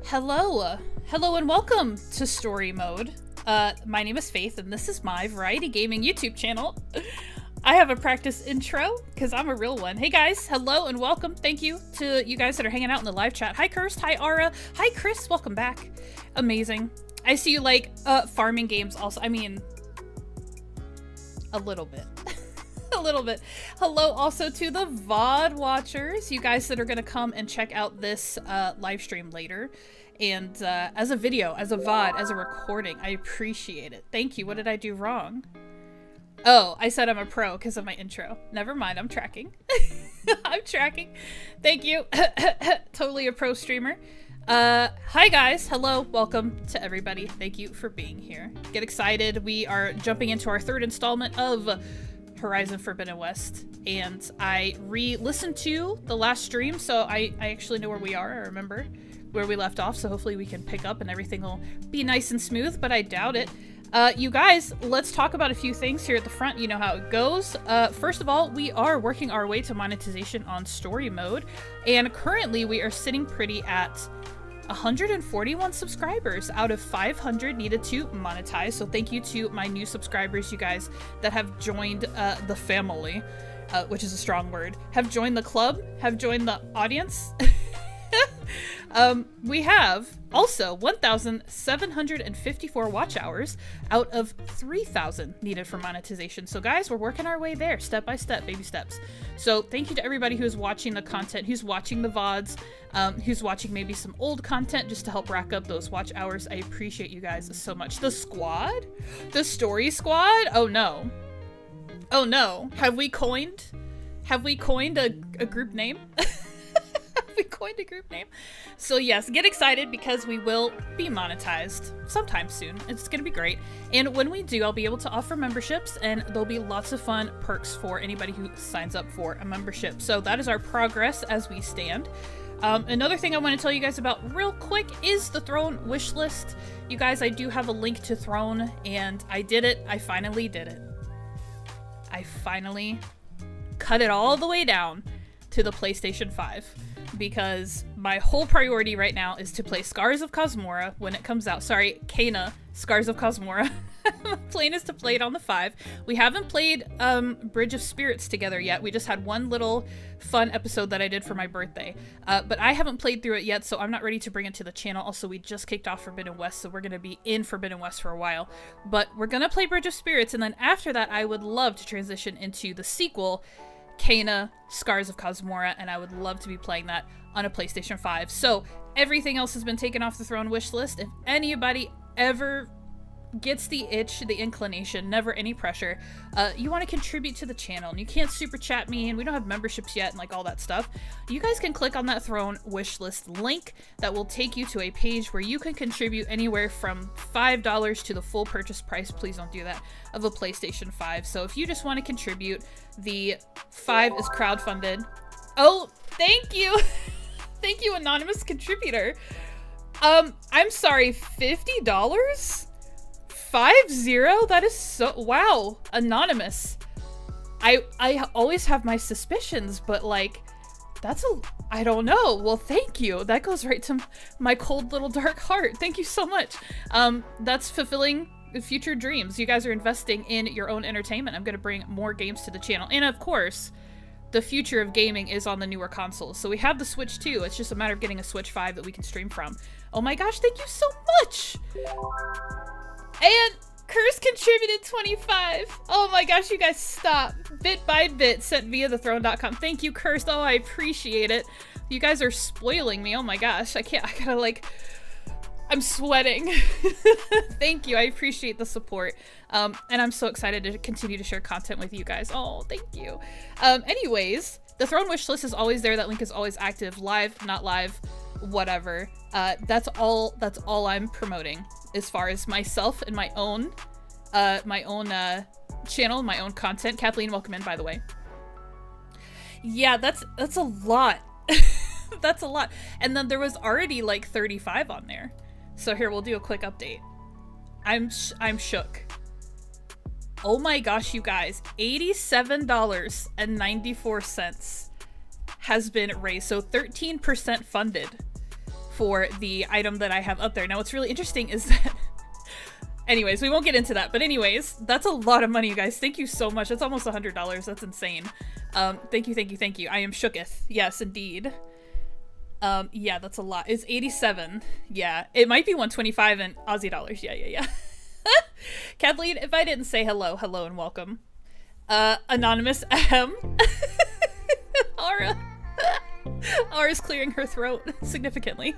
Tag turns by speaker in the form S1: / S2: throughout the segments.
S1: Hello and welcome to Story Mode. My name is Faith and this is my variety gaming YouTube channel. I have a practice intro because I'm a real one. Hey guys, hello and welcome. Thank you to you guys that are hanging out in the live chat. Hi Kirst, hi Ara, hi Chris, welcome back. Amazing. I see you like farming games also. I mean, a little bit. A little bit. Hello also to the VOD watchers, you guys that are gonna come and check out this live stream later. And as a video, as a VOD, as a recording, I appreciate it. Thank you. What did I do wrong? Oh, I said I'm a pro because of my intro. Never mind, I'm tracking. I'm tracking. Thank you. Totally a pro streamer. Hi guys. Hello. Welcome to everybody. Thank you for being here. Get excited. We are jumping into our third installment of Horizon Forbidden West. And I re-listened to the last stream, so I actually know where we are. I remember where we left off, so hopefully we can pick up and everything will be nice and smooth, but I doubt it. You guys, let's talk about a few things here at the front. You know how it goes. First of all, we are working our way to monetization on story mode, and currently we are sitting pretty at 141 subscribers out of 500 needed to monetize. So thank you to my new subscribers, you guys that have joined the family, which is a strong word, have joined the club, have joined the audience. We have also 1,754 watch hours out of 3,000 needed for monetization. So guys, we're working our way there step by step, baby steps. So thank you to everybody who's watching the content, who's watching the VODs, who's watching maybe some old content just to help rack up those watch hours. I appreciate you guys so much. The squad? The story squad? Oh no. Oh no. Have we coined a group name? We coined a group name. So yes, get excited because we will be monetized sometime soon. It's gonna be great. And when we do, I'll be able to offer memberships and there'll be lots of fun perks for anybody who signs up for a membership. So that is our progress as we stand. Another thing I want to tell you guys about real quick is the Throne wish list. You guys, I do have a link to Throne and I did it. I finally did it. I finally cut it all the way down to the PlayStation 5. Because my whole priority right now is to play Scars of Cosmora when it comes out. Sorry, Kena, Scars of Cosmora. My plan is to play it on the 5. We haven't played Bridge of Spirits together yet. We just had one little fun episode that I did for my birthday. But I haven't played through it yet, so I'm not ready to bring it to the channel. Also, we just kicked off Forbidden West, so we're going to be in Forbidden West for a while. But we're going to play Bridge of Spirits, and then after that, I would love to transition into the sequel, Kena, Scars of Cosmora, and I would love to be playing that on a PlayStation 5. So everything else has been taken off the Throne wish list. If anybody ever gets the itch, the inclination, never any pressure, you want to contribute to the channel and you can't super chat me and we don't have memberships yet and like all that stuff, you guys can click on that Throne wish list link that will take you to a page where you can contribute anywhere from $5 to the full purchase price, please don't do that, of a PlayStation 5. So if you just want to contribute, the 5 is crowdfunded. Oh, thank you. Thank you, anonymous contributor. I'm sorry, $50? 50? That is so, wow, anonymous. I always have my suspicions, but like, that's I don't know. Well, thank you. That goes right to my cold little dark heart. Thank you so much. That's fulfilling future dreams. You guys are investing in your own entertainment. I'm gonna bring more games to the channel. And of course, the future of gaming is on the newer consoles. So we have the Switch too. It's just a matter of getting a Switch 5 that we can stream from. Oh my gosh, thank you so much. And Curse contributed 25. Oh my gosh, you guys stop. Bit by bit sent via thethrone.com. Thank you, Curse. Oh, I appreciate it. You guys are spoiling me. Oh my gosh. I gotta like, I'm sweating. Thank you. I appreciate the support. And I'm so excited to continue to share content with you guys. Oh, thank you. Anyways, the Throne wish list is always there. That link is always active, live, not live, whatever. That's all I'm promoting as far as myself and my own channel, my own content. Kathleen, welcome in, by the way. Yeah, that's a lot. That's a lot. And then there was already like 35 on there. So here, we'll do a quick update. I'm shook. Oh my gosh, you guys, $87.94 has been raised. So 13% funded for the item that I have up there. Now, what's really interesting is that anyways, we won't get into that. But anyways, that's a lot of money, you guys. Thank you so much. That's almost $100. That's insane. Thank you, thank you, thank you. I am shooketh. Yes, indeed. Yeah, that's a lot. It's 87. Yeah, it might be 125 in Aussie dollars. Yeah. Kathleen, if I didn't say hello and welcome. Anonymous M. Aura. Aura's clearing her throat significantly.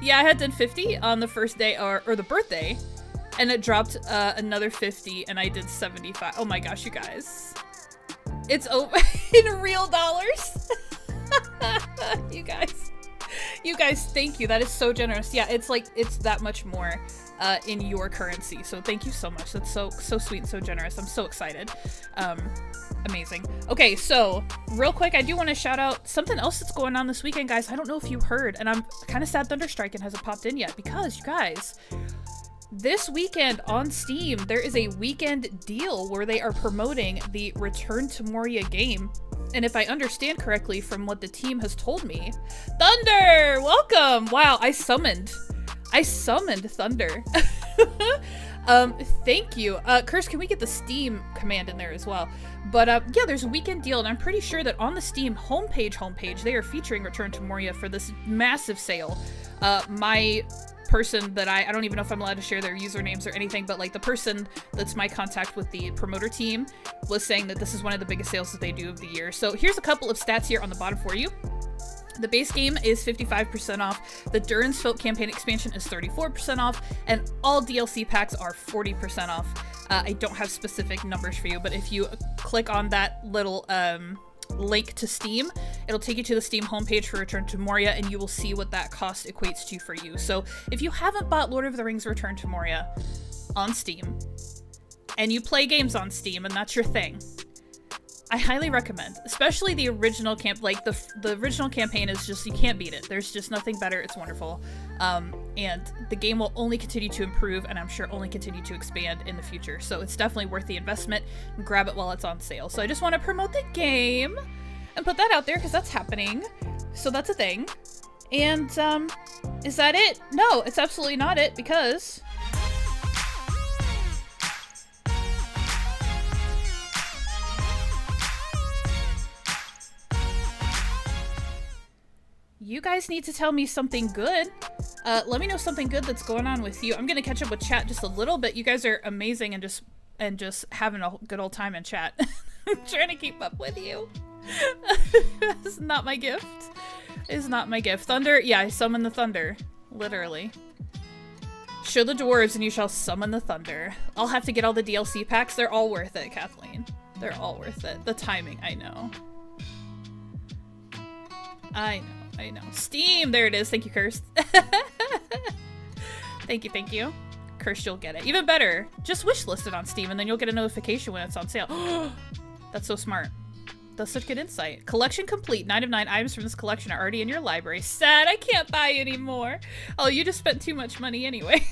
S1: Yeah, I had done 50 on the first day or the birthday, and it dropped another 50, and I did 75. Oh my gosh, you guys. It's over in real dollars. You guys, thank you. That is so generous. Yeah, it's like, it's that much more in your currency. So thank you so much. That's so sweet and so generous. I'm so excited. Amazing. Okay, so real quick, I do want to shout out something else that's going on this weekend, guys. I don't know if you heard, and I'm kind of sad Thunderstriking hasn't popped in yet, because you guys, this weekend on Steam, there is a weekend deal where they are promoting the Return to Moria game. And if I understand correctly from what the team has told me, Thunder, welcome. Wow, I summoned Thunder. Thank you. Curse, can we get the Steam command in there as well? But yeah, there's a weekend deal, and I'm pretty sure that on the Steam homepage, they are featuring Return to Moria for this massive sale. My person that I don't even know if I'm allowed to share their usernames or anything, but like the person that's my contact with the promoter team was saying that this is one of the biggest sales that they do of the year. So here's a couple of stats here on the bottom for you. The base game is 55% off, the Durin's Folk campaign expansion is 34% off, and all DLC packs are 40% off. I don't have specific numbers for you, but if you click on that little link to Steam, it'll take you to the Steam homepage for Return to Moria, and you will see what that cost equates to for you. So if you haven't bought Lord of the Rings Return to Moria on Steam, and you play games on Steam, and that's your thing, I highly recommend, especially the original the original campaign is just, you can't beat it. There's just nothing better. It's wonderful. And the game will only continue to improve, and I'm sure only continue to expand in the future. So it's definitely worth the investment. Grab it while it's on sale. So I just want to promote the game and put that out there because that's happening. So that's a thing. And is that it? No, it's absolutely not it, because you guys need to tell me something good. Let me know something good that's going on with you. I'm gonna catch up with chat just a little bit. You guys are amazing and just having a good old time in chat. I'm trying to keep up with you. It's not my gift. It's not my gift. Thunder, yeah, I summon the thunder. Literally. Show the dwarves and you shall summon the thunder. I'll have to get all the DLC packs. They're all worth it, Kathleen. They're all worth it. The timing, I know. I know. Steam! There it is. Thank you, Cursed. Thank you. Cursed, you'll get it. Even better, just wishlist it on Steam and then you'll get a notification when it's on sale. That's so smart. That's such good insight. Collection complete. 9 of 9 items from this collection are already in your library. Sad, I can't buy anymore. Oh, you just spent too much money anyway.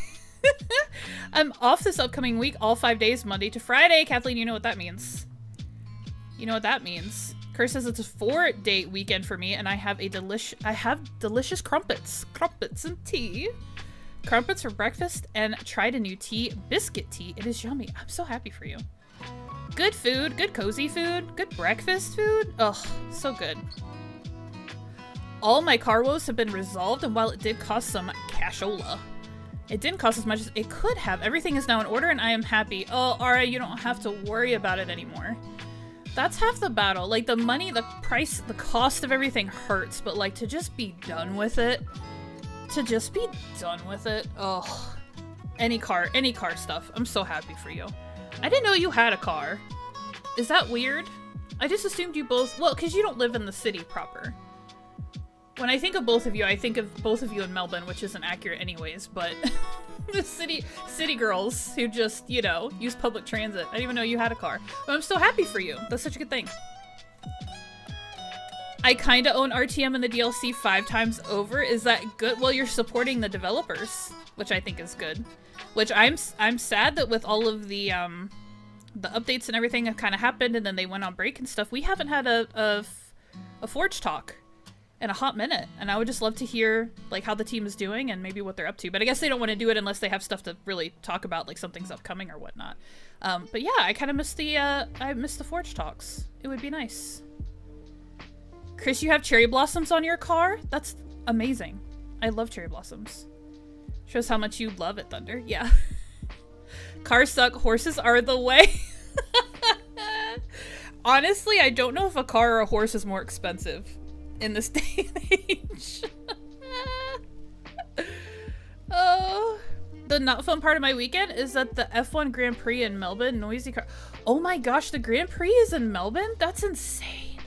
S1: I'm off this upcoming week, all 5 days, Monday to Friday. Kathleen, you know what that means. You know what that means. Curse says it's a 4-day weekend for me, and I have delicious crumpets and tea. Crumpets for breakfast, and tried a new tea, biscuit tea. It is yummy. I'm so happy for you. Good food, good cozy food, good breakfast food. Ugh, so good. All my car woes have been resolved, and while it did cost some cashola, it didn't cost as much as it could have. Everything is now in order, and I am happy. Oh, Ara, you don't have to worry about it anymore. That's half the battle. Like, the money, the price, the cost of everything hurts, but like, to just be done with it. Oh, any car stuff. I'm so happy for you. I didn't know you had a car. Is that weird? I just assumed you both, well, because you don't live in the city proper. When I think of both of you, I think of both of you in Melbourne, which isn't accurate anyways, but the city girls who just, you know, use public transit. I didn't even know you had a car. But I'm so happy for you. That's such a good thing. I kind of own RTM in the DLC 5 times over. Is that good? Well, you're supporting the developers, which I think is good. Which I'm sad that with all of the updates and everything have kind of happened, and then they went on break and stuff. We haven't had a Forge talk in a hot minute, and I would just love to hear like how the team is doing and maybe what they're up to. But I guess they don't want to do it unless they have stuff to really talk about, like something's upcoming or whatnot. But yeah, I kind of miss the Forge talks. It would be nice. Chris, you have cherry blossoms on your car? That's amazing. I love cherry blossoms. Shows how much you love it, Thunder. Yeah. Cars suck, horses are the way. Honestly, I don't know if a car or a horse is more expensive in this day and age. Oh, the not fun part of my weekend is that the F1 Grand Prix in Melbourne, noisy car. Oh my gosh, the Grand Prix is in Melbourne? That's insane.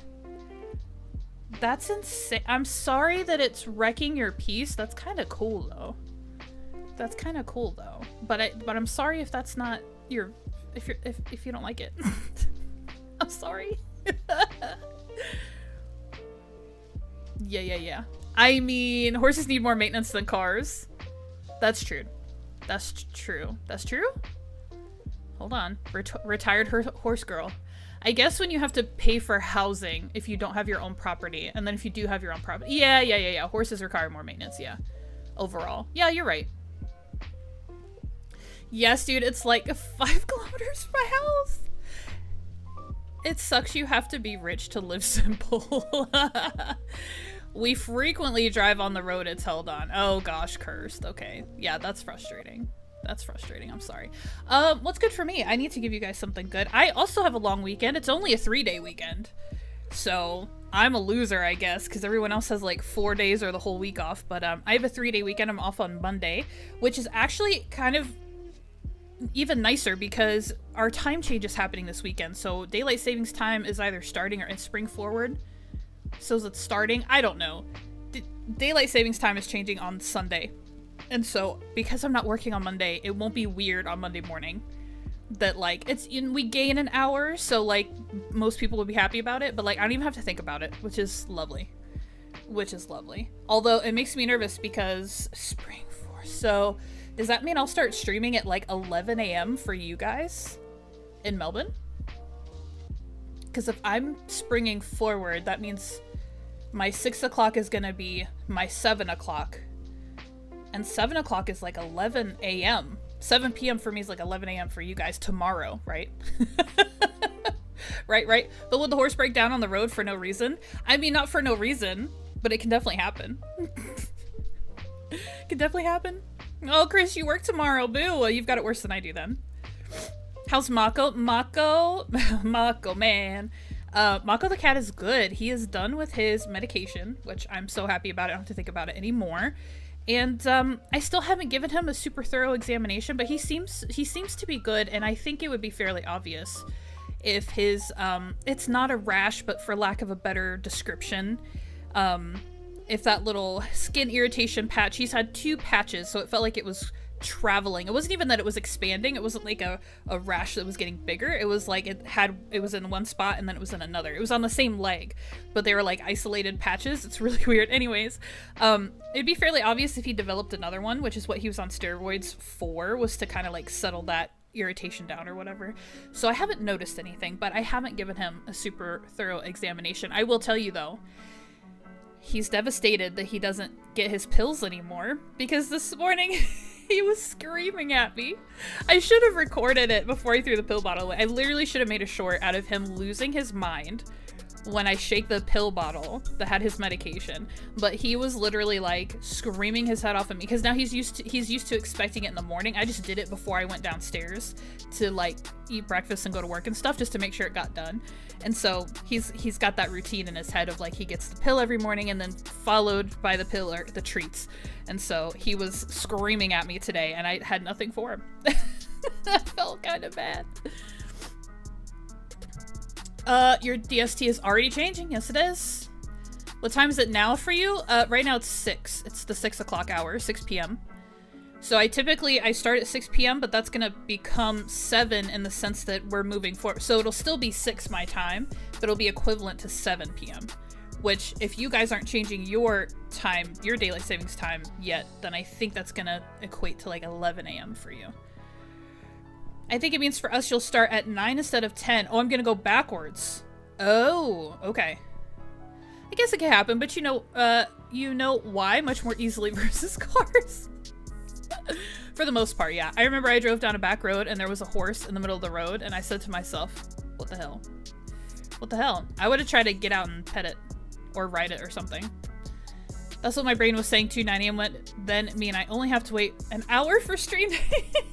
S1: That's insane. I'm sorry that it's wrecking your peace. That's kind of cool though. That's kind of cool though. But I'm sorry if that's not your, if you don't like it. I'm sorry. Yeah. I mean, horses need more maintenance than cars. That's true. That's true. That's true? Hold on. Retired horse girl. I guess when you have to pay for housing if you don't have your own property, and then if you do have your own property. Yeah. Horses require more maintenance, yeah. Overall. Yeah, you're right. Yes, dude, it's like 5 kilometers from my house. It sucks you have to be rich to live simple. We frequently drive on the road it's held on. Oh gosh, cursed. Okay. Yeah, that's frustrating. That's frustrating. I'm sorry. What's good for me? I need to give you guys something good. I also have a long weekend. It's only a 3-day weekend. So I'm a loser, I guess, because everyone else has like 4 days or the whole week off. But I have a 3-day weekend. I'm off on Monday, which is actually kind of even nicer because our time change is happening this weekend. So daylight savings time is either starting or in spring forward. So is it starting? I don't know. Daylight savings time is changing on Sunday. And so because I'm not working on Monday, it won't be weird on Monday morning that like we gain an hour. So like most people will be happy about it, but like I don't even have to think about it, which is lovely. Although it makes me nervous because spring force. So does that mean I'll start streaming at like 11 a.m. for you guys in Melbourne? Because if I'm springing forward, that means my 6 o'clock is going to be my 7 o'clock. And 7 o'clock is like 11 a.m. 7 p.m. for me is like 11 a.m. for you guys tomorrow, right? Right. But would the horse break down on the road for no reason? I mean, not for no reason, but it can definitely happen. Can definitely happen. Oh, Chris, you work tomorrow. Boo. Well, you've got it worse than I do then. How's Mako? Mako, man. Mako the cat is good. He is done with his medication, which I'm so happy about. I don't have to think about it anymore. And I still haven't given him a super thorough examination, but he seems to be good, and I think it would be fairly obvious if his it's not a rash, but for lack of a better description, if that little skin irritation patch, he's had 2 patches, so it felt like it was traveling. It wasn't even that it was expanding. It wasn't like a rash that was getting bigger. It was like it was in one spot and then it was in another. It was on the same leg, but they were like isolated patches. It's really weird. Anyways, it'd be fairly obvious if he developed another one, which is what he was on steroids for, was to kind of like settle that irritation down or whatever. So I haven't noticed anything, but I haven't given him a super thorough examination. I will tell you though, he's devastated that he doesn't get his pills anymore, because this morning he was screaming at me. I should have recorded it before I threw the pill bottle away. I literally should have made a short out of him losing his mind when I shake the pill bottle that had his medication. But he was literally like screaming his head off at me because now he's used to expecting it in the morning. I just did it before I went downstairs to like eat breakfast and go to work and stuff just to make sure it got done. And so he's got that routine in his head of like he gets the pill every morning and then followed by the pill or the treats. And so he was screaming at me today and I had nothing for him. I felt kind of bad. Your DST is already changing. Yes, it is. What time is it now for you? Right now it's 6. It's the 6 o'clock hour, 6 p.m. So I start at 6 p.m., but that's gonna become 7 in the sense that we're moving forward. So it'll still be 6 my time, but it'll be equivalent to 7 p.m. Which, if you guys aren't changing your time, your daylight savings time yet, then I think that's gonna equate to like 11 a.m. for you. I think it means for us you'll start at 9 instead of 10. Oh, I'm gonna go backwards. Oh, okay. I guess it can happen, but you know why much more easily versus cars. For the most part, yeah. I remember I drove down a back road and there was a horse in the middle of the road and I said to myself, what the hell? What the hell? I would have tried to get out and pet it or ride it or something. That's what my brain was saying too. 9 a.m. went, then me and I only have to wait an hour for stream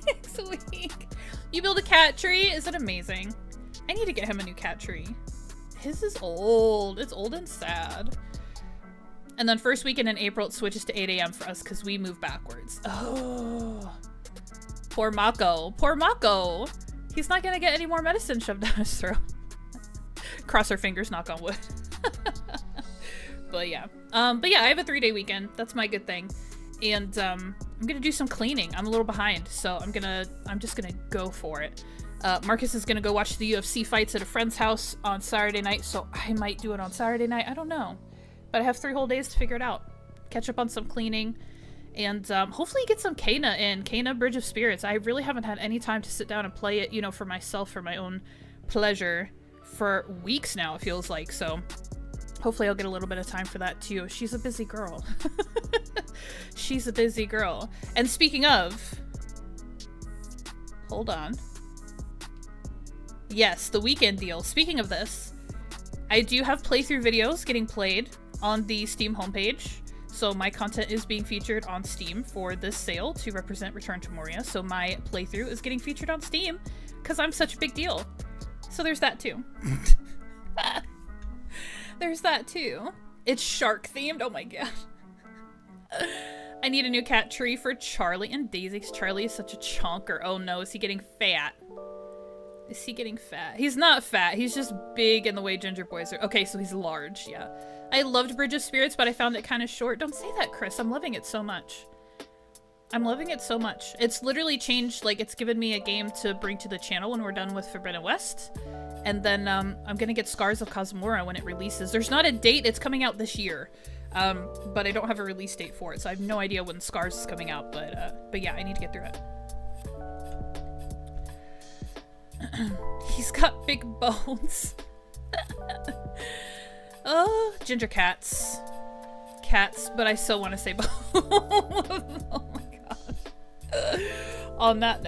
S1: next week. You build a cat tree? Is it amazing? I need to get him a new cat tree. His is old. It's old and sad. And then first weekend in April, it switches to 8 a.m. for us because we move backwards. Oh, poor Mako. Poor Mako. He's not going to get any more medicine shoved down his throat. Cross our fingers, knock on wood. But yeah, I have a 3-day weekend. That's my good thing. And I'm gonna do some cleaning. I'm a little behind, so I'm just gonna go for it. Marcus is gonna go watch the UFC fights at a friend's house on Saturday night, so I might do it on Saturday night. I don't know, but I have 3 whole days to figure it out. Catch up on some cleaning, and hopefully get some Kena in. Kena Bridge of Spirits. I really haven't had any time to sit down and play it, you know, for myself, for my own pleasure, for weeks now, it feels like. So hopefully I'll get a little bit of time for that too. She's a busy girl. She's a busy girl. And speaking of, hold on. Yes, the weekend deal. Speaking of this, I do have playthrough videos getting played on the Steam homepage. So my content is being featured on Steam for this sale to represent Return to Moria. So my playthrough is getting featured on Steam because I'm such a big deal. So there's that too. There's that too. It's shark themed. Oh my god. I need a new cat tree for Charlie and Daisy. Charlie is such a chonker. Oh no, is he getting fat? Is he getting fat? He's not fat. He's just big in the way ginger boys are. Okay, so he's large, yeah. I loved Bridge of Spirits, but I found it kind of short. Don't say that, Chris. I'm loving it so much. I'm loving it so much. It's literally changed, like, it's given me a game to bring to the channel when we're done with Forbidden West. And then I'm gonna get Scars of Cosmora when it releases. There's not a date. It's coming out this year. But I don't have a release date for it, so I have no idea when Scars is coming out. But yeah, I need to get through it. He's got big bones. Oh, ginger cats. Cats, but I still want to say bones. Oh my god. On that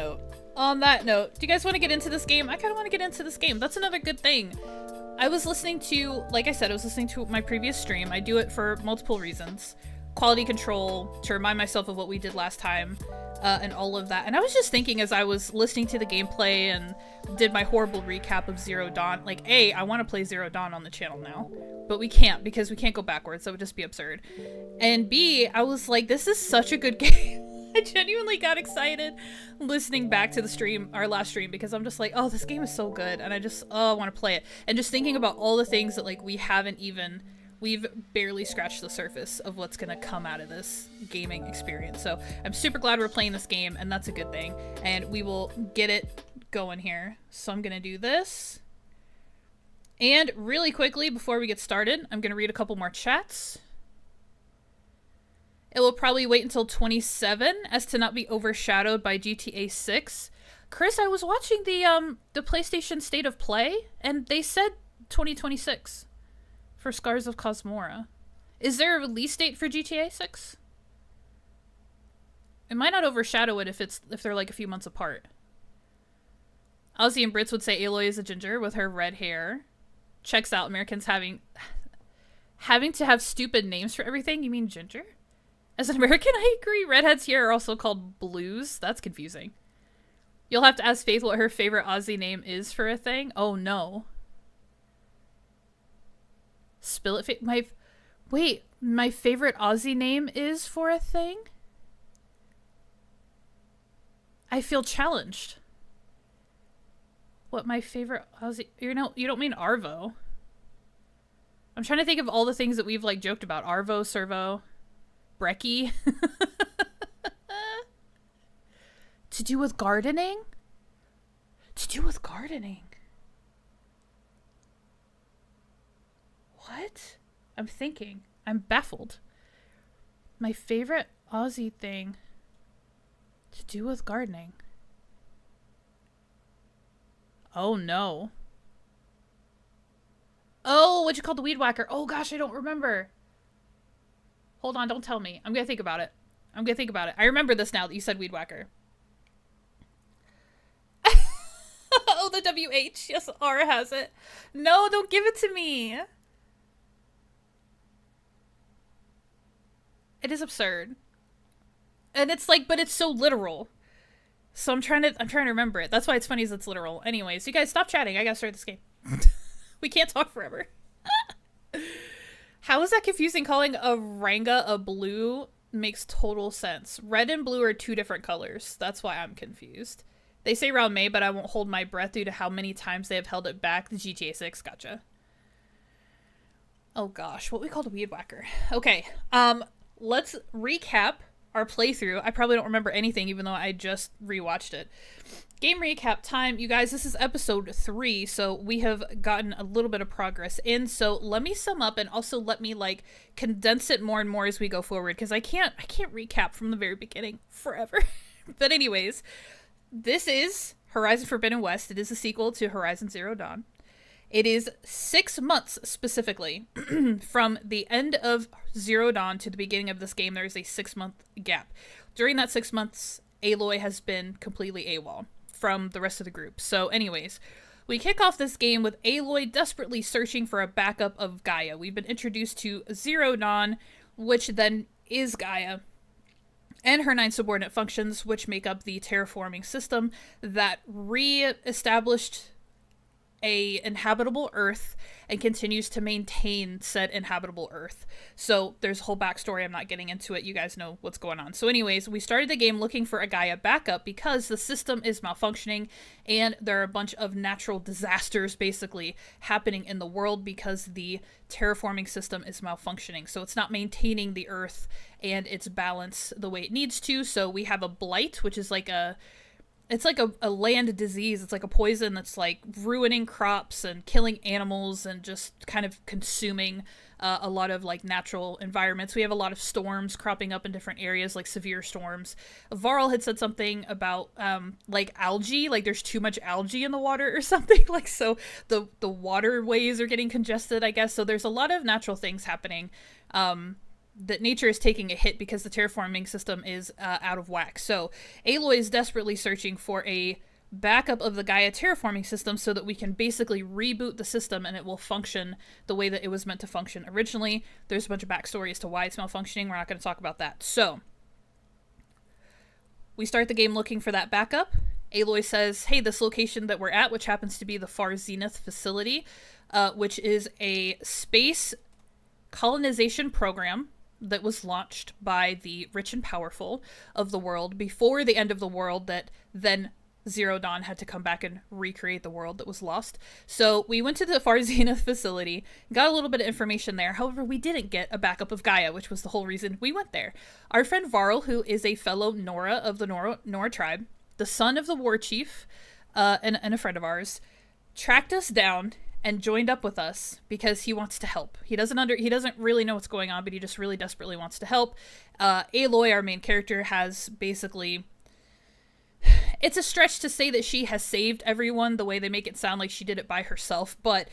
S1: note, do you guys want to get into this game? I kind of want to get into this game. That's another good thing. I was listening to, like I said, I was listening to my previous stream. I do it for multiple reasons. Quality control, to remind myself of what we did last time, and all of that. And I was just thinking as I was listening to the gameplay and did my horrible recap of Zero Dawn, like, A, I want to play Zero Dawn on the channel now, but we can't because we can't go backwards. That would just be absurd. And B, I was like, this is such a good game. I genuinely got excited listening back to the stream, our last stream, because I'm just like, oh, this game is so good, and I just, oh, I want to play it. And just thinking about all the things that, like, we've barely scratched the surface of what's gonna come out of this gaming experience. So I'm super glad we're playing this game, and that's a good thing. And we will get it going here. So I'm gonna do this. And really quickly, before we get started, I'm gonna read a couple more chats. It will probably wait until 27 as to not be overshadowed by GTA 6. Chris, I was watching the PlayStation State of Play, and they said 2026 for Scars of Cosmora. Is there a release date for GTA 6? It might not overshadow it if they're like a few months apart. Aussie and Brits would say Aloy is a ginger with her red hair. Checks out. Americans having to have stupid names for everything. You mean ginger? As an American, I agree. Redheads here are also called blues. That's confusing. You'll have to ask Faith what her favorite Aussie name is for a thing. Oh no. Spill it. Wait, my favorite Aussie name is for a thing? I feel challenged. What my favorite Aussie... You don't mean Arvo. I'm trying to think of all the things that we've, like, joked about. Arvo, Servo... Brekkie. To do with gardening? To do with gardening. What? I'm thinking. I'm baffled. My favorite Aussie thing to do with gardening. Oh no. Oh, what you call the weed whacker? Oh gosh, I don't remember. Hold on, don't tell me. I'm gonna think about it. I'm gonna think about it. I remember this now that you said weed whacker. Oh, the WH. Yes, R has it. No, don't give it to me. It is absurd. And it's like, but it's so literal. So I'm trying to remember it. That's why it's funny as it's literal. Anyways, you guys stop chatting. I gotta start this game. We can't talk forever. How is that confusing? Calling a Ranga a blue makes total sense. Red and blue are two different colors. That's why I'm confused. They say round May, but I won't hold my breath due to how many times they have held it back. The GTA 6, gotcha. Oh gosh, what we call the weed whacker. Okay, let's recap our playthrough. I probably don't remember anything, even though I just rewatched it. Game recap time. You guys, this is episode 3, so we have gotten a little bit of progress in. So let me sum up and also let me like condense it more and more as we go forward, because I can't recap from the very beginning forever. But anyways, this is Horizon Forbidden West. It is a sequel to Horizon Zero Dawn. It is 6 months specifically from the end of Zero Dawn to the beginning of this game. There is a 6-month gap. During that 6 months, Aloy has been completely AWOL from the rest of the group. So anyways, we kick off this game with Aloy desperately searching for a backup of Gaia. We've been introduced to Zero Dawn, which then is Gaia, and her 9 subordinate functions, which make up the terraforming system that re-established a inhabitable Earth and continues to maintain said inhabitable Earth. So there's a whole backstory. I'm not getting into it. You guys know what's going on. So anyways, we started the game looking for a Gaia backup because the system is malfunctioning and there are a bunch of natural disasters basically happening in the world because the terraforming system is malfunctioning. So it's not maintaining the Earth and its balance the way it needs to. So we have a blight, which is like a land disease. It's like a poison that's like ruining crops and killing animals and just kind of consuming a lot of like natural environments. We have a lot of storms cropping up in different areas, like severe storms. Varl had said something about like algae, like there's too much algae in the water or something. Like so the waterways are getting congested, I guess. So there's a lot of natural things happening. That nature is taking a hit because the terraforming system is out of whack. So Aloy is desperately searching for a backup of the Gaia terraforming system so that we can basically reboot the system and it will function the way that it was meant to function originally. There's a bunch of backstory as to why it's malfunctioning. We're not going to talk about that. So we start the game looking for that backup. Aloy says, hey, this location that we're at, which happens to be the Far Zenith facility, which is a space colonization program that was launched by the rich and powerful of the world before the end of the world, that then Zero Dawn had to come back and recreate the world that was lost. So we went to the Far Zenith facility, got a little bit of information there. However, we didn't get a backup of Gaia, which was the whole reason we went there. Our friend Varl, who is a fellow Nora of the Nora tribe, the son of the war chief, and a friend of ours, tracked us down and joined up with us because he wants to help. He doesn't really know what's going on, but he just really desperately wants to help. Aloy, our main character, has basically... It's a stretch to say that she has saved everyone the way they make it sound like she did it by herself, but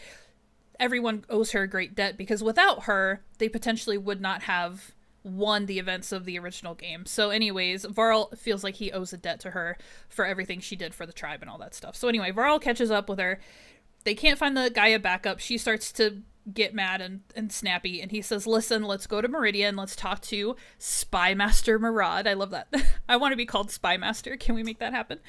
S1: everyone owes her a great debt because without her, they potentially would not have won the events of the original game. So anyways, Varl feels like he owes a debt to her for everything she did for the tribe and all that stuff. So anyway, Varl catches up with her. They can't find the Gaia backup. She starts to get mad and snappy, and he says, listen, let's go to Meridian. Let's talk to Spy Master Murad. I love that. I want to be called Spy Master. Can we make that happen?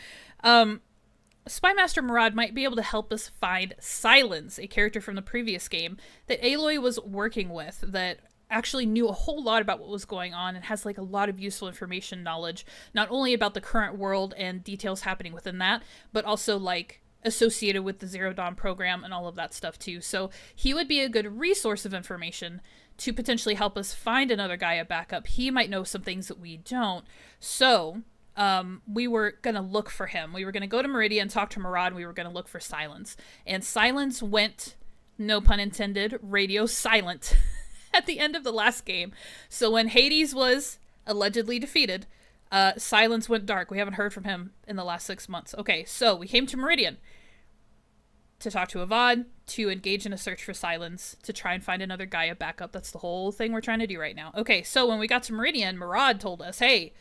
S1: Spy Master Murad might be able to help us find Silence, a character from the previous game that Aloy was working with that actually knew a whole lot about what was going on and has like a lot of useful information knowledge, not only about the current world and details happening within that, but also like associated with the Zero Dawn program and all of that stuff too. So he would be a good resource of information to potentially help us find another Gaia backup. He might know some things that we don't. So we were going to look for him. We were going to go to Meridian, talk to Murad, and we were going to look for Silence. And Silence went, no pun intended, radio silent at the end of the last game. So when Hades was allegedly defeated, Silence went dark. We haven't heard from him in the last 6 months. Okay, so we came to Meridian. to talk to Avad, to engage in a search for Silence, to try and find another Gaia backup. That's the whole thing we're trying to do right now. Okay, so when we got to Meridian, Murad told us, hey,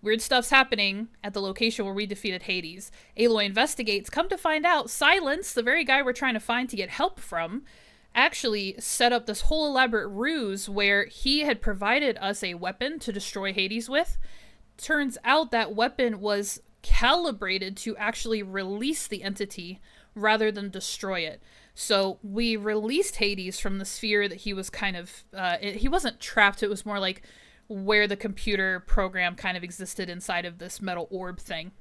S1: weird stuff's happening at the location where we defeated Hades. Aloy investigates. Come to find out, Silence, the very guy we're trying to find to get help from, actually set up this whole elaborate ruse where he had provided us a weapon to destroy Hades with. Turns out that weapon was calibrated to actually release the entity rather than destroy it. So we released Hades from the sphere that he was kind of, he wasn't trapped, it was more like where the computer program kind of existed inside of this metal orb thing.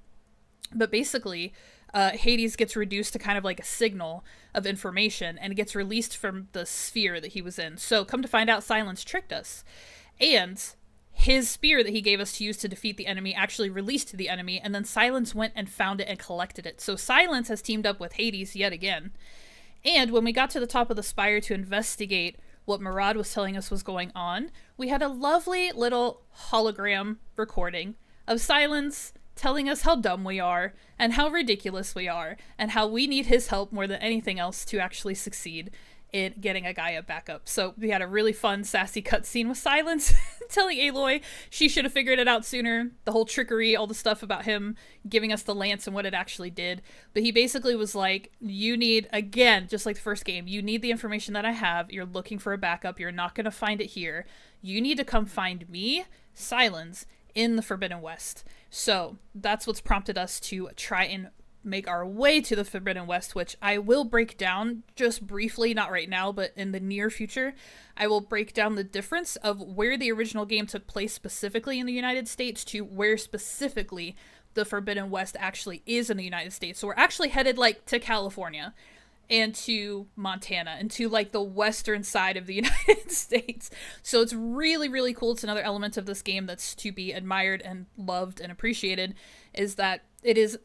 S1: But basically, Hades gets reduced to kind of like a signal of information and gets released from the sphere that he was in. So come to find out, Silence tricked us. And his spear that he gave us to use to defeat the enemy actually released to the enemy, and then Silence went and found it and collected it. So Silence has teamed up with Hades yet again. And when we got to the top of the spire to investigate what Murad was telling us was going on, we had a lovely little hologram recording of Silence telling us how dumb we are, and how ridiculous we are, and how we need his help more than anything else to actually succeed in getting a Gaia backup. So we had a really fun, sassy cutscene with Silence telling Aloy she should have figured it out sooner. The whole trickery, all the stuff about him giving us the lance and what it actually did. But he basically was like, you need, again, just like the first game, you need the information that I have. You're looking for a backup. You're not going to find it here. You need to come find me, Silence, in the Forbidden West. So that's what's prompted us to try and make our way to the Forbidden West, which I will break down just briefly, not right now, but in the near future. I will break down the difference of where the original game took place specifically in the United States to where specifically the Forbidden West actually is in the United States. So we're actually headed like to California and to Montana and to like the western side of the United States. So it's really, really cool. It's another element of this game that's to be admired and loved and appreciated, is that it is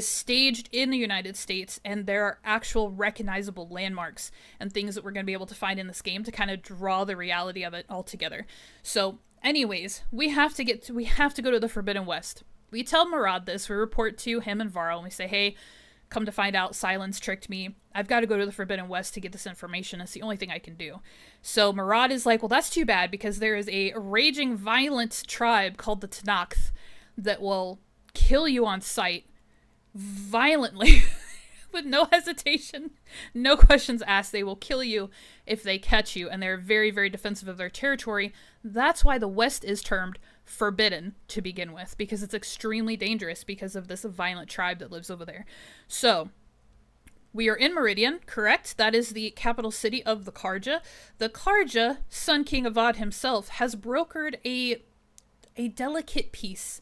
S1: staged in the United States, and there are actual recognizable landmarks and things that we're going to be able to find in this game to kind of draw the reality of it all together. So anyways, we have to go to the Forbidden West. We tell Murad this, we report to him and Varl, and we say, hey, come to find out, Silence tricked me. I've got to go to the Forbidden West to get this information. It's the only thing I can do. So Murad is like, well, that's too bad, because there is a raging, violent tribe called the Tenakth that will kill you on sight violently with no hesitation, no questions asked. They will kill you if they catch you, and they're very, very defensive of their territory. That's why the West is termed forbidden to begin with, because it's extremely dangerous because of this violent tribe that lives over there. So we are in Meridian, correct? That is the capital city of the Karja. The Karja, Sun King Avad himself, has brokered a delicate peace,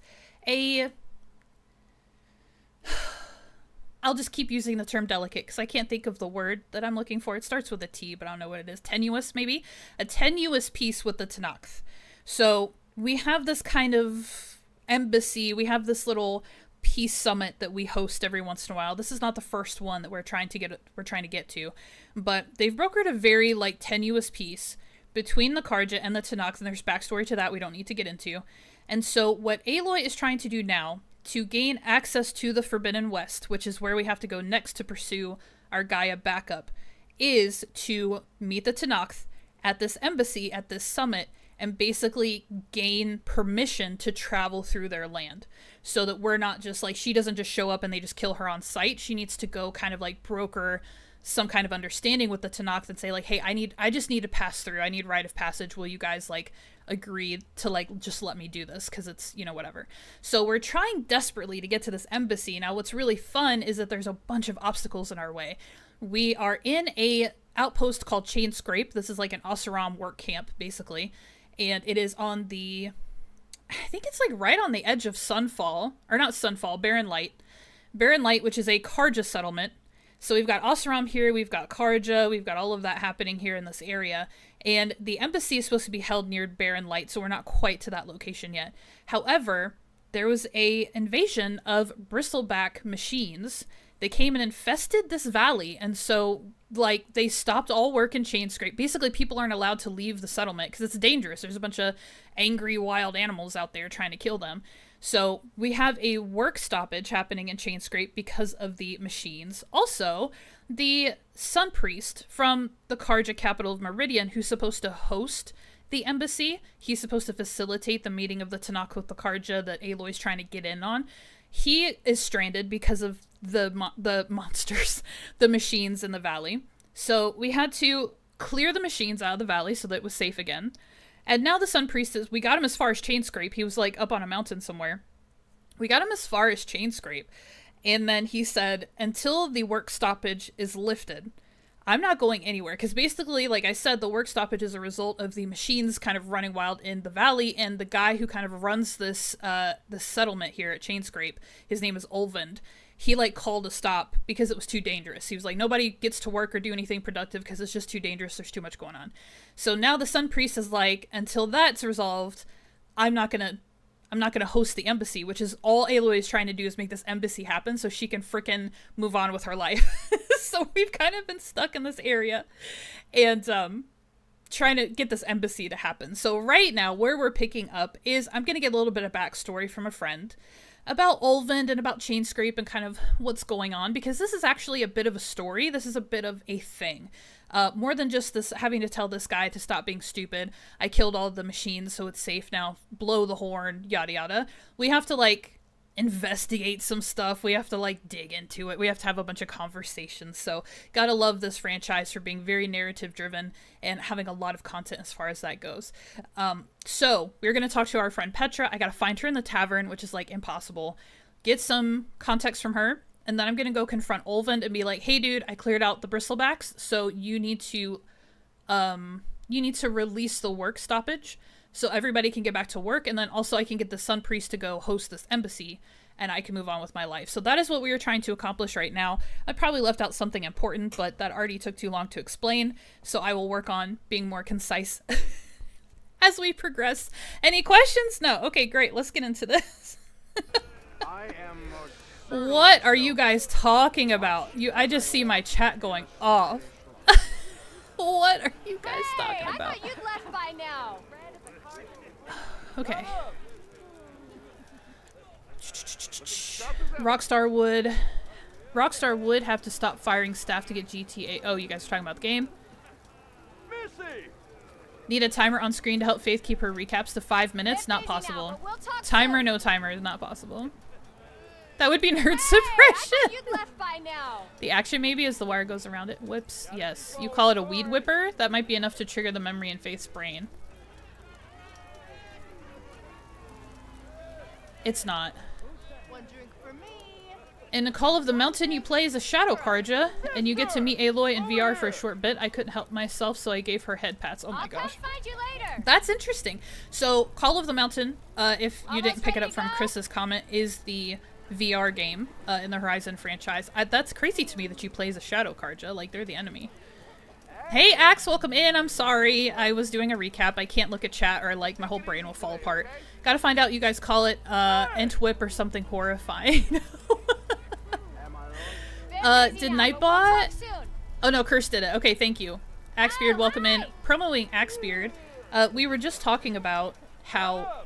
S1: I'll just keep using the term delicate because I can't think of the word that I'm looking for. It starts with a T, but I don't know what it is. Tenuous, maybe? A tenuous peace with the Tenakth. So we have this kind of embassy. We have this little peace summit that we host every once in a while. This is not the first one that we're trying to get to, but they've brokered a very like tenuous peace between the Karja and the Tenakth, and there's backstory to that we don't need to get into. And so what Aloy is trying to do now to gain access to the Forbidden West, which is where we have to go next to pursue our Gaia backup, is to meet the Tenakth at this embassy, at this summit, and basically gain permission to travel through their land. So that we're not just like, she doesn't just show up and they just kill her on sight. She needs to go kind of like broker some kind of understanding with the Tenakth and say like, hey, I just need to pass through. I need rite of passage. Will you guys like agree to like just let me do this, because it's, you know, whatever. So we're trying desperately to get to this embassy. Now what's really fun is that there's a bunch of obstacles in our way. We are in a outpost called Chainscrape. This is like an Oseram work camp basically, and it is on the, I think it's like right on the edge of Sunfall, or not Sunfall, Barren Light, which is a Karja settlement. So we've got Oseram here, we've got Karja, we've got all of that happening here in this area. And the embassy is supposed to be held near Barren Light, so we're not quite to that location yet. However, there was a invasion of bristleback machines. They came and infested this valley, and so, like, they stopped all work in Chainscrape. Basically, people aren't allowed to leave the settlement because it's dangerous. There's a bunch of angry wild animals out there trying to kill them. So we have a work stoppage happening in Chainscrape because of the machines. Also, the Sun Priest from the Karja capital of Meridian, who's supposed to host the embassy, he's supposed to facilitate the meeting of the Tanakh with the Karja that Aloy's trying to get in on. He is stranded because of the monsters, the machines in the valley. So we had to clear the machines out of the valley so that it was safe again. And now the Sun Priest we got him as far as Chainscrape. He was like up on a mountain somewhere. We got him as far as Chainscrape. And then he said, until the work stoppage is lifted, I'm not going anywhere. Because basically, like I said, the work stoppage is a result of the machines kind of running wild in the valley. And the guy who kind of runs this settlement here at Chainscrape, his name is Ulvund. He like called a stop because it was too dangerous. He was like, nobody gets to work or do anything productive because it's just too dangerous. There's too much going on. So now the Sun Priest is like, until that's resolved, I'm not gonna host the embassy, which is all Aloy is trying to do is make this embassy happen so she can frickin' move on with her life. So we've kind of been stuck in this area and trying to get this embassy to happen. So right now where we're picking up is I'm gonna get a little bit of backstory from a friend about Ulvund and about Chainscrape and kind of what's going on, because this is actually a bit of a story. This is a bit of a thing. More than just this having to tell this guy to stop being stupid. I killed all of the machines, so it's safe now. Blow the horn, yada yada. We have to like investigate some stuff. We have to like dig into it. We have to have a bunch of conversations. So gotta love this franchise for being very narrative driven and having a lot of content as far as that goes. So we're gonna talk to our friend Petra. I gotta find her in the tavern, which is like impossible. Get some context from her. And then I'm gonna go confront Ulvund and be like, hey dude, I cleared out the bristlebacks, so you need to release the work stoppage so everybody can get back to work, and then also I can get the Sun Priest to go host this embassy and I can move on with my life. So that is what we are trying to accomplish right now. I probably left out something important, but that already took too long to explain, so I will work on being more concise as we progress. Any questions? No. Okay, great. Let's get into this. What are you guys talking about? I just see my chat going off. What are you guys talking about? I thought you'd left by now. Okay. Rockstar would have to stop firing staff to get GTA. Oh, you guys are talking about the game? Need a timer on screen to help Faith keep her recaps to 5 minutes? Not possible. Timer, no timer, not possible. That would be nerd suppression. You'd left by now. The action maybe as the wire goes around it. Whips. Yes. You call it a weed whipper? That might be enough to trigger the memory in Faith's brain. It's not. In the Call of the Mountain, you play as a Shadow Karja, and you get to meet Aloy in VR for a short bit. I couldn't help myself, so I gave her head pats. Oh my gosh. Find you later. That's interesting. So, Call of the Mountain, if you didn't pick it up from Chris's comment, is the VR game in the Horizon franchise. That's crazy to me that you play as a Shadow Karja, like they're the enemy. Hey Axe, welcome in. I'm sorry, I was doing a recap. I can't look at chat or like my whole brain will fall apart. Gotta find out you guys call it Ent Whip or something horrifying. Did Nightbot? Oh no, Curse did it. Okay, thank you. Axebeard, welcome in. Promoing Axebeard. We were just talking about how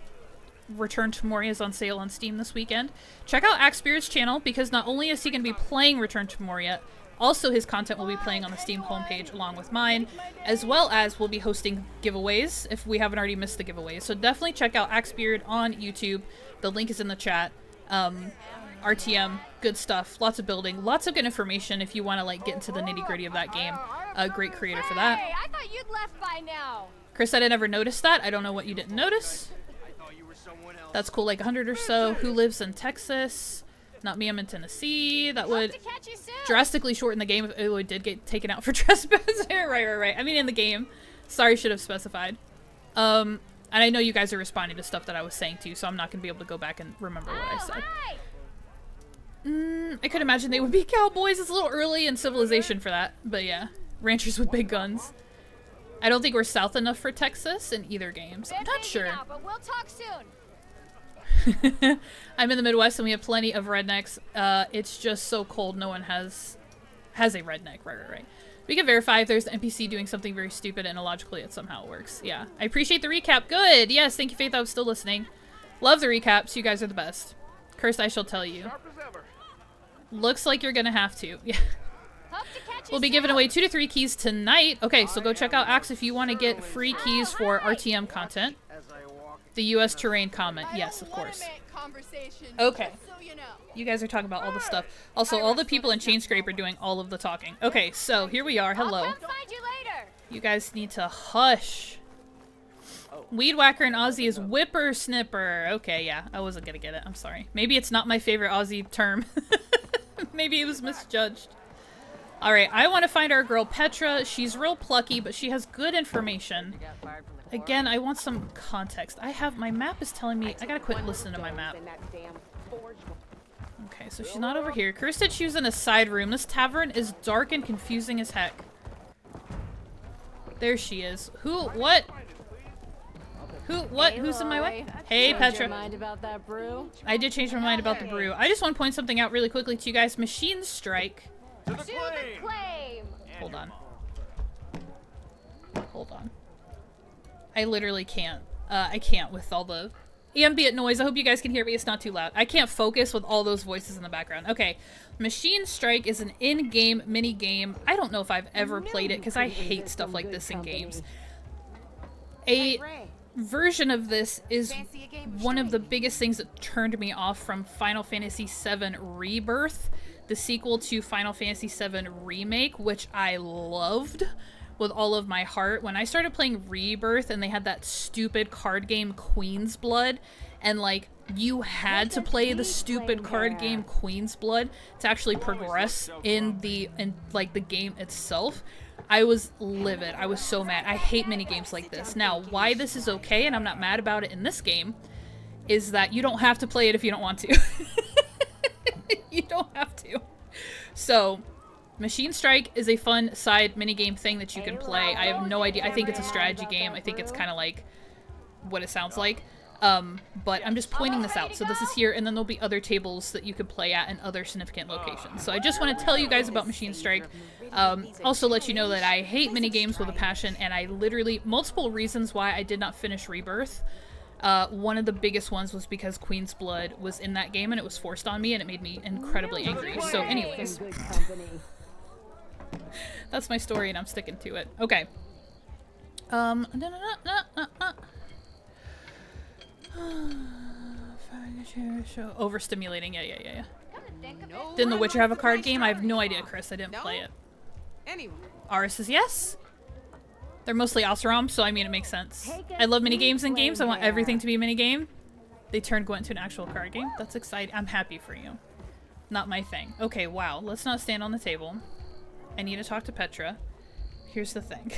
S1: Return to Moria is on sale on Steam this weekend. Check out Axebeard's channel because not only is he going to be playing Return to Moria, also his content will be playing on the Steam homepage along with mine, as well as we'll be hosting giveaways if we haven't already missed the giveaways. So definitely check out Axebeard on YouTube. The link is in the chat. RTM, good stuff. Lots of building, lots of good information if you want to like get into the nitty gritty of that game. A great creator for that. Hey, I thought you'd left by now. Chris said I never noticed that. I don't know what you didn't notice. That's cool, like 100 or so. Who lives in Texas? Not me, I'm in Tennessee. That would drastically shorten the game if Aloy did get taken out for trespassing. Right. I mean, in the game. Sorry, should have specified. And I know you guys are responding to stuff that I was saying too, so I'm not going to be able to go back and remember what I said. I could imagine they would be cowboys. It's a little early in civilization for that. But yeah, ranchers with big guns. I don't think we're south enough for Texas in either game, so I'm not sure. Now, but we'll talk soon. I'm in the Midwest and we have plenty of rednecks. It's just so cold no one has a redneck. Right. We can verify if there's an NPC doing something very stupid and illogically it somehow works. Yeah. I appreciate the recap. Good. Yes, thank you, Faith. I was still listening. Love the recaps. You guys are the best. Curse, I shall tell you. Looks like you're gonna have to. Yeah. We'll be giving away 2 to 3 keys tonight. Okay, so go check out Axe if you want to get free keys for RTM content. The US terrain comment. Yes, of course. Okay. You guys are talking about all the stuff. Also, all the people in Chainscrape are doing all of the talking. Okay, so here we are. Hello. You guys need to hush. Weed Whacker and Aussie is whippersnipper. Okay, yeah. I wasn't gonna get it. I'm sorry. Maybe it's not my favorite Aussie term. Maybe it was misjudged. Alright, I want to find our girl Petra. She's real plucky, but she has good information. Again, I want some context. My map is telling me I gotta quit listening to my map. Okay, so she's not over here. Chris said she was in a side room. This tavern is dark and confusing as heck. There she is. Who? What? Who? What? Who's in my way? Hey, Petra. I did change my mind about the brew. I just want to point something out really quickly to you guys. Machine Strike.
S2: To the claim.
S1: Hold on. Hold on. I literally can't. I can't with all the ambient noise. I hope you guys can hear me. It's not too loud. I can't focus with all those voices in the background. Okay. Machine Strike is an in-game mini-game. I don't know if I've ever played it because I hate stuff like this in games. A version of this is one of the biggest things that turned me off from Final Fantasy VII Rebirth, the sequel to Final Fantasy VII Remake, which I loved with all of my heart. When I started playing Rebirth and they had that stupid card game Queen's Blood, and like you had to play the stupid card game Queen's Blood to actually progress in the game itself, I was livid. I was so mad. I hate minigames like this. Now, why this is okay and I'm not mad about it in this game is that you don't have to play it if you don't want to. You don't have to. So, Machine Strike is a fun side minigame thing that you can play. I have no idea. I think it's a strategy game. I think it's kind of like what it sounds like. But I'm just pointing this out. So this is here, and then there'll be other tables that you could play at in other significant locations. So I just want to tell you guys about Machine Strike. Also let you know that I hate minigames with a passion, and I literally, multiple reasons why I did not finish Rebirth. One of the biggest ones was because Queen's Blood was in that game, and it was forced on me, and it made me incredibly angry. So anyways. That's my story, and I'm sticking to it. Okay. Overstimulating. Yeah. Didn't The Witcher have a card game? I have no idea, Chris. I didn't play it. Ara says yes. They're mostly Oseram, so I mean it makes sense. I love minigames in games. I want everything to be a minigame. They turned Gwent into an actual card game. That's exciting. I'm happy for you. Not my thing. Okay, wow. Let's not stand on the table. I need to talk to Petra. Here's the thing.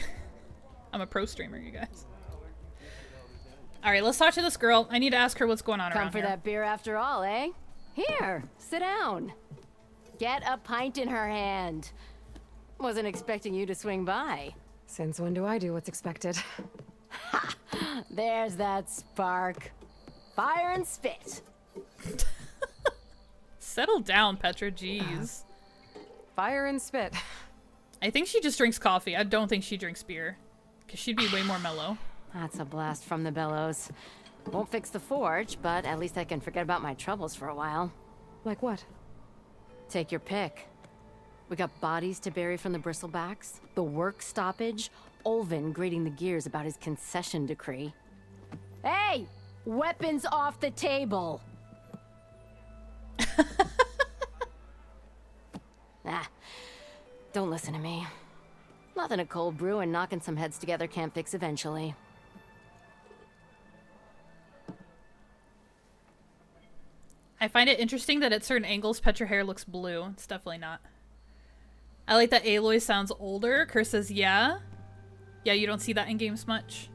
S1: I'm a pro streamer, you guys. Alright, let's talk to this girl. I need to ask her what's going on around here.
S2: Come for that beer after all, eh? Here, sit down. Get a pint in her hand. Wasn't expecting you to swing by.
S3: Since when do I do what's expected?
S2: Ha! There's that spark. Fire and spit.
S1: Settle down, Petra. Jeez.
S3: Fire and spit.
S1: I think she just drinks coffee. I don't think she drinks beer. Because she'd be way more mellow.
S2: That's a blast from the bellows. Won't fix the forge, but at least I can forget about my troubles for a while.
S3: Like what?
S2: Take your pick. We got bodies to bury from the bristlebacks, the work stoppage, Ulvund grating the gears about his concession decree. Hey! Weapons off the table! Don't listen to me. Nothing a cold brew and knocking some heads together can't fix eventually.
S1: I find it interesting that at certain angles Petra hair looks blue. It's definitely not. I like that Aloy sounds older. Chris says, yeah. Yeah, you don't see that in games much.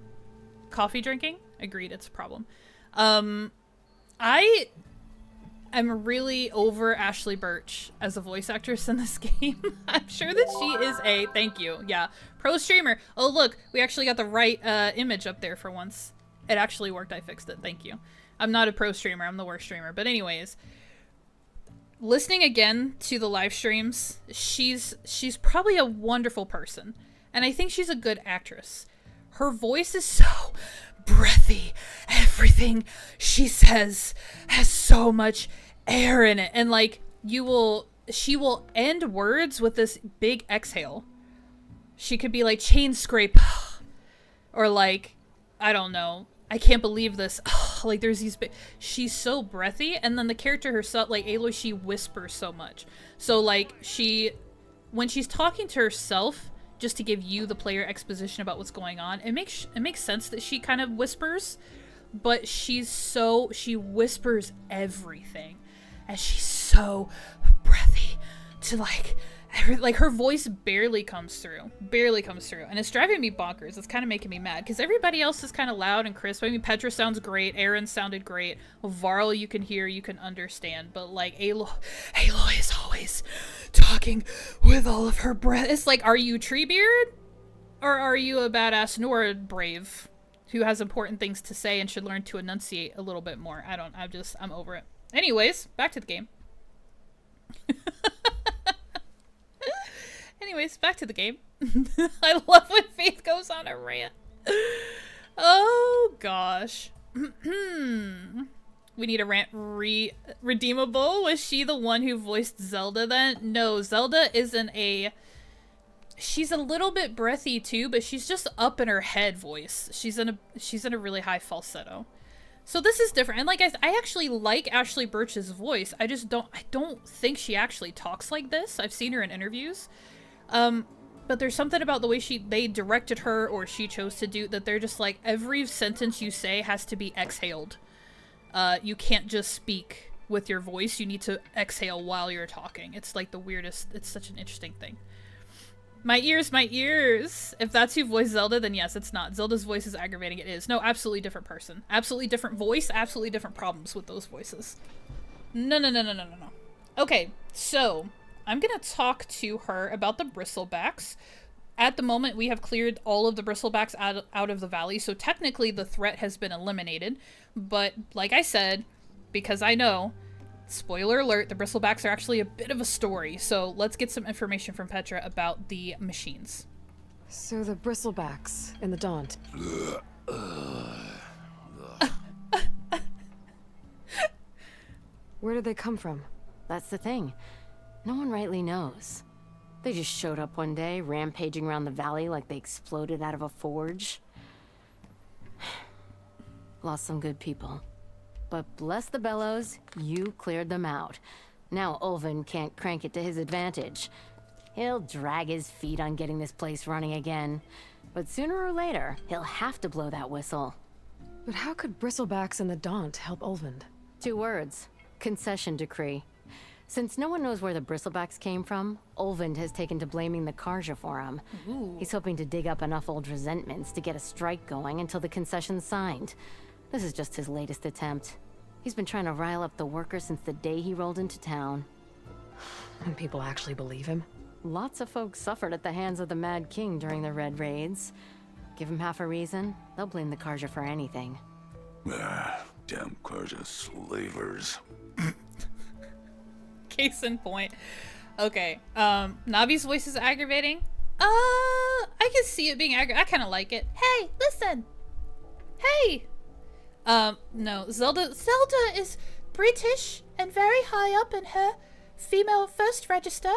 S1: Coffee drinking? Agreed, it's a problem. I am really over Ashley Birch as a voice actress in this game. I'm sure that she is a, thank you, yeah, pro streamer. Oh look, we actually got the right image up there for once. It actually worked, I fixed it, thank you. I'm not a pro streamer, I'm the worst streamer. But anyways, listening again to the live streams, she's probably a wonderful person. And I think she's a good actress. Her voice is so breathy. Everything she says has so much air in it. And like she will end words with this big exhale. She could be like Chainscrape, or like, I don't know, I can't believe this. Like there's these big, she's so breathy. And then the character herself, like Aloy, she whispers so much. So like when she's talking to herself, just to give you the player exposition about what's going on, it makes sense that she kind of whispers, but she whispers everything, and she's so breathy to like her voice barely comes through, and it's driving me bonkers. It's kind of making me mad because everybody else is kind of loud and crisp. I mean, Petra sounds great, Aaron sounded great, Varl you can hear, you can understand, but like Aloy is always talking with all of her breath. It's like, are you Treebeard, or are you a badass Nord brave who has important things to say and should learn to enunciate a little bit more? I'm over it. Anyways, back to the game. I love when Faith goes on a rant. Oh gosh. We need a rant redeemable. Was she the one who voiced Zelda then? No, Zelda isn't she's a little bit breathy too, but she's just up in her head voice. She's in a really high falsetto. So this is different. And like I actually like Ashley Birch's voice. I don't think she actually talks like this. I've seen her in interviews. But there's something about the way they directed her, or she chose to do, that they're just like, every sentence you say has to be exhaled. You can't just speak with your voice. You need to exhale while you're talking. It's like the weirdest. It's such an interesting thing. My ears. If that's who voiced Zelda, then yes, it's not. Zelda's voice is aggravating. It is. No, absolutely different person. Absolutely different voice. Absolutely different problems with those voices. No. Okay, so I'm gonna talk to her about the bristlebacks. At the moment, we have cleared all of the bristlebacks out of the valley, so technically the threat has been eliminated. But like I said, because I know, spoiler alert, the bristlebacks are actually a bit of a story. So let's get some information from Petra about the machines.
S3: So the bristlebacks in the Daunt. Where did they come from?
S2: That's the thing. No one rightly knows. They just showed up one day, rampaging around the valley like they exploded out of a forge. Lost some good people. But bless the bellows, you cleared them out. Now Ulvund can't crank it to his advantage. He'll drag his feet on getting this place running again. But sooner or later, he'll have to blow that whistle.
S3: But how could bristlebacks in the Daunt help Ulvund?
S2: 2 words. Concession decree. Since no one knows where the bristlebacks came from, Ulvund has taken to blaming the Karja for him. Ooh. He's hoping to dig up enough old resentments to get a strike going until the concession's signed. This is just his latest attempt. He's been trying to rile up the workers since the day he rolled into town.
S3: And people actually believe him?
S2: Lots of folks suffered at the hands of the Mad King during the Red Raids. Give him half a reason, they'll blame the Karja for anything.
S4: Damn Karja slavers.
S1: Case in point. Okay, Navi's voice is aggravating. I can see it being aggravating. I kind of like it. Hey, listen. Hey. No, Zelda is British and very high up in her female first register,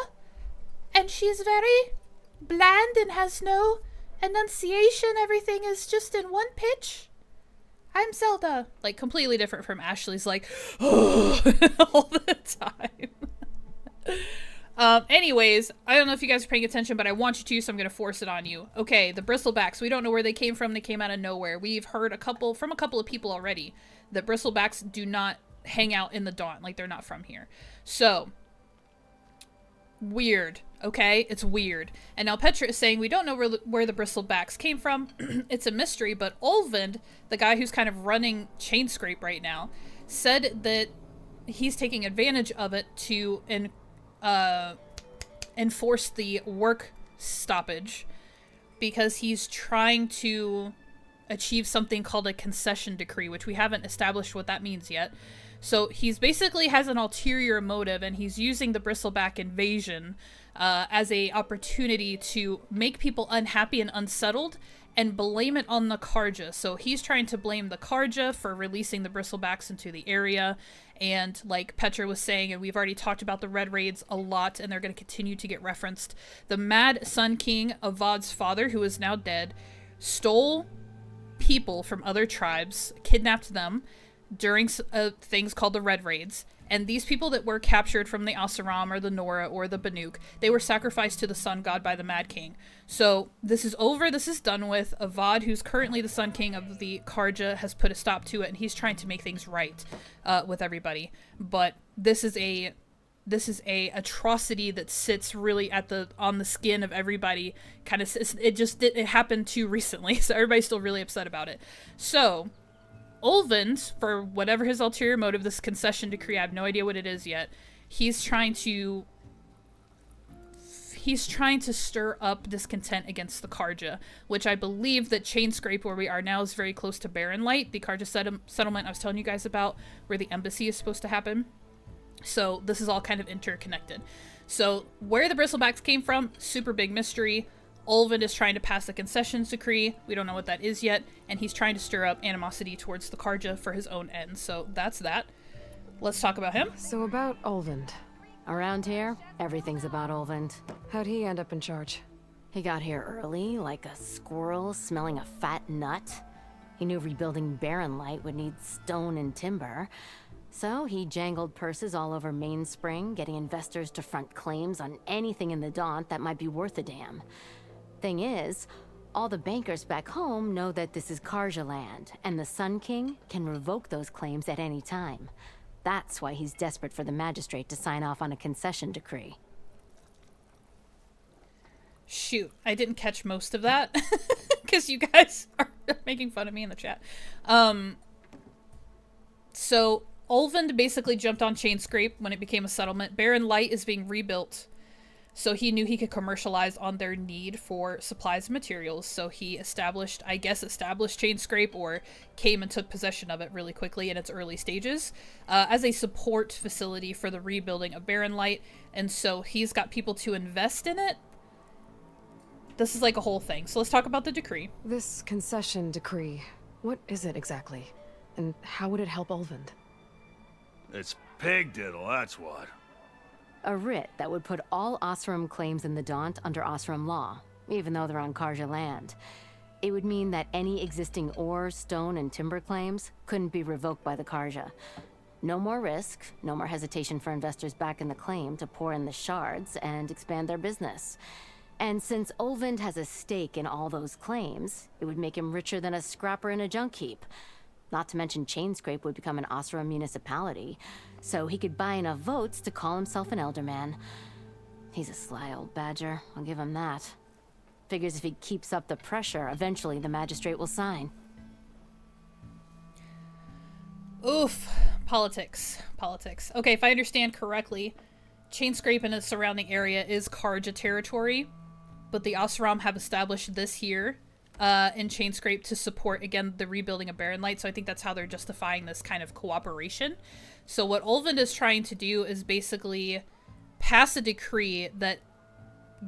S1: and she is very bland and has no enunciation. Everything is just in one pitch. I'm Zelda. Like, completely different from Ashley's, like, oh, all the time. Anyways, I don't know if you guys are paying attention, but I want you to, so I'm going to force it on you. Okay, the bristlebacks, we don't know where they came from. They came out of nowhere. We've heard from a couple of people already that bristlebacks do not hang out in the Daunt. Like, they're not from here. So, weird. Okay, it's weird. And now Petra is saying we don't know where the bristlebacks came from. It's a mystery, but Ulvund, the guy who's kind of running Chainscrape right now, said that he's taking advantage of it to enforce the work stoppage, because he's trying to achieve something called a concession decree, which we haven't established what that means yet. So he's basically has an ulterior motive, and he's using the bristleback invasion as a opportunity to make people unhappy and unsettled, and blame it on the Karja. So he's trying to blame the Karja for releasing the bristlebacks into the area. And like Petra was saying, and we've already talked about the Red Raids a lot, and they're going to continue to get referenced. The Mad Sun King, Avad's father, who is now dead, stole people from other tribes, kidnapped them during things called the Red Raids. And these people that were captured from the Asuram or the Nora or the Banuk, they were sacrificed to the Sun God by the Mad King. So this is over. This is done with. Avad, who's currently the Sun King of the Karja, has put a stop to it, and he's trying to make things right with everybody. But this is a atrocity that sits really on the skin of everybody. Kind of, it happened too recently, so everybody's still really upset about it. So Ulvund, for whatever his ulterior motive, this concession decree, I have no idea what it is yet. He's trying to stir up discontent against the Karja, which I believe that Chainscrape, where we are now, is very close to Barren Light, the Karja settlement I was telling you guys about, where the embassy is supposed to happen. So this is all kind of interconnected. So where the bristlebacks came from, super big mystery. Ulvund is trying to pass a concessions decree. We don't know what that is yet. And he's trying to stir up animosity towards the Karja for his own ends. So that's that. Let's talk about him.
S3: So about Ulvund.
S2: Around here, everything's about Ulvund.
S3: How'd he end up in charge?
S2: He got here early, like a squirrel smelling a fat nut. He knew rebuilding Barren Light would need stone and timber. So he jangled purses all over Mainspring, getting investors to front claims on anything in the Daunt that might be worth a damn. Thing is, all the bankers back home know that this is Karja land, and the Sun King can revoke those claims at any time. That's why he's desperate for the magistrate to sign off on a concession decree.
S1: Shoot, I didn't catch most of that because you guys are making fun of me in the chat. So Ulvund basically jumped on Chainscrape when it became a settlement. Barren Light is being rebuilt. So he knew he could commercialize on their need for supplies and materials. So he established Chainscrape, or came and took possession of it really quickly in its early stages as a support facility for the rebuilding of Barren Light. And so he's got people to invest in it. This is like a whole thing. So let's talk about the decree.
S3: This concession decree, what is it exactly? And how would it help Ulvund?
S4: It's pig diddle, that's what.
S2: A writ that would put all Osram claims in the Daunt under Osram law, even though they're on Karja land. It would mean that any existing ore, stone, and timber claims couldn't be revoked by the Karja. No more risk, no more hesitation for investors back in the claim to pour in the shards and expand their business. And since Ulvund has a stake in all those claims, it would make him richer than a scrapper in a junk heap. Not to mention Chainscrape would become an Osram municipality, so he could buy enough votes to call himself an elderman. He's a sly old badger, I'll give him that. Figures if he keeps up the pressure, eventually the magistrate will sign.
S1: Oof. Politics. Okay, if I understand correctly, Chainscrape and its surrounding area is Karja territory, but the Osram have established this here in Chainscrape to support, again, the rebuilding of Barren Light. So I think that's how they're justifying this kind of cooperation. So what Ulvund is trying to do is basically pass a decree that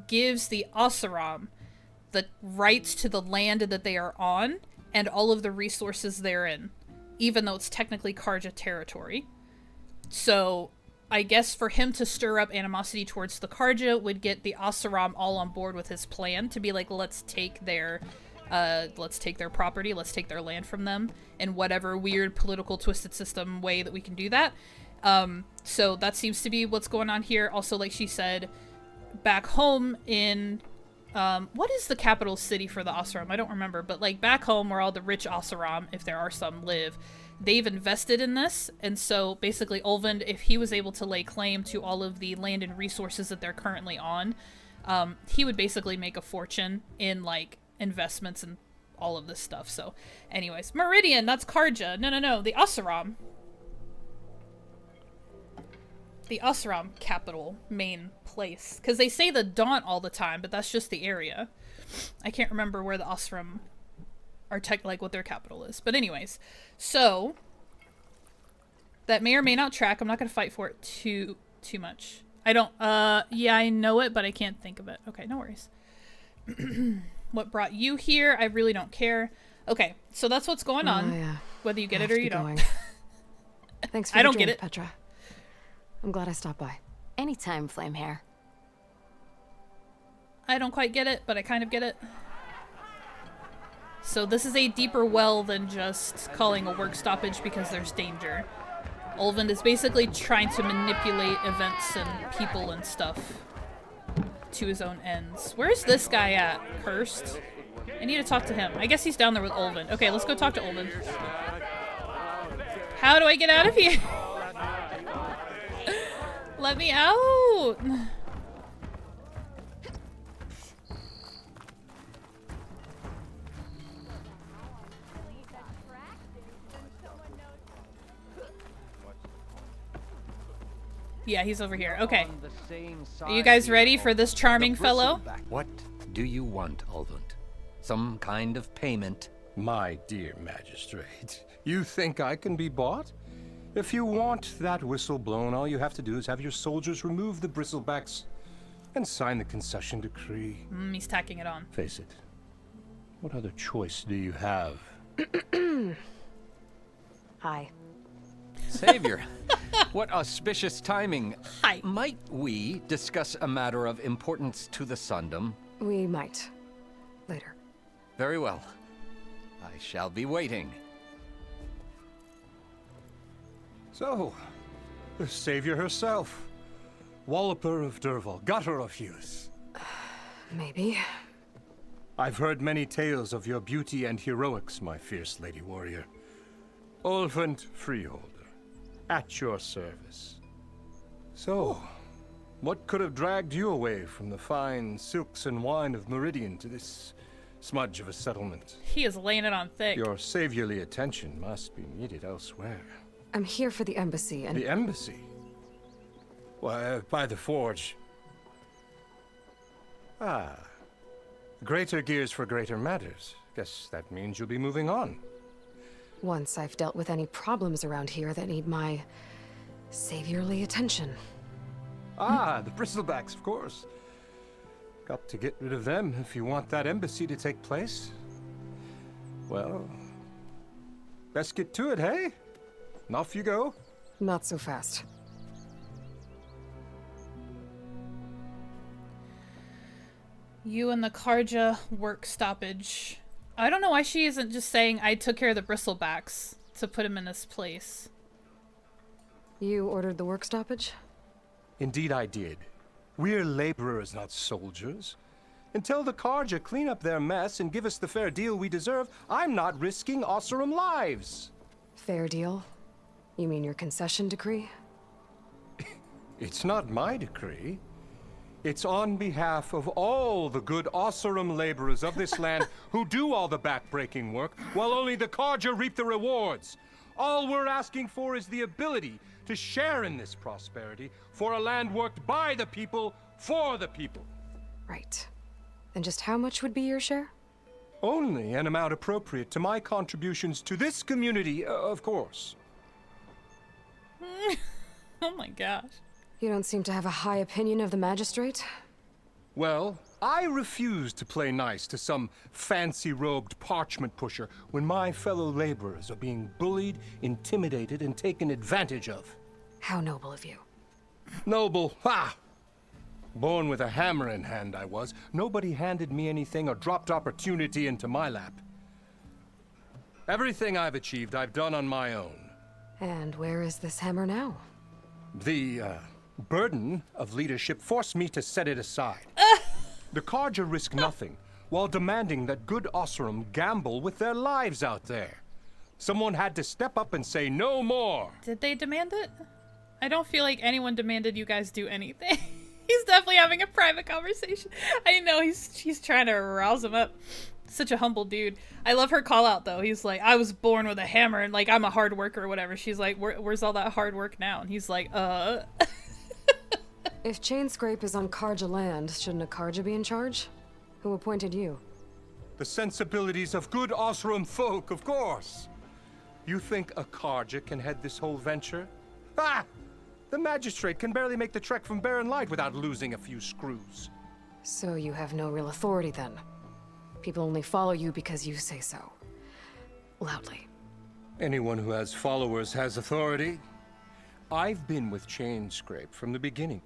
S1: gives the Oseram the rights to the land that they are on and all of the resources therein, even though it's technically Karja territory. So I guess for him to stir up animosity towards the Karja would get the Oseram all on board with his plan to be like, let's take their property, let's take their land from them in whatever weird political twisted system way that we can do that. So that seems to be what's going on here. Also, like she said, back home in what is the capital city for the Oseram? I don't remember, but like back home where all the rich Oseram, if there are some, live, they've invested in this. And so basically Ulvund, if he was able to lay claim to all of the land and resources that they're currently on, he would basically make a fortune in like investments and all of this stuff. So anyways, Meridian, that's Karja. No, the Oseram. The Oseram capital, main place. Because they say the Daunt all the time, but that's just the area. I can't remember where the Oseram are like what their capital is. But anyways, so that may or may not track. I'm not going to fight for it too much. I don't, yeah, I know it, but I can't think of it. Okay, no worries. What brought you here? I really don't care. Okay, so that's what's going on.
S3: Yeah.
S1: Whether you get
S3: I
S1: it
S3: have
S1: or
S3: to
S1: you
S3: be
S1: don't.
S3: going. Thanks for
S1: I
S3: the
S1: don't get
S3: drink,
S1: it.
S3: Petra. I'm glad I stopped by.
S2: Anytime, Flame Hair.
S1: I don't quite get it, but I kind of get it. So this is a deeper well than just calling a work stoppage because there's danger. Ulvund is basically trying to manipulate events and people and stuff to his own ends. Where's this guy at? Cursed? I need to talk to him. I guess he's down there with Ulvund. Okay, let's go talk to Ulvund. How do I get out of here? Let me out! Yeah, he's over here. Okay. Are you guys ready for this charming fellow?
S5: What do you want, Ulvund? Some kind of payment?
S6: My dear magistrate, you think I can be bought? If you want that whistle blown, all you have to do is have your soldiers remove the bristlebacks and sign the concession decree.
S1: He's tacking it on.
S6: Face it, what other choice do you have?
S3: Hi.
S5: Savior, what auspicious timing.
S1: Hi.
S5: Might we discuss a matter of importance to the Sundom?
S3: We might. Later.
S5: Very well. I shall be waiting.
S6: So, the savior herself. Walloper of Derval, gutter of youth.
S3: Maybe.
S6: I've heard many tales of your beauty and heroics, my fierce lady warrior. Ulvund Freeholder, at your service. So, what could have dragged you away from the fine silks and wine of Meridian to this smudge of a settlement?
S1: He is laying it on thick.
S6: Your saviorly attention must be needed elsewhere.
S3: I'm here for the embassy and...
S6: The embassy? Why, by the forge. Ah. Greater gears for greater matters. Guess that means you'll be moving on.
S3: Once I've dealt with any problems around here that need my saviorly attention.
S6: Ah, the bristlebacks, of course. Got to get rid of them if you want that embassy to take place. Well, best get to it, hey? And off you go.
S3: Not so fast.
S1: You and the Karja work stoppage. I don't know why she isn't just saying I took care of the bristlebacks to put him in this place.
S3: You ordered the work stoppage?
S6: Indeed I did. We're laborers, not soldiers. Until the Karja clean up their mess and give us the fair deal we deserve, I'm not risking Osseram lives.
S3: Fair deal? You mean your concession decree?
S6: It's not my decree. It's on behalf of all the good Osseram laborers of this land who do all the back-breaking work, while only the Karja reap the rewards. All we're asking for is the ability to share in this prosperity for a land worked by the people, for the people.
S3: Right. And just how much would be your share?
S6: Only an amount appropriate to my contributions to this community, of course.
S1: Oh my gosh.
S3: You don't seem to have a high opinion of the magistrate?
S6: Well, I refuse to play nice to some fancy-robed parchment pusher when my fellow laborers are being bullied, intimidated, and taken advantage of.
S3: How noble of you.
S6: Noble, ha! Born with a hammer in hand, I was. Nobody handed me anything or dropped opportunity into my lap. Everything I've achieved, I've done on my own.
S3: And where is this hammer now?
S6: The, burden of leadership forced me to set it aside. The Karja risk nothing, while demanding that good Osseram gamble with their lives out there. Someone had to step up and say no more.
S1: Did they demand it? I don't feel like anyone demanded you guys do anything. He's definitely having a private conversation. I know he's trying to rouse him up. Such a humble dude. I love her call out though. He's like, I was born with a hammer and like I'm a hard worker or whatever. She's like, where's all that hard work now? And he's like,
S3: If Chainscrape is on Karja land, shouldn't a Karja be in charge? Who appointed you?
S6: The sensibilities of good Osseram folk, of course. You think a Karja can head this whole venture? Ah! The magistrate can barely make the trek from Barren Light without losing a few screws.
S3: So you have no real authority then? People only follow you because you say so. Loudly.
S6: Anyone who has followers has authority. I've been with Chainscrape from the beginning.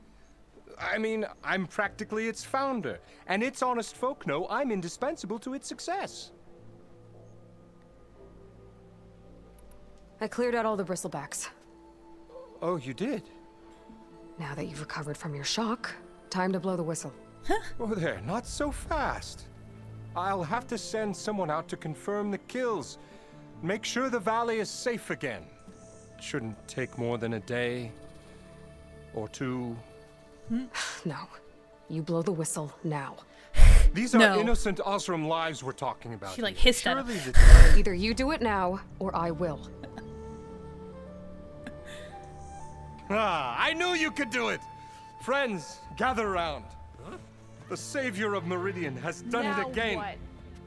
S6: I mean, I'm practically its founder, and its honest folk know I'm indispensable to its success.
S3: I cleared out all the bristlebacks.
S6: Oh, you did?
S3: Now that you've recovered from your shock, time to blow the whistle.
S6: Oh, there, not so fast. I'll have to send someone out to confirm the kills. Make sure the valley is safe again. It shouldn't take more than a day or two.
S3: No. You blow the whistle now.
S6: These are
S1: No.
S6: innocent Osram lives we're talking about.
S1: She, like,
S6: here.
S1: hissed at him.
S6: Surely the
S3: Either you do it now, or I will.
S6: I knew you could do it! Friends, gather around. The savior of Meridian has done it again.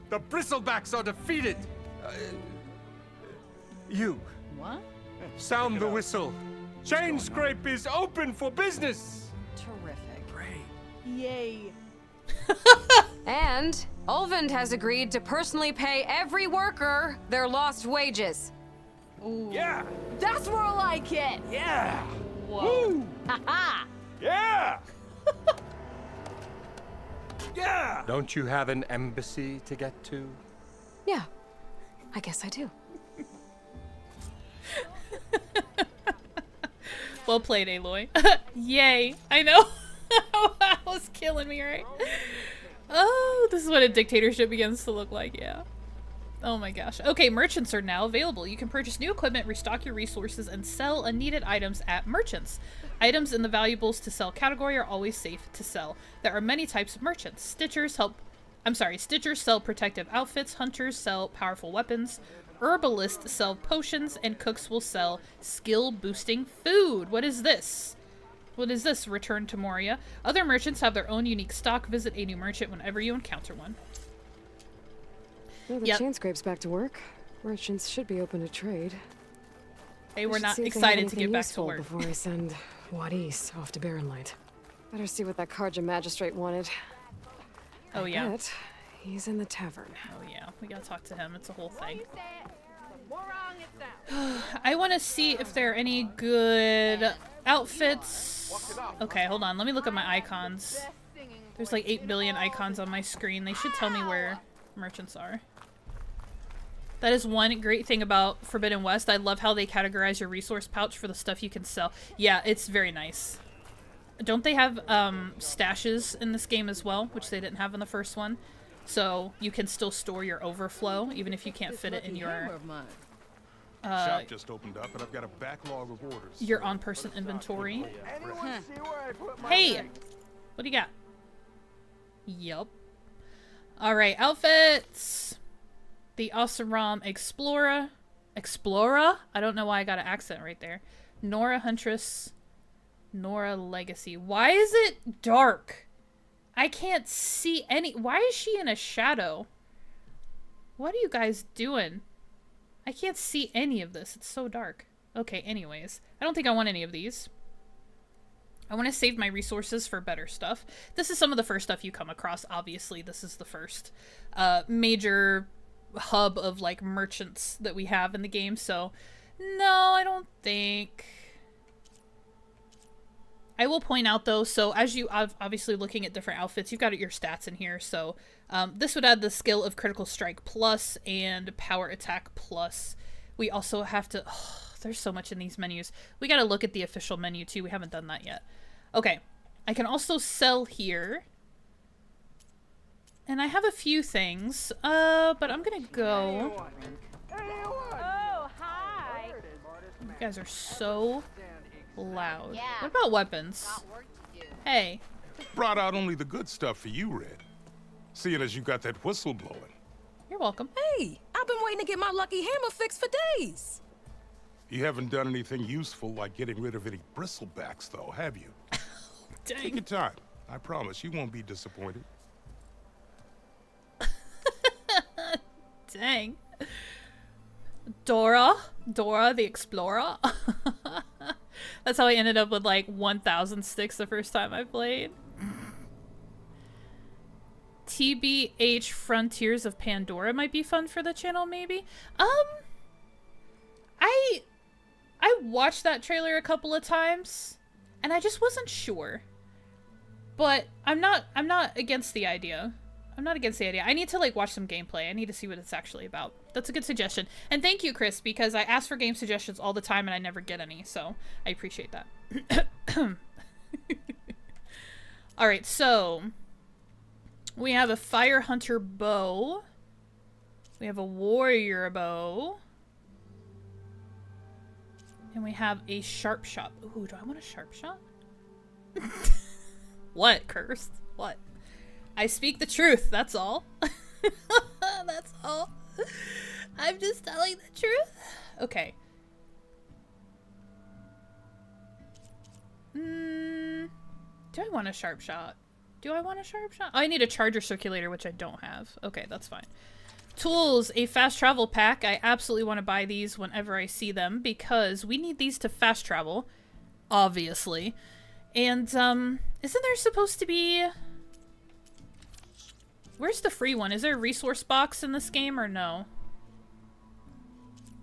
S6: The bristlebacks are defeated. You,
S1: What?
S6: sound the whistle. Chainscrape is open for business.
S7: Yay.
S3: And Ulvund has agreed to personally pay every worker their lost wages.
S4: Yeah!
S7: That's more like it.
S4: Yeah!
S1: Whoa.
S7: Haha.
S4: Yeah! Yeah!
S6: Don't you have an embassy to get to?
S3: Yeah, I guess I do.
S1: Well played, Aloy. Yay. I know. That was killing me, right? Oh, this is what a dictatorship begins to look like, yeah. Oh my gosh. Okay, merchants are now available. You can purchase new equipment, restock your resources, and sell unneeded items at merchants. Items in the valuables to sell category are always safe to sell. There are many types of merchants. Stitchers sell protective outfits, hunters sell powerful weapons, herbalists sell potions, and cooks will sell skill-boosting food. What is this? What is this? Return to Moria. Other merchants have their own unique stock. Visit a new merchant whenever you encounter one.
S3: Well, the
S1: Yep.
S3: Chainscrape's back to work. Merchants should be open to trade.
S1: They
S3: I
S1: were
S3: should
S1: not
S3: see if they have
S1: excited to
S3: anything
S1: get back to
S3: useful
S1: work.
S3: before I send Wadis off to Barren Light. Better see what that Karja magistrate wanted.
S1: Oh, yeah.
S3: Bet he's in the tavern.
S1: Oh, yeah. We gotta talk to him. It's a whole thing.
S7: You say it, the more wrong it sounds.
S1: I want to see if there are any good outfits. Okay, hold on. Let me look at my icons.
S7: Best singing
S1: There's like 8 billion icons on my screen. They should tell me where merchants are. That is one great thing about Forbidden West. I love how they categorize your resource pouch for the stuff you can sell. Yeah, it's very nice. Don't they have stashes in this game as well, which they didn't have in the first one? So you can still store your overflow, even if you can't fit it in your
S8: Shop just opened up, and I've got a backlog of orders.
S1: your on-person inventory.
S4: Anyone see where I put my
S1: Hey!
S4: thing?
S1: What do you got? Yup. Alright, outfits. The Oseram Explorer. Explorer? I don't know why I got an accent right there. Nora Huntress. Nora Legacy. Why is it dark? I can't see any. Why is she in a shadow? What are you guys doing? I can't see any of this. It's so dark. Okay, anyways. I don't think I want any of these. I want to save my resources for better stuff. This is some of the first stuff you come across. Obviously, this is the first major hub of like merchants that we have in the game. So, no, I don't think. I will point out though, so as you obviously looking at different outfits, you've got your stats in here. So this would add the skill of critical strike plus and power attack plus. We also have to, there's so much in these menus. We got to look at the official menu too. We haven't done that yet. Okay. I can also sell here. And I have a few things, but I'm going to go.
S7: Oh, hi.
S1: You guys are so loud.
S2: Yeah.
S1: What about weapons? Hey.
S8: Brought out only the good stuff for you, Red. Seeing as you got that whistle blowing.
S1: You're welcome.
S9: Hey, I've been waiting to get my lucky hammer fixed for days.
S8: You haven't done anything useful like getting rid of any bristlebacks, though, have you? Take
S1: Dang.
S8: your time. I promise you won't be disappointed.
S1: Dang. Dora the Explorer. That's how I ended up with like 1,000 sticks the first time I played. TBH Frontiers of Pandora might be fun for the channel, maybe. I watched that trailer a couple of times, and I just wasn't sure. But I'm not against the idea. I'm not against the idea. I need to like watch some gameplay. I need to see what it's actually about. That's a good suggestion. And thank you, Chris, because I ask for game suggestions all the time and I never get any, so I appreciate that. Alright, so we have a Fire Hunter bow. We have a Warrior bow. And we have a Sharp Shot. Ooh, do I want a Sharp Shot? What, Cursed? What? I speak the truth, that's all. That's all. I'm just telling the truth. Okay. Do I want a Sharp Shot? Do I want a Sharp Shot? Oh, I need a Charger Circulator, which I don't have. Okay, that's fine. Tools, a fast travel pack. I absolutely want to buy these whenever I see them because we need these to fast travel, obviously. And, isn't there supposed to be... Where's the free one? Is there a resource box in this game or no?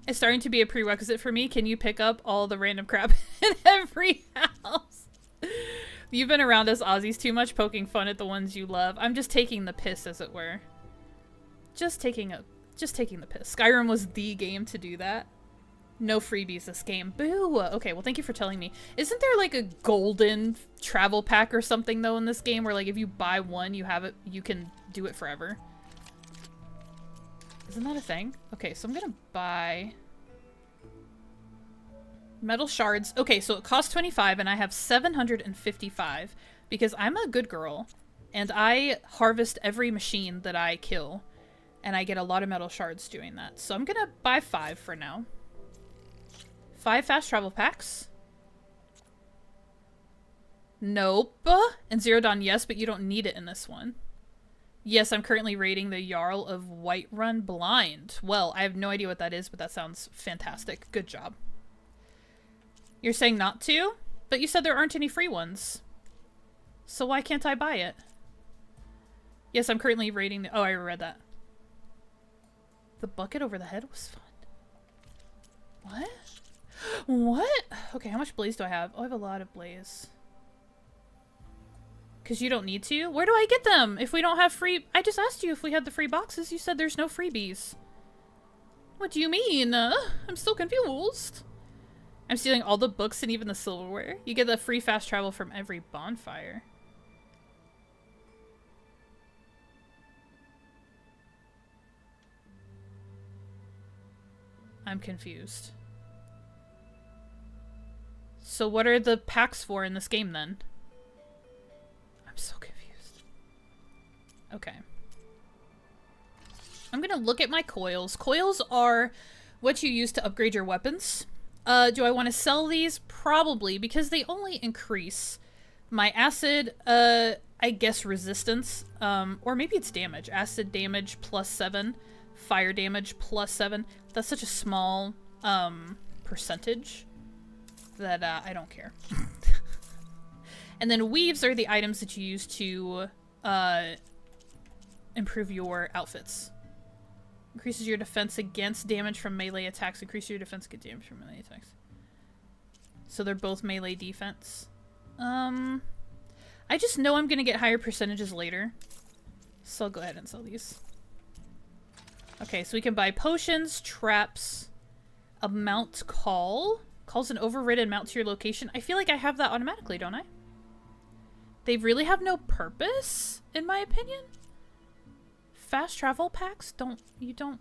S1: It's starting to be a prerequisite for me. Can you pick up all the random crap in every house? You've been around us Aussies too much, poking fun at the ones you love. I'm just taking the piss, as it were. Just taking the piss. Skyrim was the game to do that. No freebies this game. Boo! Okay, well thank you for telling me. Isn't there like a golden travel pack or something though in this game where like if you buy one, you have it, you can do it forever? Isn't that a thing? Okay, so I'm gonna buy metal shards. Okay, so it costs 25 and I have 755 because I'm a good girl and I harvest every machine that I kill and I get a lot of metal shards doing that. So I'm gonna buy 5 for now. 5 fast travel packs. Nope. And Zero Dawn, yes, but you don't need it in this one. Yes, I'm currently raiding the Jarl of Whiterun blind. Well, I have no idea what that is, but that sounds fantastic. Good job. You're saying not to? But you said there aren't any free ones. So why can't I buy it? Yes, I'm currently raiding the... Oh, I read that. The bucket over the head was fun. What? What? Okay, how much blaze do I have? Oh, I have a lot of blaze. Because you don't need to? Where do I get them? If we don't have free... I just asked you if we had the free boxes. You said there's no freebies. What do you mean? I'm still confused. I'm stealing all the books and even the silverware. You get the free fast travel from every bonfire. I'm confused. So what are the packs for in this game then? I'm so confused. Okay. I'm gonna look at my coils. Coils are what you use to upgrade your weapons. Do I want to sell these? Probably, because they only increase my acid, I guess resistance, or maybe it's damage. Acid damage +7, fire damage +7. That's such a small, percentage that, I don't care. And then weaves are the items that you use to, improve your outfits. Increases your defense against damage from melee attacks. Increases your defense against damage from melee attacks. So they're both melee defense. I just know I'm gonna get higher percentages later. So I'll go ahead and sell these. Okay, so we can buy potions, traps, a mount call. Calls an overridden mount to your location. I feel like I have that automatically, don't I? They really have no purpose, in my opinion. Fast travel packs? You don't.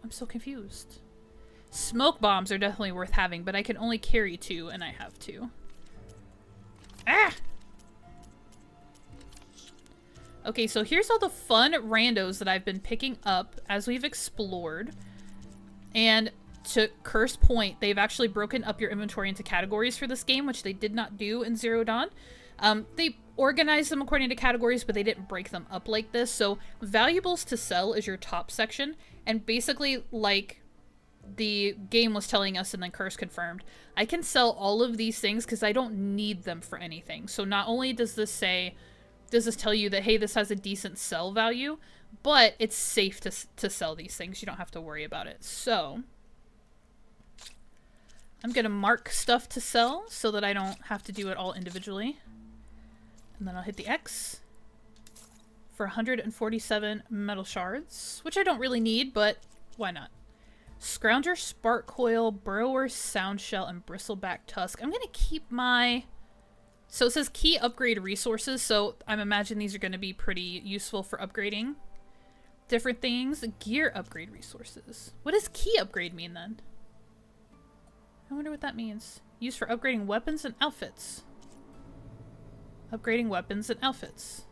S1: I'm so confused. Smoke bombs are definitely worth having, but I can only carry 2, and I have 2. Ah! Okay, so here's all the fun randos that I've been picking up as we've explored. And to Curse point, they've actually broken up your inventory into categories for this game, which they did not do in Zero Dawn. They organized them according to categories, but they didn't break them up like this. So valuables to sell is your top section. And basically, like the game was telling us and then Curse confirmed, I can sell all of these things because I don't need them for anything. So not only does this say does this tell you that, hey, this has a decent sell value, but it's safe to sell these things. You don't have to worry about it. So I'm going to mark stuff to sell so that I don't have to do it all individually. And then I'll hit the X for 147 metal shards, which I don't really need, but why not? Scrounger, Spark Coil, Burrower, Sound Shell, and Bristleback Tusk. I'm going to keep my... So it says key upgrade resources, so I'm imagining these are going to be pretty useful for upgrading different things. Gear upgrade resources. What does key upgrade mean then? I wonder what that means. Used for upgrading weapons and outfits. Upgrading weapons and outfits.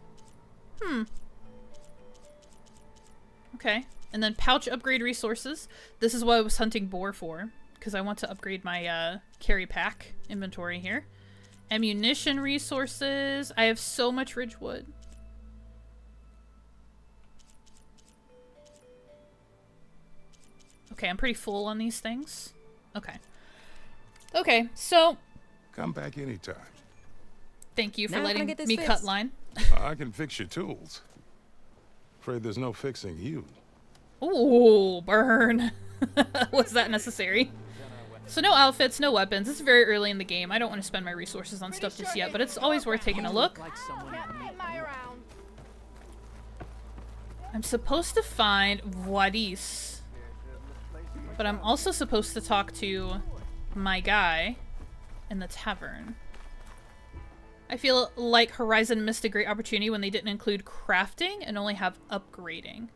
S1: Okay. And then pouch upgrade resources. This is what I was hunting boar for, because I want to upgrade my carry pack inventory here. Ammunition resources. I have so much Ridgewood. Okay, I'm pretty full on these things. Okay. Okay, so...
S8: Come back anytime.
S1: Thank you for
S9: Now
S1: letting
S9: get this
S1: me
S9: fixed.
S1: cut line.
S8: I can fix your tools. Afraid there's no fixing you.
S1: Ooh, burn. Was that necessary? So no outfits, no weapons. It's very early in the game. I don't want to spend my resources on stuff just yet, but it's always worth taking a look. I'm supposed to find Wadis, but I'm also supposed to talk to my guy in the tavern. I feel like Horizon missed a great opportunity when they didn't include crafting and only have upgrading.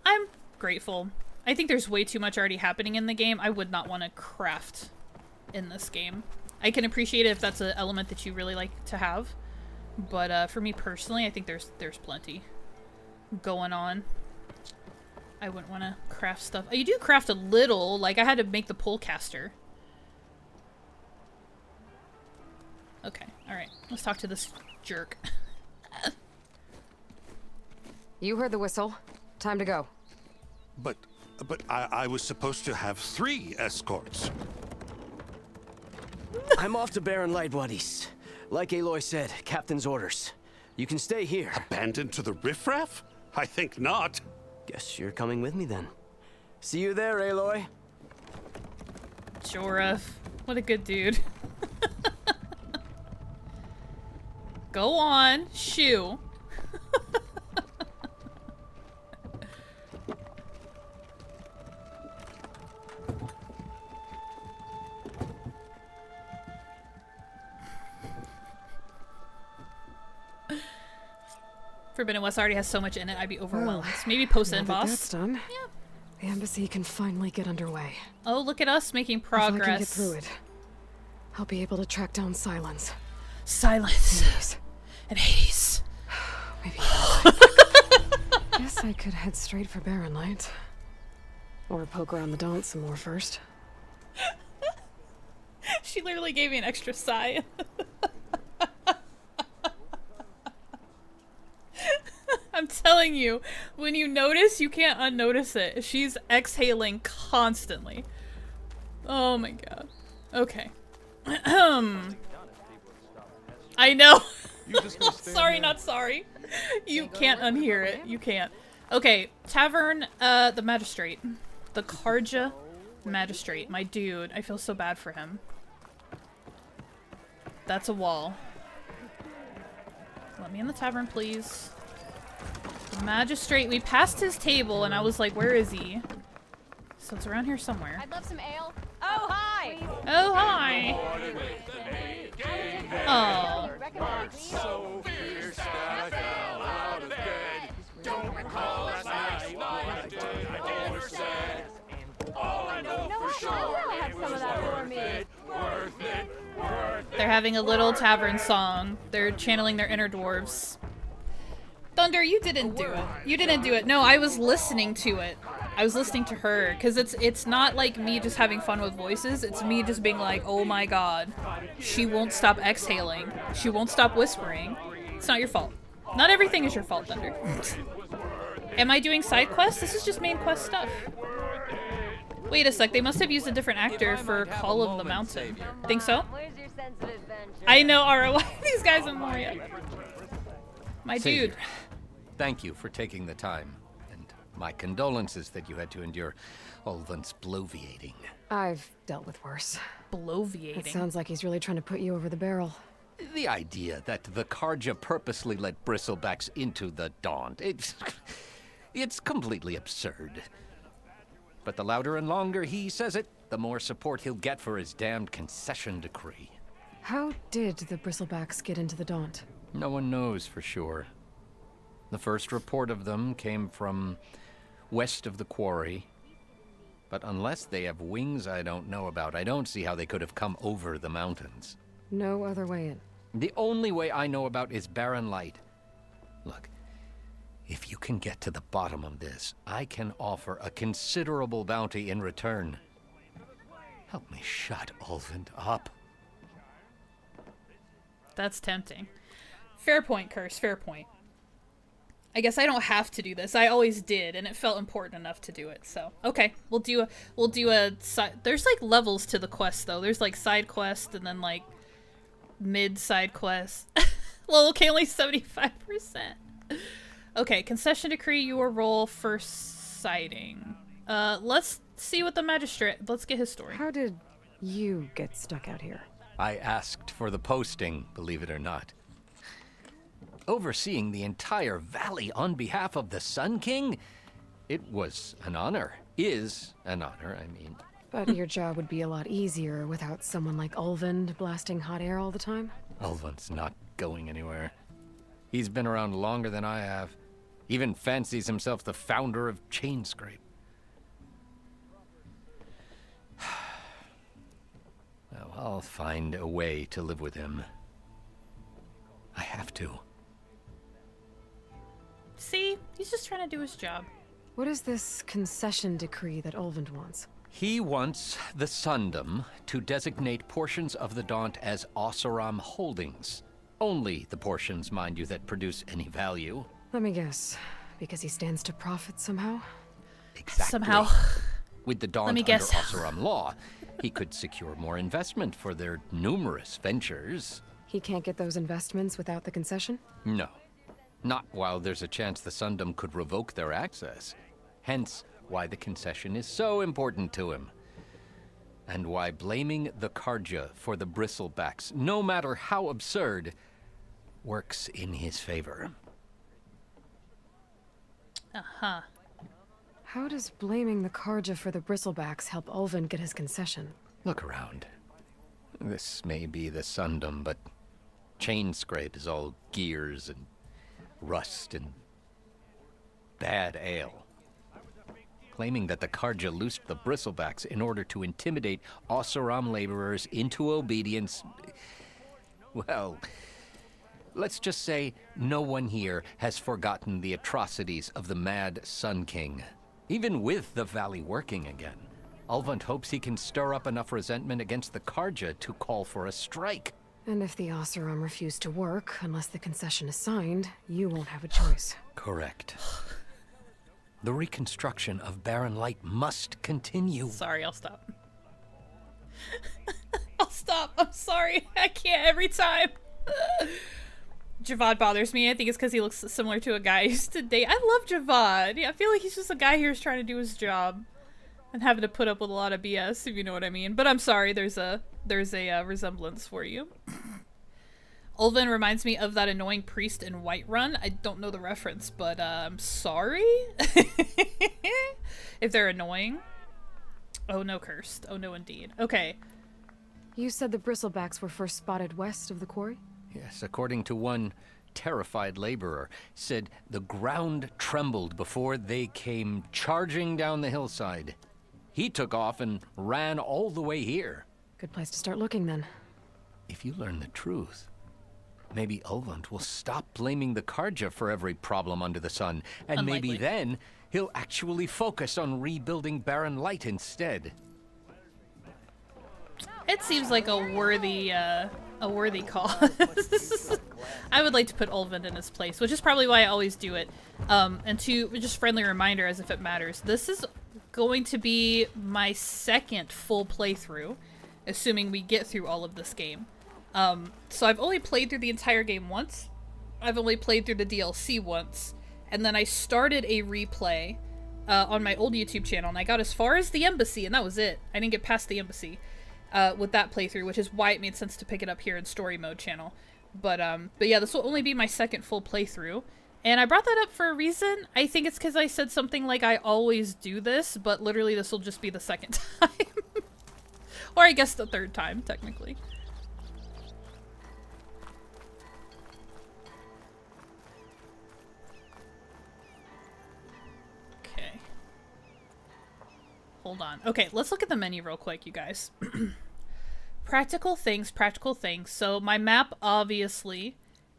S1: I'm grateful. I think there's way too much already happening in the game. I would not want to craft in this game. I can appreciate it if that's an element that you really like to have, but for me personally, I think there's plenty going on. I wouldn't want to craft stuff. You do craft a little. Like, I had to make the polecaster. Okay, alright. Let's talk to this jerk.
S3: You heard the whistle. Time to go.
S10: But I was supposed to have 3 escorts.
S11: I'm off to Baron Light Wadis. Like Aloy said, Captain's orders. You can stay here.
S10: Abandoned to the riffraff? I think not.
S11: Guess you're coming with me then. See you there, Aloy.
S1: Jorah. What a good dude. Go on, shoo. Forbidden West already has so much in it, I'd be overwhelmed. Maybe post in,
S3: Now that
S1: boss.
S3: that's done, the embassy can finally get underway.
S1: Oh, look at us making
S3: If I can get
S1: progress.
S3: through it, I'll be able to track down Silence.
S1: Silence.
S3: Hades.
S1: And Hades.
S3: Maybe. Guess I could head straight for Baron Light. Or poke around the Daunt some more first.
S1: She literally gave me an extra sigh. I'm telling you, when you notice, you can't unnotice it. She's exhaling constantly. Oh my god. Okay. I know. Sorry, not sorry. You can't unhear it. You can't. Okay, Tavern, the Magistrate. The Karja Magistrate. My dude. I feel so bad for him. That's a wall. Let me in the tavern, please. The Magistrate. We passed his table, and I was like, where is he? So it's around here somewhere.
S7: I'd love some ale. Oh, hi!
S1: Oh, hi! Oh.
S7: So fierce that I fell out of bed. Don't recall last night what I did or said. All I know for sure it was worth it, worth it, worth it.
S1: They're having a little tavern song. They're channeling their inner dwarves. Thunder, you didn't do it. You didn't do it. No, I was listening to it. I was listening to her, because it's not like me just having fun with voices. It's me just being like, oh my god. She won't stop exhaling. She won't stop whispering. It's not your fault. Not everything is your fault, Thunder. Am I doing side quests? This is just main quest stuff. Wait a sec, they must have used a different actor for Call of the Mountain. Think so?
S7: Where's your sense of adventure?
S1: I know, Ara, why are these guys in Moria? My
S5: Savior,
S1: dude.
S5: thank you for taking the time. And my condolences that you had to endure Ulvund's bloviating.
S3: I've dealt with worse.
S1: Bloviating.
S3: It sounds like he's really trying to put you over the barrel.
S5: The idea that the Karja purposely let bristlebacks into the Daunt, it's completely absurd. But the louder and longer he says it, the more support he'll get for his damned concession decree.
S3: How did the bristlebacks get into the Daunt?
S5: No one knows for sure. The first report of them came from west of the quarry. But unless they have wings I don't know about, I don't see how they could have come over the mountains.
S3: No other way in.
S5: The only way I know about is barren light. Look, if you can get to the bottom of this, I can offer a considerable bounty in return. Help me shut Ulvund up.
S1: That's tempting. Fair point, Curse. Fair point. I guess I don't have to do this. I always did, and it felt important enough to do it. So, okay, we'll do a side. There's like levels to the quest though. There's like side quest and then like mid side quest. Well, okay, only 75%. Okay, concession decree. Your role for sighting. Let's see what the magistrate. Let's get his story.
S3: How did you get stuck out here?
S5: I asked for the posting, believe it or not. Overseeing the entire valley on behalf of the Sun King? It was an honor. Is an honor, I mean.
S3: But your job would be a lot easier without someone like Ulvund blasting hot air all the time.
S5: Ulvund's not going anywhere. He's been around longer than I have. Even fancies himself the founder of Chainscrape. Well, I'll find a way to live with him. I have to.
S1: See? He's just trying to do his job.
S3: What is this concession decree that Ulvund wants?
S5: He wants the Sundom to designate portions of the Daunt as Oseram holdings. Only the portions, mind you, that produce any value.
S3: Let me guess. Because he stands to profit somehow?
S5: Exactly.
S1: Somehow.
S5: With the Daunt under Oseram law, he could secure more investment for their numerous ventures.
S3: He can't get those investments without the concession?
S5: No. Not while there's a chance the Sundom could revoke their access. Hence, why the concession is so important to him. And why blaming the Karja for the bristlebacks, no matter how absurd, works in his favor.
S1: Uh-huh.
S3: How does blaming the Karja for the bristlebacks help Ulvund get his concession?
S5: Look around. This may be the Sundom, but Chainscrape is all gears and rust and bad ale. Claiming that the Karja loosed the bristlebacks in order to intimidate Oseram laborers into obedience. Well, let's just say no one here has forgotten the atrocities of the mad Sun King. Even with the valley working again, Ulvund hopes he can stir up enough resentment against the Karja to call for a strike.
S3: And if the Oseram refuse to work, unless the concession is signed, you won't have a choice.
S5: Correct. The reconstruction of Barren Light must continue.
S1: Sorry, I'll stop. I'll stop. I'm sorry. I can't every time. Javad bothers me. I think it's because he looks similar to a guy I used to date. I love Javad. Yeah, I feel like he's just a guy who's trying to do his job and having to put up with a lot of BS, if you know what I mean. But I'm sorry. There's a resemblance for you. Ulvund reminds me of that annoying priest in Whiterun. I don't know the reference, but I'm sorry if they're annoying. Oh no, cursed. Oh no, indeed. Okay.
S3: You said the bristlebacks were first spotted west of the quarry?
S5: Yes, according to one terrified laborer, said the ground trembled before they came charging down the hillside. He took off and ran all the way here.
S3: Good place to start looking, then.
S5: If you learn the truth, maybe Ulvund will stop blaming the Karja for every problem under the sun, and
S1: Unlikely.
S5: maybe then he'll actually focus on rebuilding Barren Light instead.
S1: It seems like a worthy cause. I would like to put Ulvund in his place, which is probably why I always do it. And just friendly reminder, as if it matters, this is going to be my second full playthrough, assuming we get through all of this game. So I've only played through the entire game once, I've only played through the DLC once, and then I started a replay on my old YouTube channel, and I got as far as the embassy, and that was it. I didn't get past the embassy with that playthrough, which is why it made sense to pick it up here in story mode channel. But yeah, this will only be my second full playthrough, and I brought that up for a reason. I think it's because I said something like I always do this, but literally this will just be the second time. Or I guess the third time, technically. Okay. Hold on. Okay, let's look at the menu real quick, you guys. Practical things, practical things. So my map, obviously,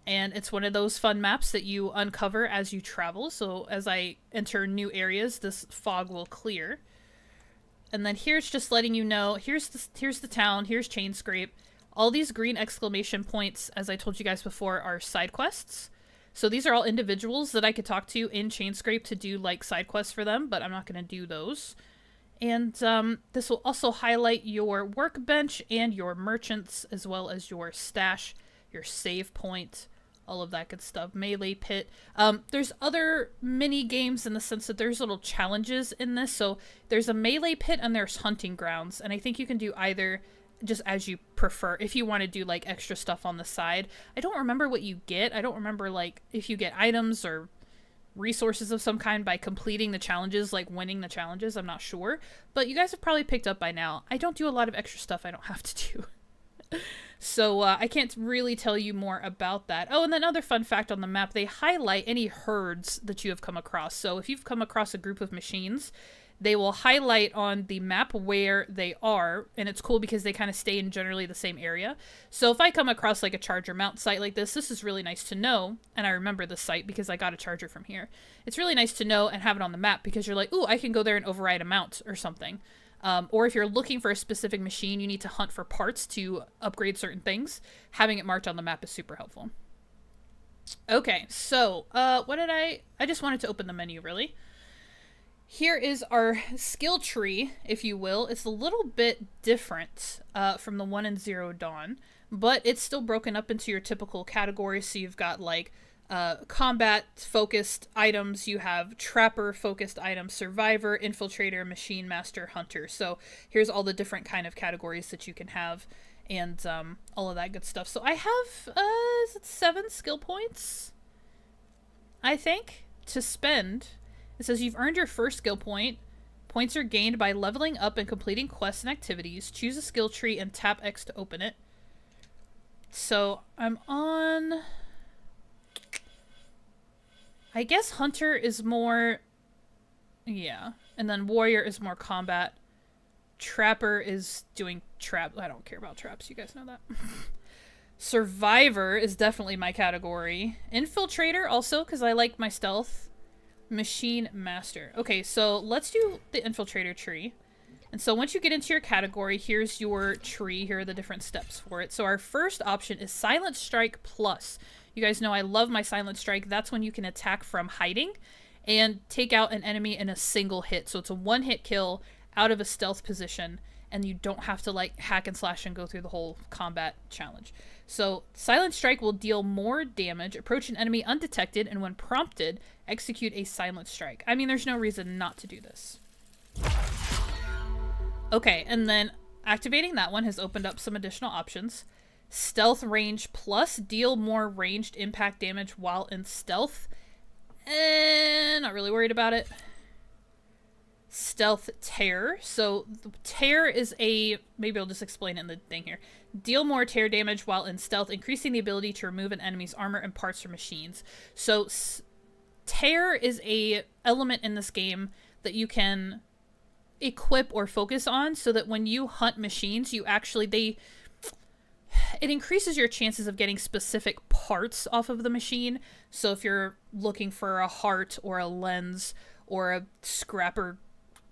S1: and it's one of those fun maps that you uncover as you travel. So as I enter new areas, this fog will clear. And then here's just letting you know, here's the town, here's Chainscrape. All these green exclamation points, as I told you guys before, are side quests. So these are all individuals that I could talk to in Chainscrape to do like side quests for them, but I'm not going to do those. And this will also highlight your workbench and your merchants, as well as your stash, your save point, all of that good stuff. Melee pit. There's other mini games in the sense that there's little challenges in this. So there's a melee pit and there's hunting grounds. And I think you can do either just as you prefer. If you want to do like extra stuff on the side. I don't remember what you get. I don't remember like if you get items or resources of some kind by completing the challenges, like winning the challenges. I'm not sure. But you guys have probably picked up by now. I don't do a lot of extra stuff I don't have to do. So I can't really tell you more about that. Oh, and then another fun fact on the map, they highlight any herds that you have come across. So if you've come across a group of machines, they will highlight on the map where they are, and it's cool because they kind of stay in generally the same area. So if I come across like a charger mount site like this is really nice to know, and I remember this site because I got a charger from here. It's really nice to know and have it on the map because you're like, ooh, I can go there and override a mount or something. Or if you're looking for a specific machine, you need to hunt for parts to upgrade certain things. Having it marked on the map is super helpful. Okay, so what did I just wanted to open the menu, really. Here is our skill tree, if you will. It's a little bit different from the 1 and 0 Dawn, but it's still broken up into your typical categories. So you've got like combat-focused items, you have trapper-focused items, survivor, infiltrator, machine master, hunter. So here's all the different kind of categories that you can have, and all of that good stuff. So I have, is it 7 skill points, I think, to spend. It says you've earned your first skill point. Points are gained by leveling up and completing quests and activities. Choose a skill tree and tap X to open it. So I'm on... I guess Hunter is more... Yeah. And then Warrior is more combat. Trapper is doing trap. I don't care about traps. You guys know that. Survivor is definitely my category. Infiltrator also, because I like my stealth. Machine Master. Okay, so let's do the Infiltrator tree. And so once you get into your category, here's your tree. Here are the different steps for it. So our first option is Silent Strike Plus. You guys know I love my Silent Strike. That's when you can attack from hiding and take out an enemy in a single hit. So it's a one-hit kill out of a stealth position, and you don't have to like hack and slash and go through the whole combat challenge. So Silent Strike will deal more damage, approach an enemy undetected, and when prompted, execute a Silent Strike. I mean, there's no reason not to do this. Okay, and then activating that one has opened up some additional options. Stealth Range Plus, deal more ranged impact damage while in stealth. Not really worried about it. Stealth Tear. So the Tear is a... Maybe I'll just explain it in the thing here. Deal more tear damage while in stealth, increasing the ability to remove an enemy's armor and parts or machines. So Tear is a element in this game that you can equip or focus on so that when you hunt machines, you actually... It increases your chances of getting specific parts off of the machine. So if you're looking for a heart or a lens or a scrapper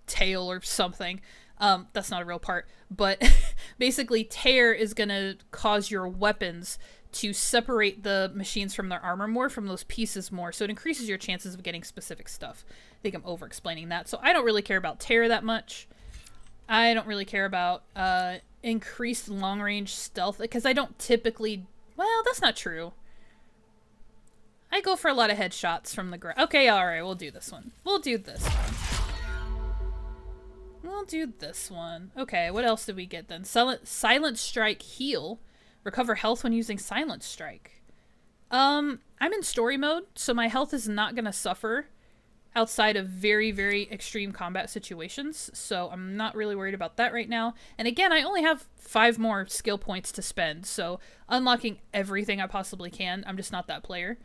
S1: tail or something, that's not a real part, but basically Tear is going to cause your weapons to separate the machines from their armor more, from those pieces more. So it increases your chances of getting specific stuff. I think I'm over explaining that. So I don't really care about Tear that much. I don't really care about increased long range stealth because I don't typically... Well, that's not true. I go for a lot of headshots from the ground. Okay, alright, we'll do this one. We'll do this one. We'll do this one. Okay, what else did we get then? Silent Strike heal. Recover health when using Silent Strike. I'm in story mode, so my health is not gonna suffer outside of very, very extreme combat situations, so I'm not really worried about that right now. And again, I only have 5 more skill points to spend, so unlocking everything I possibly can. I'm just not that player.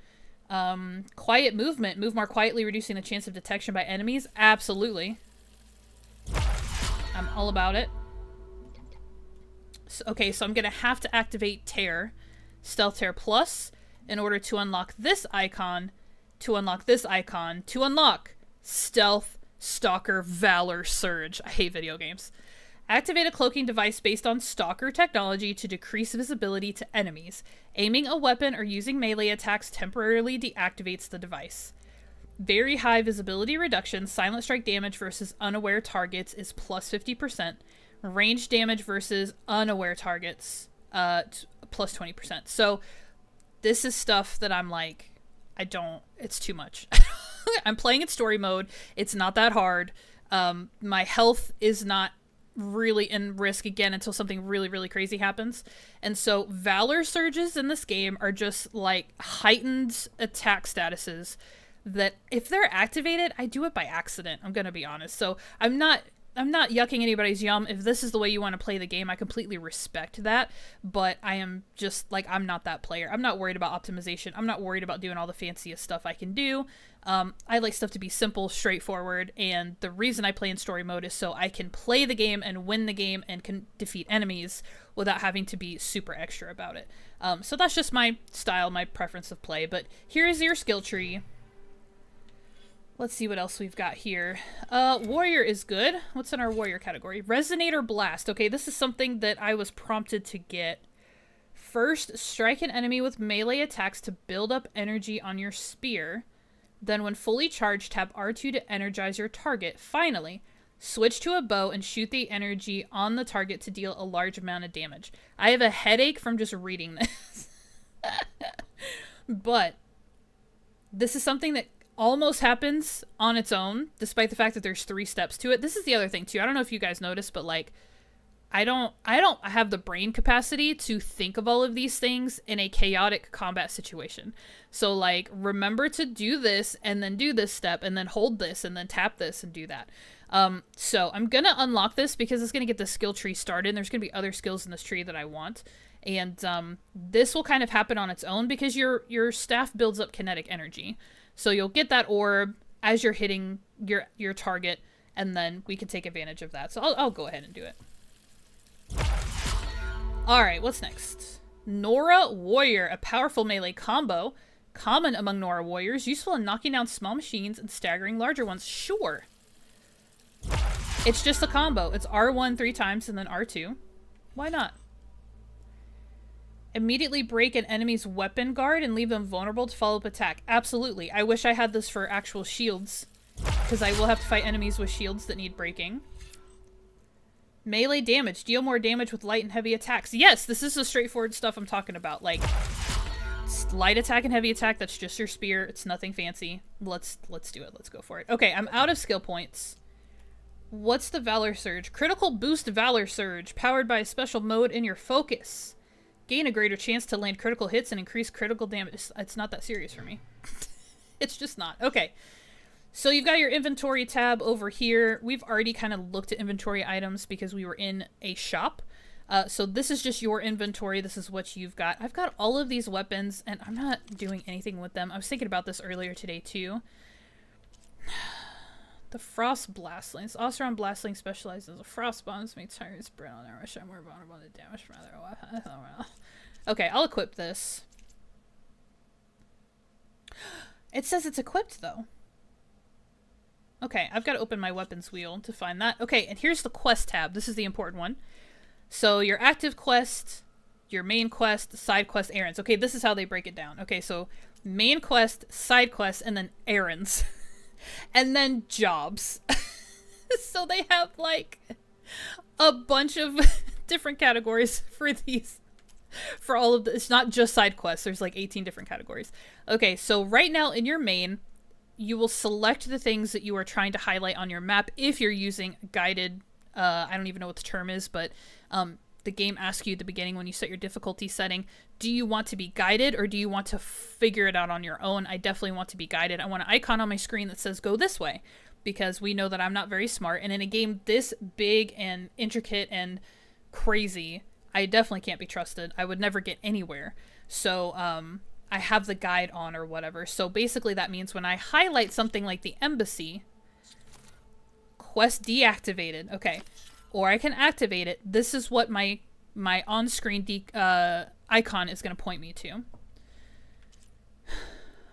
S1: Quiet movement. Move more quietly, reducing the chance of detection by enemies. Absolutely. I'm all about it. So, okay, so I'm gonna have to activate Tear, Stealth Tear Plus, in order to unlock this icon, to unlock Stealth Stalker Valor Surge. I hate video games. Activate a cloaking device based on Stalker technology to decrease visibility to enemies. Aiming a weapon or using melee attacks temporarily deactivates the device. Very high visibility reduction. Silent Strike damage versus unaware targets is plus 50%. Range damage versus unaware targets, plus 20%. So this is stuff that I'm like, it's too much. I'm playing in story mode. It's not that hard. My health is not really in risk again until something really, really crazy happens. And so Valor Surges in this game are just like heightened attack statuses that if they're activated, I do it by accident. I'm gonna be honest. So I'm not yucking anybody's yum. If this is the way you want to play the game, I completely respect that. But I am just, like, I'm not that player. I'm not worried about optimization. I'm not worried about doing all the fanciest stuff I can do. I like stuff to be simple, straightforward, and the reason I play in story mode is so I can play the game and win the game and can defeat enemies without having to be super extra about it. So that's just my style, my preference of play. But here's your skill tree. Let's see what else we've got here. Warrior is good. What's in our warrior category? Resonator Blast. Okay, this is something that I was prompted to get. First, strike an enemy with melee attacks to build up energy on your spear. Then when fully charged, tap R2 to energize your target. Finally, switch to a bow and shoot the energy on the target to deal a large amount of damage. I have a headache from just reading this. But this is something that almost happens on its own, despite the fact that there's 3 steps to it. This is the other thing too. I don't know if you guys noticed, but like, I don't have the brain capacity to think of all of these things in a chaotic combat situation. So like, remember to do this and then do this step and then hold this and then tap this and do that. So I'm gonna unlock this because it's gonna get the skill tree started. There's gonna be other skills in this tree that I want. And this will kind of happen on its own because your staff builds up kinetic energy. So you'll get that orb as you're hitting your target, and then we can take advantage of that. So I'll go ahead and do it. Alright, what's next? Nora Warrior, a powerful melee combo. Common among Nora Warriors, useful in knocking down small machines and staggering larger ones. Sure. It's just a combo. It's R1 3 times and then R2. Why not? Immediately break an enemy's weapon guard and leave them vulnerable to follow-up attack. Absolutely. I wish I had this for actual shields, because I will have to fight enemies with shields that need breaking. Melee damage. Deal more damage with light and heavy attacks. Yes, this is the straightforward stuff I'm talking about. Like, light attack and heavy attack, that's just your spear. It's nothing fancy. Let's do it. Let's go for it. Okay, I'm out of skill points. What's the Valor Surge? Critical Boost Valor Surge, powered by a special mode in your focus. Gain a greater chance to land critical hits and increase critical damage. It's not that serious for me. It's just not. Okay. So you've got your inventory tab over here. We've already kind of looked at inventory items because we were in a shop. So this is just your inventory. This is what you've got. I've got all of these weapons and I'm not doing anything with them. I was thinking about this earlier today too. The Frost Blastling. Oseron Blastling specializes in frost bombs, make targets burn on their rush, more vulnerable to damage from other weapons. Okay, I'll equip this. It says it's equipped though. Okay, I've got to open my weapons wheel to find that. Okay, and here's the quest tab. This is the important one. So your active quest, your main quest, side quest, errands. Okay, this is how they break it down. Okay, so main quest, side quest, and then errands. And then jobs. So they have like a bunch of different categories for these for all of the, it's not just side quests. There's like 18 different categories. Okay, so right now in your main, you will select the things that you are trying to highlight on your map if you're using guided, I don't even know what the term is, but the game asks you at the beginning when you set your difficulty setting, do you want to be guided or do you want to figure it out on your own? I definitely want to be guided. I want an icon on my screen that says go this way, because we know that I'm not very smart, and in a game this big and intricate and crazy, I definitely can't be trusted. I would never get anywhere. So I have the guide on or whatever. So basically that means when I highlight something like the embassy, quest deactivated, okay, or I can activate it, this is what my on-screen icon is going to point me to.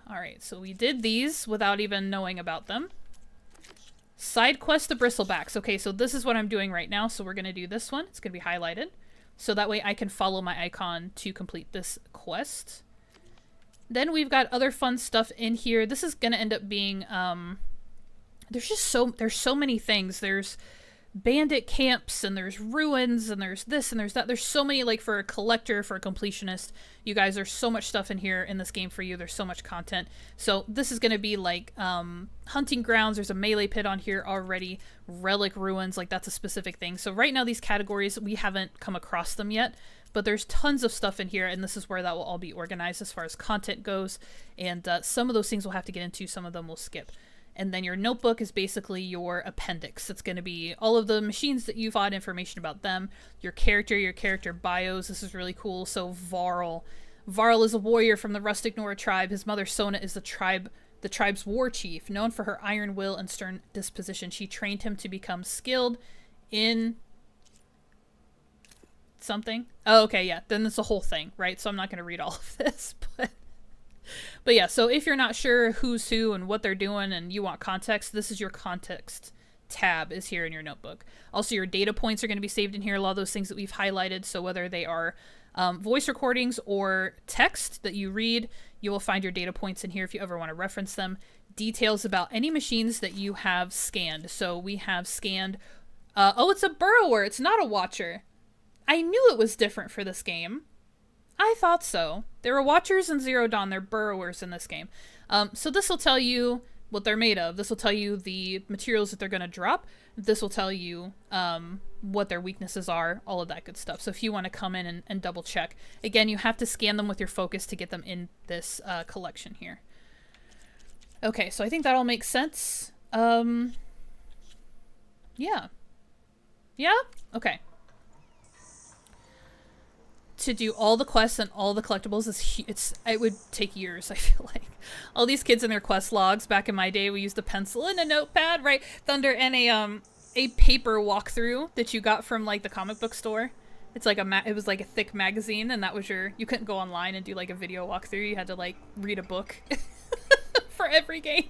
S1: Alright, so we did these without even knowing about them. Side quest the bristlebacks. Okay, so this is what I'm doing right now, so we're going to do this one. It's going to be highlighted. So that way I can follow my icon to complete this quest. Then we've got other fun stuff in here. This is going to end up being, there's so many things. There's bandit camps, and there's ruins, and there's this, and there's that. There's so many, like, for a collector, for a completionist. You guys, there's so much stuff in here in this game for you. There's so much content. So this is going to be, like, hunting grounds. There's a melee pit on here already. Relic ruins, like, that's a specific thing. So right now, these categories, we haven't come across them yet. But there's tons of stuff in here, and this is where that will all be organized as far as content goes. And some of those things we'll have to get into. Some of them we'll skip. And then your notebook is basically your appendix. It's going to be all of the machines that you fought, information about them, your character bios. This is really cool. So Varl is a warrior from the Rustic Nora tribe. His mother Sona is the tribe's war chief. Known for her iron will and stern disposition, she trained him to become skilled in something. Oh, okay, yeah. Then it's a whole thing, right? So I'm not going to read all of this, But yeah, so if you're not sure who's who and what they're doing and you want context, this is your context tab is here in your notebook. Also, your data points are going to be saved in here, a lot of those things that we've highlighted. So whether they are voice recordings or text that you read, you will find your data points in here if you ever want to reference them. Details about any machines that you have scanned. So we have scanned, oh, it's a burrower. It's not a watcher. I knew it was different for this game. I thought so. There were watchers in Zero Dawn. They're burrowers in this game. So this will tell you what they're made of. This will tell you the materials that they're going to drop. This will tell you what their weaknesses are, all of that good stuff. So if you want to come in and double check. Again, you have to scan them with your focus to get them in this collection here. Okay, so I think that all makes sense. Yeah. Yeah? Okay. To do all the quests and all the collectibles it would take years. I feel like all these kids in their quest logs back in my day, we used a pencil and a notepad, right? Thunder, and a paper walkthrough that you got from like the comic book store. It's like it was like a thick magazine, and that was you couldn't go online and do like a video walkthrough. You had to like read a book for every game.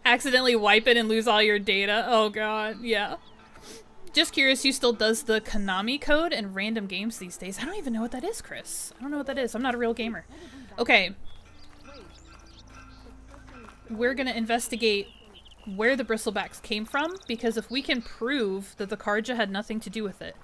S1: Accidentally wipe it and lose all your data. Oh god, yeah. Just curious, who still does the Konami code and random games these days? I don't even know what that is, Chris. I don't know what that is. I'm not a real gamer. Okay. We're gonna investigate where the bristlebacks came from, because if we can prove that the Karja had nothing to do with it,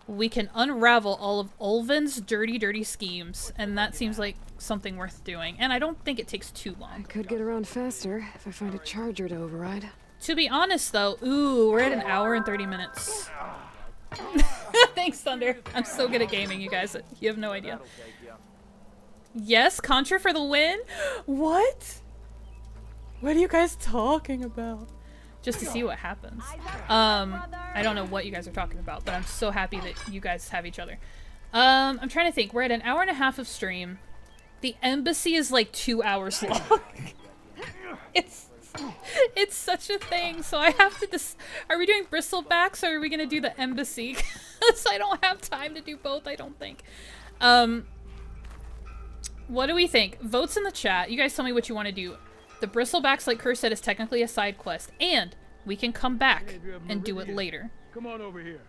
S1: we can unravel all of Ulvund's dirty schemes, and that seems like something worth doing. And I don't think it takes too long.
S3: I could get around faster if I find a charger to override.
S1: To be honest, though, ooh, we're at 1 hour and 30 minutes. Thanks, Thunder. I'm so good at gaming, you guys. You have no idea. Yes, Contra for the win? What? What are you guys talking about? Just to see what happens. I don't know what you guys are talking about, but I'm so happy that you guys have each other. I'm trying to think. We're at 1 hour and a half of stream. The embassy is like 2 hours long. It's such a thing, so I have to are we doing bristlebacks or are we gonna do the embassy? Because I don't have time to do both, I don't think. What do we think? Votes in the chat. You guys tell me what you want to do. The bristlebacks, like Kerr said, is technically a side quest, and we can come back and do it later.
S7: Come on over here.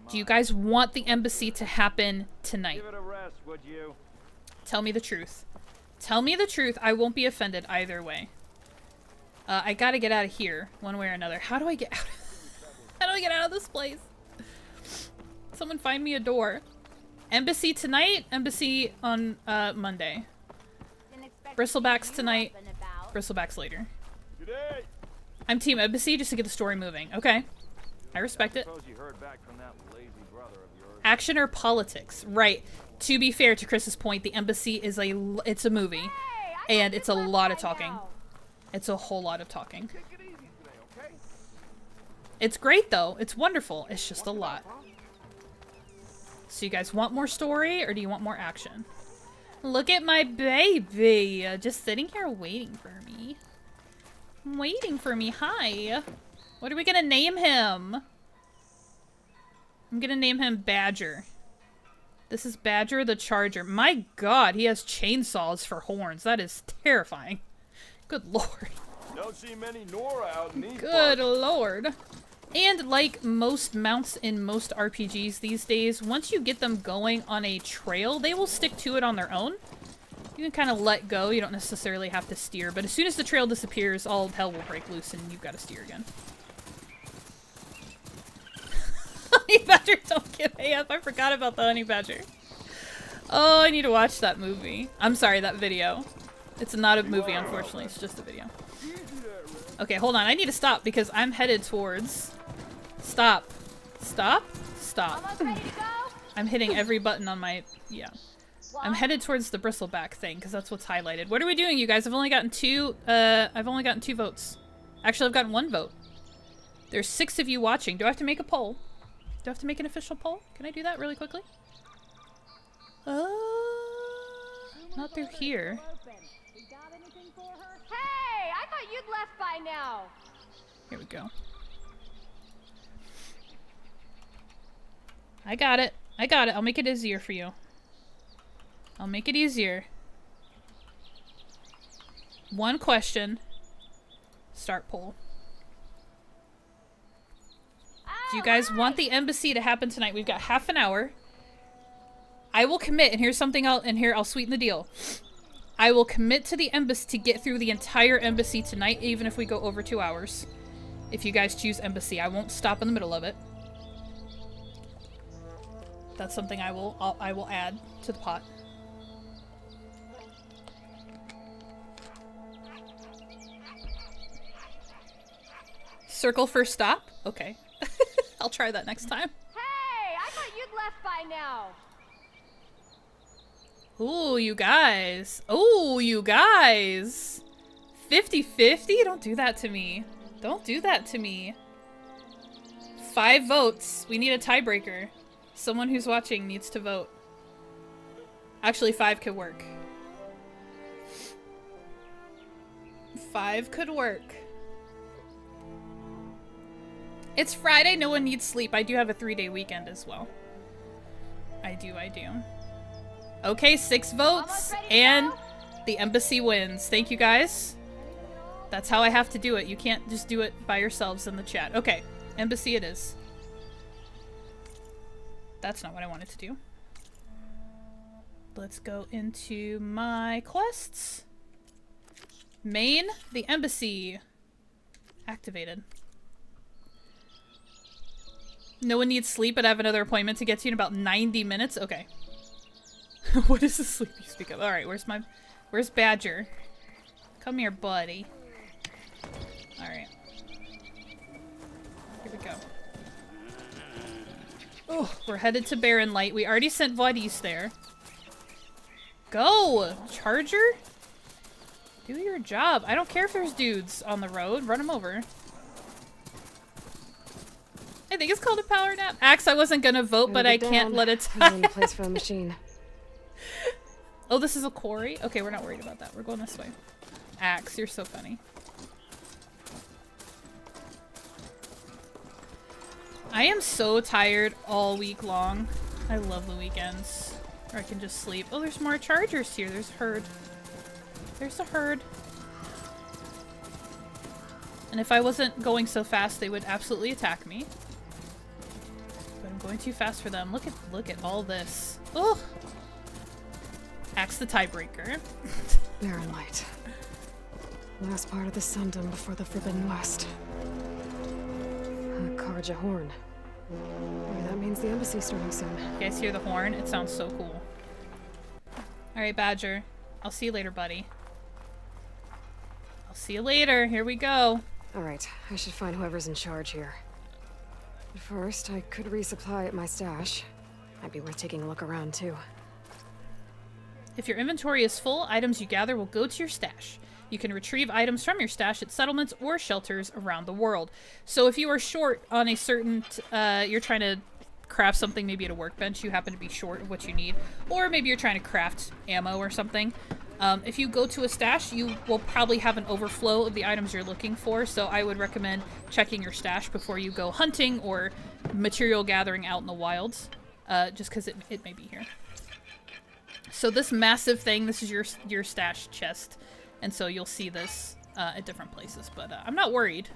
S1: Do you guys want the embassy to happen tonight?
S7: Give it a rest, would you?
S1: Tell me the truth. Tell me the truth. I won't be offended either way. I gotta get out of here, one way or another. How do I get out? How do I get out of this place? Someone find me a door. Embassy tonight, embassy on Monday. Bristlebacks tonight, bristlebacks later. I'm team embassy just to get the story moving. Okay. I respect it. Action or politics? Right. To be fair to Chris's point, the embassy is it's a movie. And it's a lot of talking. It's a whole lot of talking. It's great though. It's wonderful. It's just a lot. So you guys want more story or do you want more action? Look at my baby. Just sitting here waiting for me. Waiting for me. Hi. What are we gonna name him? I'm gonna name him Badger. This is Badger the Charger. My god, he has chainsaws for horns. That is terrifying. Good lord.
S7: Don't see many Nora out in these
S1: Good lord. And like most mounts in most RPGs these days, once you get them going on a trail, they will stick to it on their own. You can kind of let go. You don't necessarily have to steer. But as soon as the trail disappears, all hell will break loose and you've got to steer again. Honey Badger, don't give AF. I forgot about the Honey Badger. Oh, I need to watch that movie. I'm sorry, that video. It's not a movie, unfortunately. It's just a video. Okay, hold on. I need to stop because I'm headed towards... Stop. Stop? Stop. I'm hitting every button on my... Yeah. I'm headed towards the bristleback thing because that's what's highlighted. What are we doing, you guys? I've only gotten two votes. Actually, I've gotten 1 vote. There's 6 of you watching. Do I have to make a poll? Do I have to make an official poll? Can I do that really quickly? Not through here.
S2: Hey, I thought you'd left by now.
S1: Here we go. I got it. I got it. I'll make it easier for you. I'll make it easier. 1 question. Start poll. Do you guys want the embassy to happen tonight? We've got half an hour. I will commit, and here's something I'll sweeten the deal. I will commit to the embassy to get through the entire embassy tonight, even if we go over 2 hours. If you guys choose embassy, I won't stop in the middle of it. That's something I will add to the pot. Circle for stop? Okay. I'll try that next time.
S2: Hey, I thought you'd left by now.
S1: Ooh, you guys. Ooh, you guys. 50-50? Don't do that to me. Don't do that to me. 5 votes. We need a tiebreaker. Someone who's watching needs to vote. Actually, 5 could work. 5 could work. It's Friday, no one needs sleep. I do have a 3-day weekend as well. I do. Okay, 6 votes, and the embassy wins. Thank you, guys. That's how I have to do it. You can't just do it by yourselves in the chat. Okay, embassy it is. That's not what I wanted to do. Let's go into my quests. Main, the embassy. Activated. No one needs sleep, but I have another appointment to get to in about 90 minutes. Okay. What is the sleep you speak of? Alright, where's Badger? Come here, buddy. Alright. Here we go. Oh, we're headed to Barren Light. We already sent Vladis there. Go! Charger? Do your job. I don't care if there's dudes on the road. Run them over. I think it's called a power nap. Axe, I wasn't gonna vote, but I can't let it die.
S3: Only place for a machine.
S1: Oh, this is a quarry? Okay, we're not worried about that. We're going this way. Axe, you're so funny. I am so tired all week long. I love the weekends. Or I can just sleep. Oh, there's more chargers here. There's a herd. There's a herd. And if I wasn't going so fast, they would absolutely attack me. But I'm going too fast for them. Look at all this. Oh! Axe the tiebreaker.
S3: Barren Light. Last part of the Sundom before the Forbidden West. Karja Horn. Maybe that means the embassy's starting soon.
S1: You guys hear the horn? It sounds so cool. Alright, Badger. I'll see you later, buddy. I'll see you later. Here we go.
S3: Alright, I should find whoever's in charge here. But first, I could resupply at my stash. Might be worth taking a look around, too.
S1: If your inventory is full, items you gather will go to your stash. You can retrieve items from your stash at settlements or shelters around the world. So if you are short on a certain, you're trying to craft something maybe at a workbench, you happen to be short of what you need, or maybe you're trying to craft ammo or something. If you go to a stash, you will probably have an overflow of the items you're looking for, so I would recommend checking your stash before you go hunting or material gathering out in the wilds, just because it may be here. So this massive thing, this is your stash chest. And so you'll see this at different places, but I'm not worried.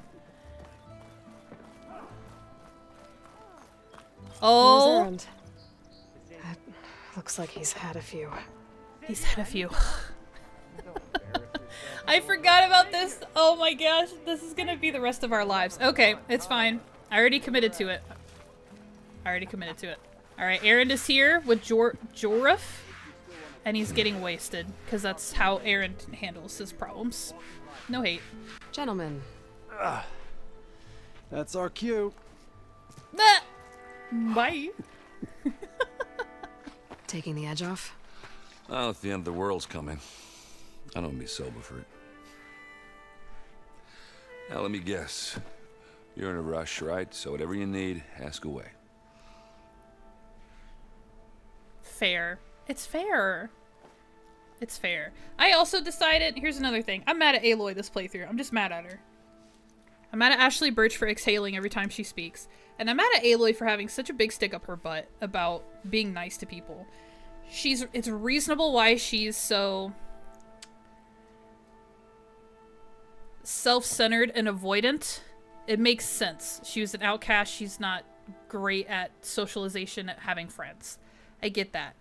S1: Oh!
S3: That looks like he's had a few.
S1: He's had a few. I forgot about this. Oh my gosh, this is gonna be the rest of our lives. Okay, it's fine. I already committed to it. Alright, Aaron is here with Joruf. And he's getting wasted, because that's how Aaron handles his problems. No hate.
S3: Gentlemen.
S12: That's our cue.
S1: Bye.
S3: Taking the edge off?
S13: Oh, if the end of the world's coming, I don't be sober for it. Now let me guess. You're in a rush, right? So whatever you need, ask away.
S1: Fair. It's fair. It's fair. I also decided, here's another thing. I'm mad at Aloy this playthrough. I'm just mad at her. I'm mad at Ashley Birch for exhaling every time she speaks. And I'm mad at Aloy for having such a big stick up her butt about being nice to people. It's reasonable why she's so self-centered and avoidant. It makes sense. She was an outcast. She's not great at socialization, at having friends. I get that.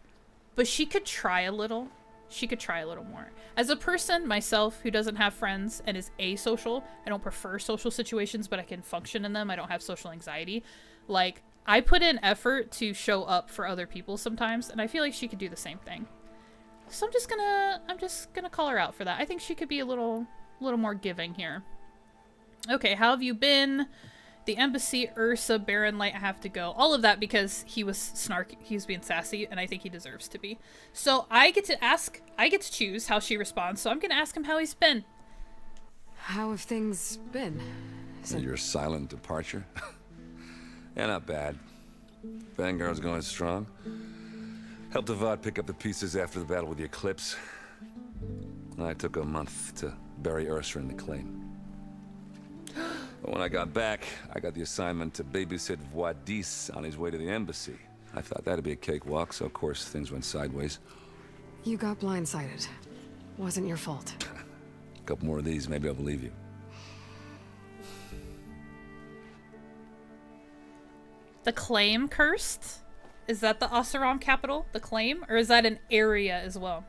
S1: But she could try a little. She could try a little more. As a person, myself, who doesn't have friends and is asocial, I don't prefer social situations, but I can function in them. I don't have social anxiety. Like, I put in effort to show up for other people sometimes, and I feel like she could do the same thing. So I'm just gonna call her out for that. I think she could be a little more giving here. Okay, how have you been? The embassy, Ursa, Baron Light have to go. All of that because he was snarky, he was being sassy, and I think he deserves to be. So I get to choose how she responds, so I'm gonna ask him how he's been.
S3: How have things been?
S13: Your silent departure? Yeah, not bad. Vanguard's going strong. Helped Avad pick up the pieces after the battle with the Eclipse. I took a month to bury Ursa in the claim. But when I got back, I got the assignment to babysit Voidis on his way to the embassy. I thought that'd be a cakewalk, so of course things went sideways.
S3: You got blindsided. Wasn't your fault.
S13: A couple more of these, maybe I'll believe you.
S1: The claim cursed? Is that the Oseram capital? The claim? Or is that an area as well?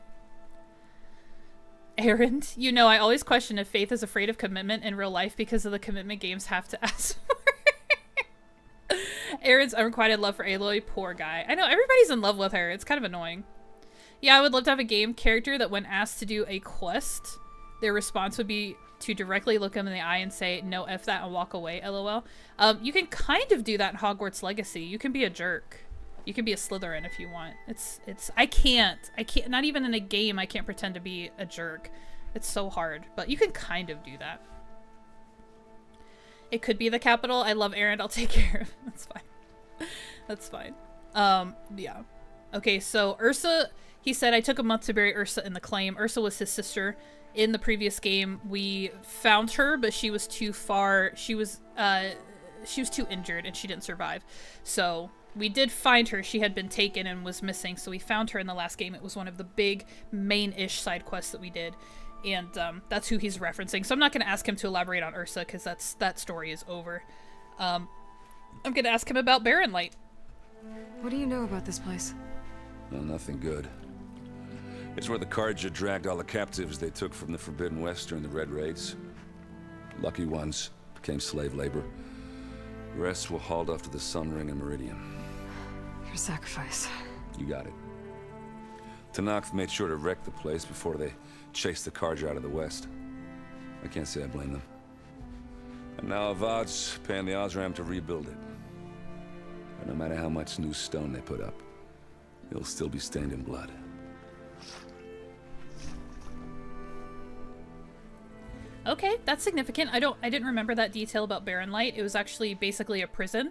S1: Aaron, you know, I always question if Faith is afraid of commitment in real life because of the commitment games have to ask for. Aaron's unrequited love for Aloy, poor guy. I know, everybody's in love with her. It's kind of annoying. Yeah, I would love to have a game character that when asked to do a quest, their response would be to directly look them in the eye and say, no, F that, and walk away, LOL. You can kind of do that in Hogwarts Legacy. You can be a jerk. You can be a Slytherin if you want. I can't, not even in a game, I can't pretend to be a jerk. It's so hard, but you can kind of do that. It could be the capital. I love Aaron. I'll take care of it. That's fine. That's fine. Yeah. Okay, so Ursa, he said, I took a month to bury Ursa in the claim. Ursa was his sister. In the previous game, we found her, but she was too far. She was too injured and she didn't survive. So we did find her. She had been taken and was missing, so we found her in the last game. It was one of the big main-ish side quests that we did, and that's who he's referencing. So I'm not going to ask him to elaborate on Ursa, because that story is over. I'm going to ask him about Baron Light.
S3: What do you know about this place?
S13: Well, nothing good. It's where the Carja dragged all the captives they took from the Forbidden West during the Red Raids. Lucky ones became slave labor. The rest were hauled off to the Sun Ring and Meridian.
S3: A sacrifice.
S13: You got it. Tanakh made sure to wreck the place before they chased the Carja out of the west. I can't say I blame them. And now Avad's paying the Osram to rebuild it. And no matter how much new stone they put up, it'll still be stained in blood.
S1: Okay, that's significant. I didn't remember that detail about Barren Light. It was actually basically a prison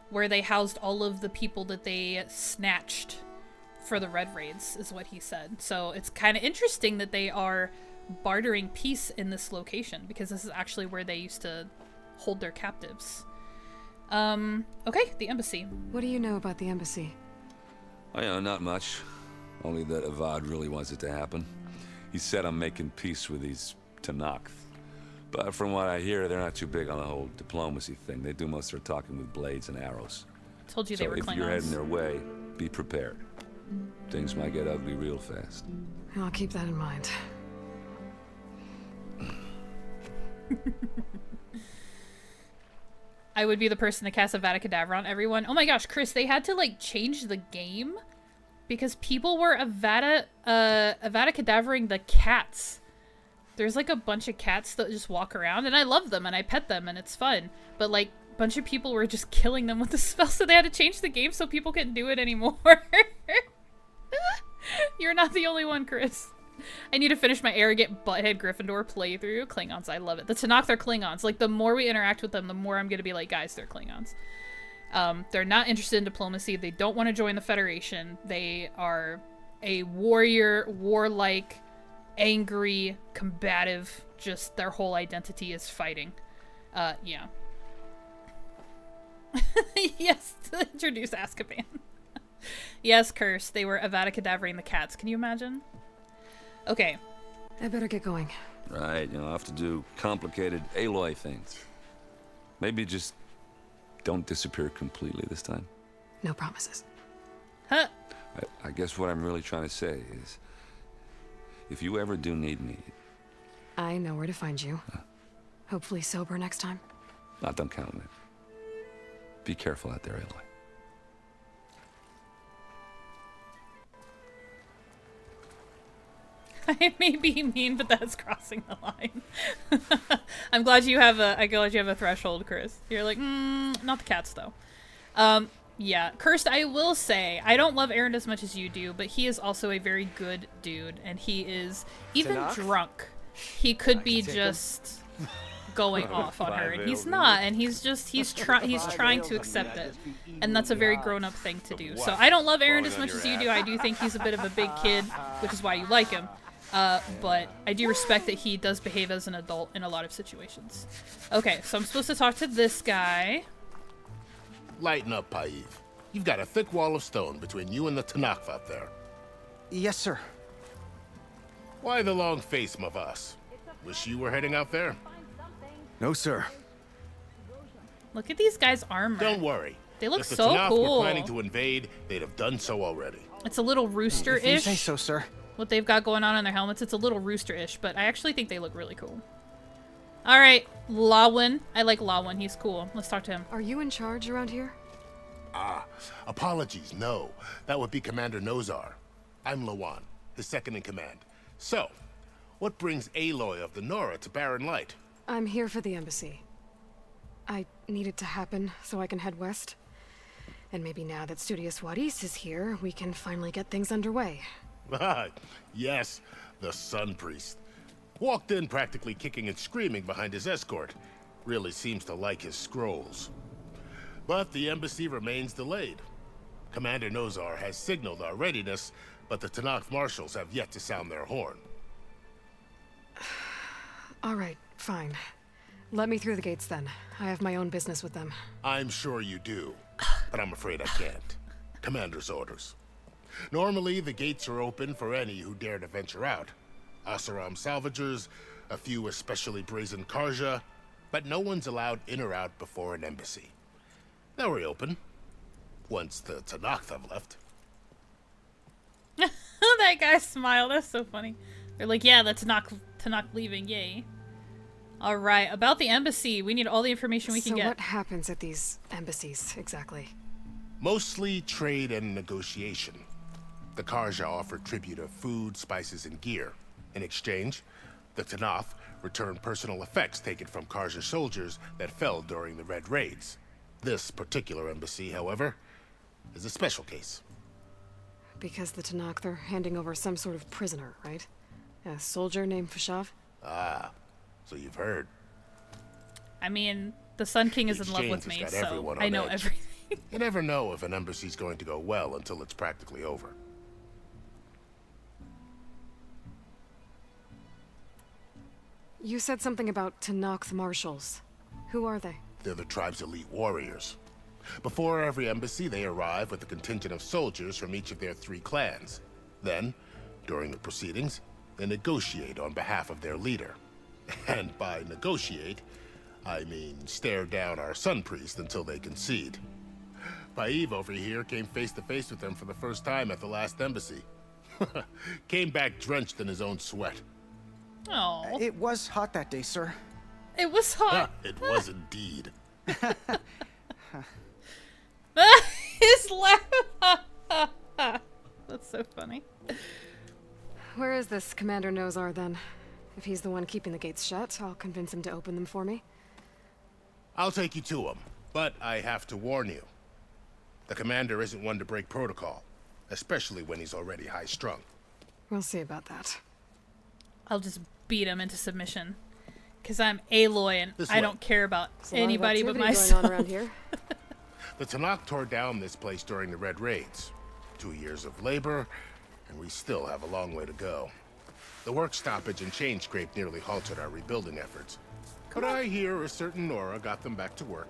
S1: where they housed all of the people that they snatched for the Red Raids, is what he said. So it's kind of interesting that they are bartering peace in this location, because this is actually where they used to hold their captives. Okay, the embassy.
S3: What do you know about the embassy?
S13: Oh, yeah, not much. Only that Avad really wants it to happen. He said I'm making peace with these Tanakh. But from what I hear, they're not too big on the whole diplomacy thing. They do most of their talking with blades and arrows.
S1: Told you they were Klingons.
S13: So if you're heading their way, be prepared. Things might get ugly real fast.
S3: I'll keep that in mind.
S1: I would be the person to cast Avada Kedavra on everyone. Oh my gosh, Chris, they had to like change the game because people were Avada Kedavraing the cats. There's like a bunch of cats that just walk around, and I love them and I pet them and it's fun. But like a bunch of people were just killing them with the spell, so they had to change the game so people couldn't do it anymore. You're not the only one, Chris. I need to finish my arrogant butthead Gryffindor playthrough. Klingons, I love it. The Tanakh, they're Klingons. Like, the more we interact with them, the more I'm gonna be like, guys, they're Klingons. They're not interested in diplomacy. They don't want to join the Federation. They are a warrior, warlike, angry, combative. Just their whole identity is fighting. Yeah. Yes, to introduce Azkaban. Yes, Curse. They were Avada Kedavraing the cats. Can you imagine? Okay.
S3: I better get going.
S13: Right, I'll have to do complicated Aloy things. Maybe just don't disappear completely this time.
S3: No promises.
S1: Huh.
S13: I guess what I'm really trying to say is, if you ever do need me...
S3: I know where to find you. Hopefully sober next time.
S13: Don't count on it. Be careful out there, Aloy.
S1: I may be mean, but that's crossing the line. I'm glad you have a threshold, Chris. You're like, not the cats though. Yeah, Cursed, I will say, I don't love Aaron as much as you do, but he is also a very good dude, and he is even drunk. He could be just going off on her, and he's not, and he's trying to accept it, and that's a very grown-up thing to do. So I don't love Aaron as much as you do. I do think he's a bit of a big kid, which is why you like him. But I do respect that he does behave as an adult in a lot of situations. Okay, so I'm supposed to talk to this guy.
S12: Lighten up, Paiv. You've got a thick wall of stone between you and the Tanakh out there.
S11: Yes, sir.
S12: Why the long face, Mavas? Wish you were heading out there?
S11: No, sir.
S1: Look at these guys' armor.
S12: Don't worry.
S1: They look
S12: if the
S1: so
S12: Tanakh
S1: cool.
S12: were planning to invade, they'd have done so already.
S1: It's a little rooster-ish.
S11: If you say so, sir.
S1: What they've got going on their helmets, it's a little rooster-ish, but I actually think they look really cool. All right, Lawin. I like Lawin. He's cool. Let's talk to him.
S3: Are you in charge around here?
S12: Apologies, no. That would be Commander Nozar. I'm Lawan, his second in command. So, what brings Aloy of the Nora to Barren Light?
S3: I'm here for the embassy. I need it to happen so I can head west. And maybe now that Studious Wadis is here, we can finally get things underway.
S12: Yes, the Sun Priest. Walked in practically kicking and screaming behind his escort. Really seems to like his scrolls. But the embassy remains delayed. Commander Nozar has signaled our readiness, but the Tanakh marshals have yet to sound their horn.
S3: All right, fine. Let me through the gates then. I have my own business with them.
S12: I'm sure you do, but I'm afraid I can't. Commander's orders. Normally, the gates are open for any who dare to venture out. Asaram salvagers, a few especially brazen Karja, but no one's allowed in or out before an embassy. They'll reopen, once the Tanakh have left.
S1: That guy smiled. That's so funny. They're like, yeah, the Tanakh leaving, yay. All right, about the embassy, we need all the information we can get.
S3: So what happens at these embassies, exactly?
S12: Mostly trade and negotiation. The Karja offered tribute of food, spices, and gear. In exchange, the Tanakh returned personal effects taken from Karja soldiers that fell during the Red Raids. This particular embassy, however, is a special case.
S3: Because the Tanakh, they're handing over some sort of prisoner, right? A soldier named Fashav?
S12: Ah, so you've heard.
S1: I mean, the Sun King is in love with me, so I know everything.
S12: You never know if an embassy's going to go well until it's practically over.
S3: You said something about Tanakh marshals. Who are they?
S12: They're the tribe's elite warriors. Before every embassy, they arrive with a contingent of soldiers from each of their 3 clans. Then, during the proceedings, they negotiate on behalf of their leader. And by negotiate, I mean stare down our sun priest until they concede. Paiv over here came face to face with them for the first time at the last embassy. Came back drenched in his own sweat.
S1: Oh.
S14: It was hot that day, sir.
S1: It was hot.
S12: It was indeed.
S1: His laugh. That's so funny.
S3: Where is this Commander Nozar, then? If he's the one keeping the gates shut, I'll convince him to open them for me.
S12: I'll take you to him, but I have to warn you. The commander isn't one to break protocol, especially when he's already high-strung.
S3: We'll see about that.
S1: I'll just beat him into submission. Because I'm Aloy and
S12: This
S1: I
S12: way.
S1: don't care about
S3: There's a lot of
S1: anybody but
S3: activity
S1: myself.
S3: going on around here.
S12: The Tanakh tore down this place during the Red Raids. 2 years of labor, and we still have a long way to go. The work stoppage and Chainscrape nearly halted our rebuilding efforts. But I hear a certain Nora got them back to work.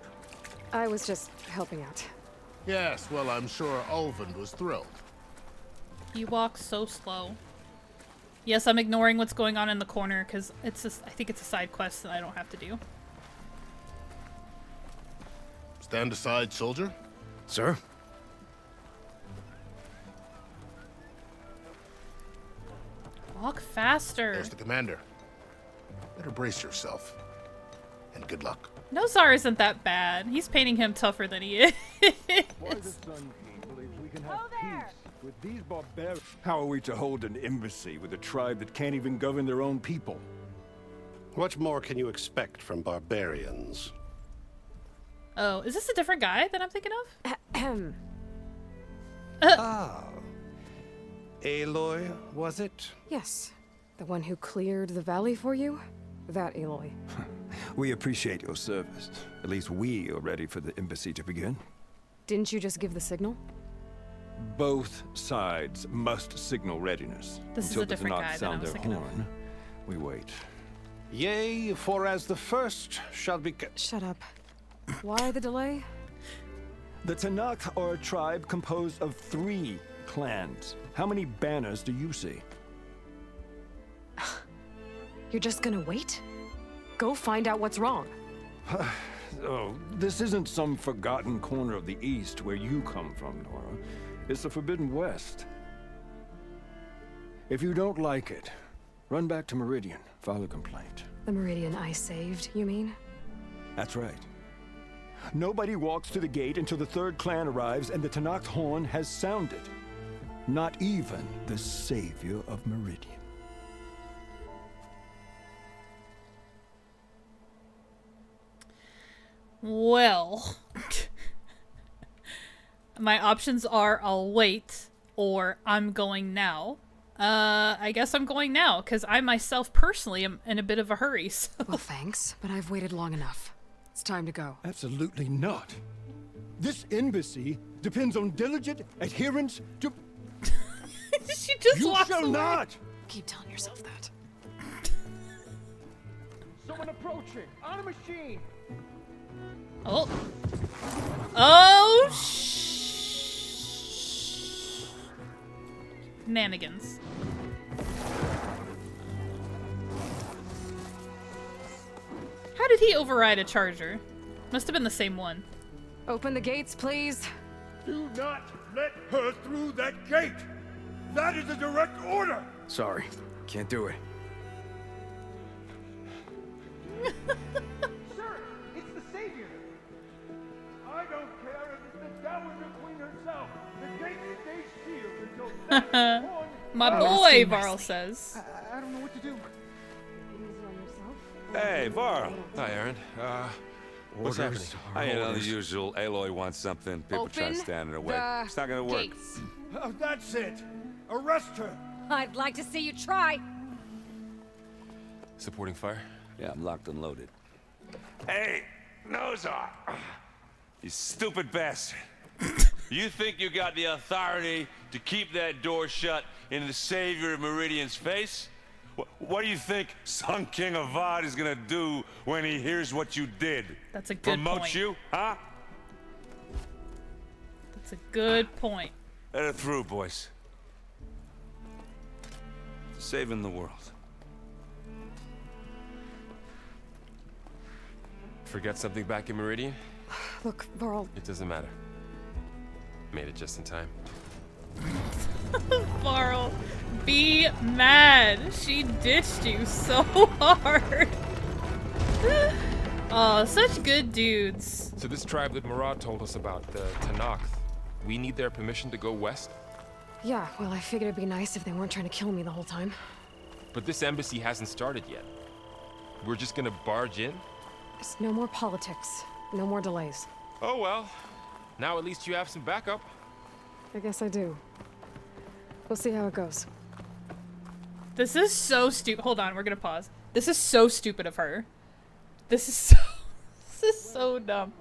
S3: I was just helping out.
S12: Yes, well, I'm sure Ulvund was thrilled.
S1: You walk so slow. Yes, I'm ignoring what's going on in the corner because I think it's a side quest that I don't have to do.
S12: Stand aside, soldier.
S11: Sir?
S1: Walk faster.
S12: There's the commander. Better brace yourself. And good luck.
S1: Nozar isn't that bad. He's painting him tougher than he is.
S15: Why the Sun King believes we can have peace with these barbarians? How are we to hold an embassy with a tribe that can't even govern their own people?
S10: What more can you expect from barbarians?
S1: Oh, is this a different guy that I'm thinking of?
S10: Ah. Aloy, was it?
S3: Yes. The one who cleared the valley for you? That Aloy.
S15: We appreciate your service. At least we are ready for the embassy to begin.
S3: Didn't you just give the signal?
S15: Both sides must signal readiness.
S1: This is
S15: Until
S1: a different
S15: the Tanakh
S1: guy than I
S15: sound
S1: was
S15: their
S1: thinking of.
S15: horn, we wait.
S10: Yea, for as the first shall be...
S3: Shut up. Why the delay?
S15: The Tanakh are a tribe composed of 3 clans. How many banners do you see?
S3: You're just gonna wait? Go find out what's wrong.
S15: Oh, this isn't some forgotten corner of the East where you come from, Nora. It's the Forbidden West. If you don't like it, run back to Meridian, file a complaint.
S3: The Meridian I saved, you mean?
S15: That's right. Nobody walks to the gate until the 3rd clan arrives and the Tanakh horn has sounded. Not even the savior of Meridian.
S1: Well, my options are I'll wait or I'm going now. I guess I'm going now because I myself personally am in a bit of a hurry. So.
S3: Well, thanks, but I've waited long enough. It's time to go.
S15: Absolutely not. This embassy depends on diligent adherence to...
S1: She just
S15: You
S1: walks
S15: shall
S1: away.
S15: not!
S3: Keep telling yourself that.
S7: Someone approaching! On a machine!
S1: Oh. Oh, Nanigans. How did he override a charger? Must have been the same one.
S3: Open the gates, please.
S8: Do not let her through that gate! That is a direct order!
S11: Sorry, can't do it.
S7: Sir, it's the Savior! I don't care if it's the Dowager Queen
S1: My boy, Varl says.
S6: I don't know what to do.
S13: Hey, Varl.
S6: Hi, Aaron. What's happening?
S13: You know, the usual. Aloy wants something. People try to stand in her way. It's not gonna work.
S7: Oh, that's it. Arrest her.
S9: I'd like to see you try.
S6: Supporting fire?
S13: Yeah, I'm locked and loaded. Hey, Nozar! You stupid bastard. You think you got the authority to keep that door shut in the savior of Meridian's face? What do you think Sun King Avad is gonna do when he hears what you did?
S1: That's a good
S13: Promote
S1: point.
S13: you, huh?
S1: That's a good point.
S13: Let her through, boys. Saving the world.
S6: Forget something back in Meridian?
S3: Look, Varl.
S6: It doesn't matter. Made it just in time.
S1: Varl, be mad. She ditched you so hard. Oh, such good dudes.
S6: So this tribe that Murad told us about, the Tanakh, we need their permission to go west?
S3: Yeah, well, I figured it'd be nice if they weren't trying to kill me the whole time.
S6: But this embassy hasn't started yet. We're just gonna barge in?
S3: There's no more politics. No more delays.
S6: Oh well. Now at least you have some backup.
S3: I guess I do. We'll see how it goes.
S1: This is so stupid. Hold on, we're gonna pause. This is so stupid of her. This is so dumb.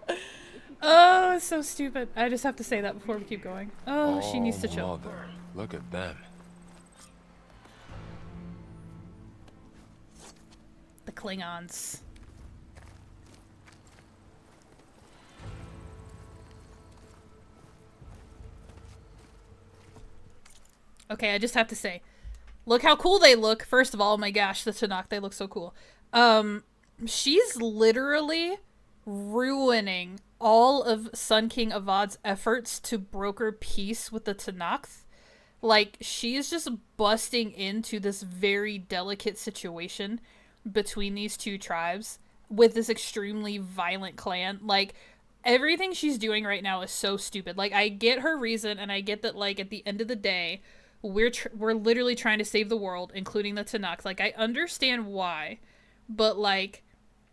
S1: Oh, it's so stupid. I just have to say that before we keep going. Oh, she needs to chill.
S6: Mother. Look at them.
S1: The Klingons. Okay, I just have to say, look how cool they look. First of all, oh my gosh, the Tanakh, they look so cool. She's literally ruining all of Sun King Avad's efforts to broker peace with the Tanakh. Like, she's just busting into this very delicate situation between these two tribes with this extremely violent clan. Like, everything she's doing right now is so stupid. Like, I get her reason, and I get that, like, at the end of the day, we're literally trying to save the world, including the Tanakh. Like, I understand why, but, like,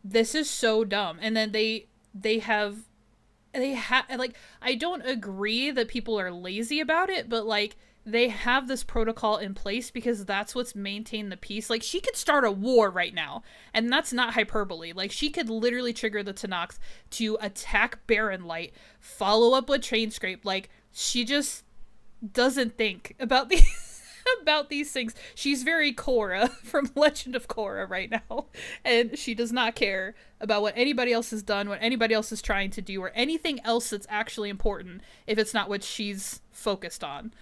S1: this is so dumb. And then they have like, I don't agree that people are lazy about it, but, like, they have this protocol in place because that's what's maintained the peace. Like, she could start a war right now, and that's not hyperbole. Like, she could literally trigger the Tanakh to attack Barren Light, follow up with Chainscrape. Like, she just doesn't think about these things. She's very Korra from Legend of Korra right now, and she does not care about what anybody else has done, what anybody else is trying to do, or anything else that's actually important if it's not what she's focused on.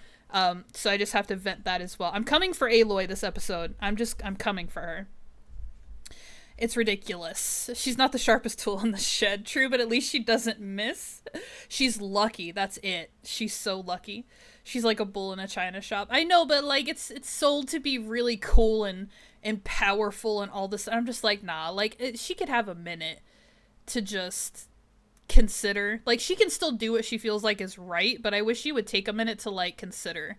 S1: So I just have to vent that as well. I'm coming for Aloy this episode. I'm coming for her. It's ridiculous. She's not the sharpest tool in the shed, true, but at least she doesn't miss. She's lucky, that's it. She's so lucky. She's like a bull in a china shop. I know, but, like, it's sold to be really cool and powerful and all this. I'm just like, nah, like, she could have a minute to just consider. Like, she can still do what she feels like is right, but I wish she would take a minute to, like, consider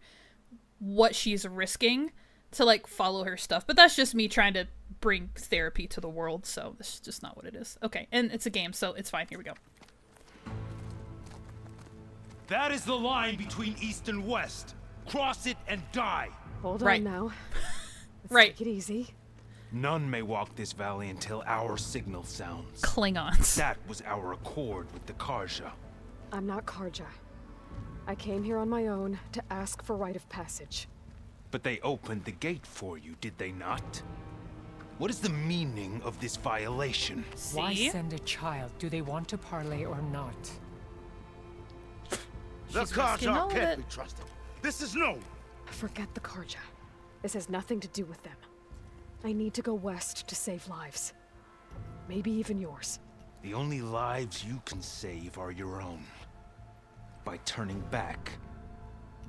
S1: what she's risking to, like, follow her stuff. But that's just me trying to bring therapy to the world, so this is just not what it is. Okay, and it's a game, so it's fine. Here we go.
S7: That is the line between East and West. Cross it and die.
S3: Hold
S1: Right.
S3: on now. Let's
S1: Right.
S3: take it easy.
S7: None may walk this valley until our signal sounds.
S1: Klingons.
S7: That was our accord with the Karja.
S3: I'm not Karja. I came here on my own to ask for rite of passage.
S7: But they opened the gate for you, did they not? What is the meaning of this violation?
S14: Why send a child? Do they want to parley or not?
S12: The Karja can't be trusted. This is no.
S3: Forget the Karja. This has nothing to do with them. I need to go west to save lives. Maybe even yours.
S7: The only lives you can save are your own. By turning back.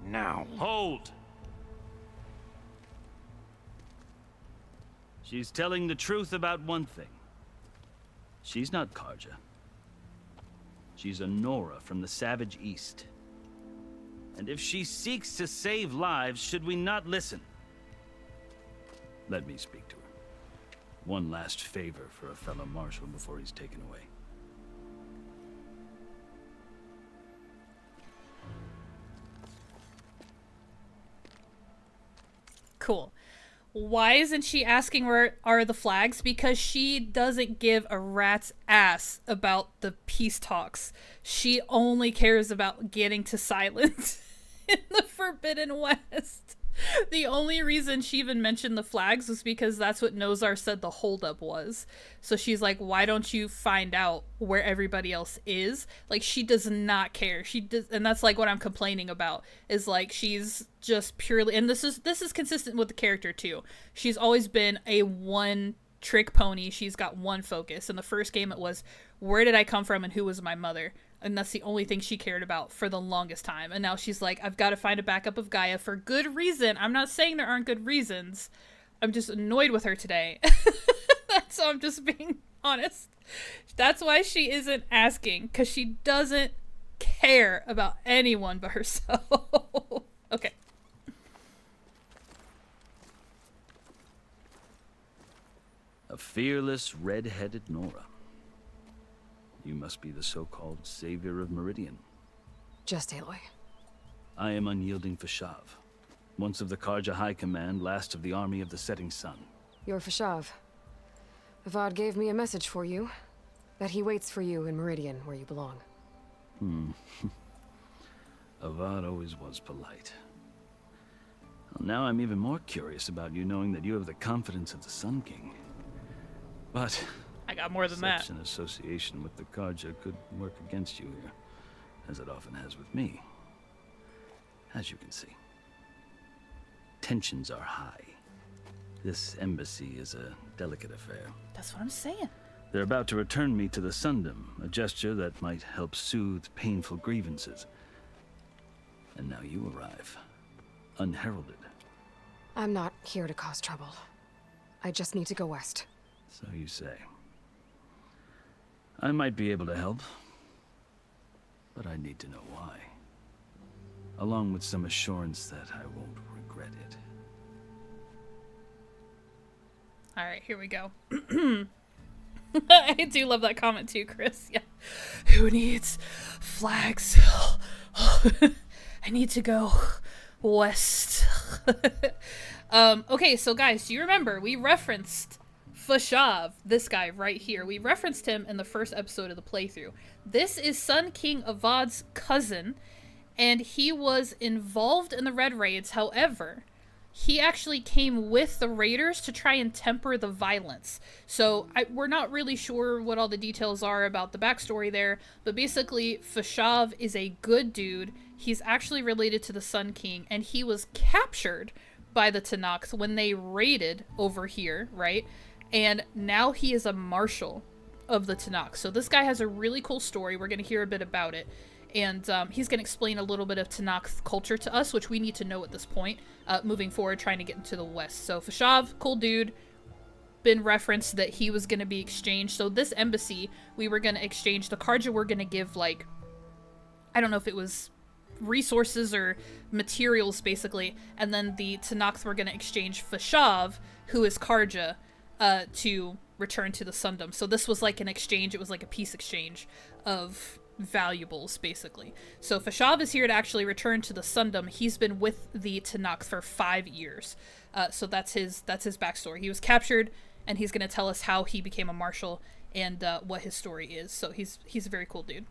S7: Now.
S16: Hold! She's telling the truth about one thing. She's not Karja. She's a Nora from the Savage East. And if she seeks to save lives, should we not listen? Let me speak to her. One last favor for a fellow marshal before he's taken away.
S1: Cool. Why isn't she asking where are the flags? Because she doesn't give a rat's ass about the peace talks. She only cares about getting to silence in the Forbidden West. The only reason she even mentioned the flags was because that's what Nozar said the holdup was. So she's like, why don't you find out where everybody else is? Like, she does not care. She does, and that's like what I'm complaining about, is like she's just purely, and this is consistent with the character too. She's always been a one trick pony. She's got one focus. In the first game it was, where did I come from and who was my mother? And that's the only thing she cared about for the longest time. And now she's like, I've got to find a backup of Gaia for good reason. I'm not saying there aren't good reasons. I'm just annoyed with her today. So I'm just being honest. That's why she isn't asking, because she doesn't care about anyone but herself. Okay.
S16: A fearless, red-headed Nora. You must be the so-called savior of Meridian.
S3: Just Aloy.
S16: I am unyielding Fashav, once of the Karja High Command, last of the army of the Setting Sun.
S3: You're Fashav. Avad gave me a message for you. That he waits for you in Meridian, where you belong.
S16: Avad always was polite. Well, now I'm even more curious about you knowing that you have the confidence of the Sun King. But
S1: I got more than that.
S16: Such an association with the Karja could work against you here, as it often has with me. As you can see, tensions are high. This embassy is a delicate affair.
S1: That's what I'm saying.
S16: They're about to return me to the Sundom, a gesture that might help soothe painful grievances. And now you arrive, unheralded.
S3: I'm not here to cause trouble. I just need to go west.
S16: So you say. I might be able to help, but I need to know why. Along with some assurance that I won't regret it.
S1: Alright, here we go. I do love that comment too, Chris. Yeah. Who needs flags? I need to go west. Okay, so guys, do you remember we referenced Fashav, this guy right here. We referenced him in the first episode of the playthrough. This is Sun King Avad's cousin, and he was involved in the Red Raids. However, he actually came with the raiders to try and temper the violence. So we're not really sure what all the details are about the backstory there, but basically Fashav is a good dude. He's actually related to the Sun King, and he was captured by the Tenakth when they raided over here, right? And now he is a marshal of the Tenakth. So this guy has a really cool story. We're going to hear a bit about it. And he's going to explain a little bit of Tenakth culture to us, which we need to know at this point, moving forward, trying to get into the west. So Fashav, cool dude, been referenced that he was going to be exchanged. So this embassy, we were going to exchange. The Karja were going to give, like, I don't know if it was resources or materials, basically. And then the Tenakth were going to exchange Fashav, who is Karja, to return to the Sundom. So this was like an exchange. It was like a peace exchange of valuables, basically. So Fashav is here to actually return to the Sundom. He's been with the Tenakth for 5 years. So that's his backstory. He was captured, and he's going to tell us how he became a marshal and what his story is. So he's a very cool dude.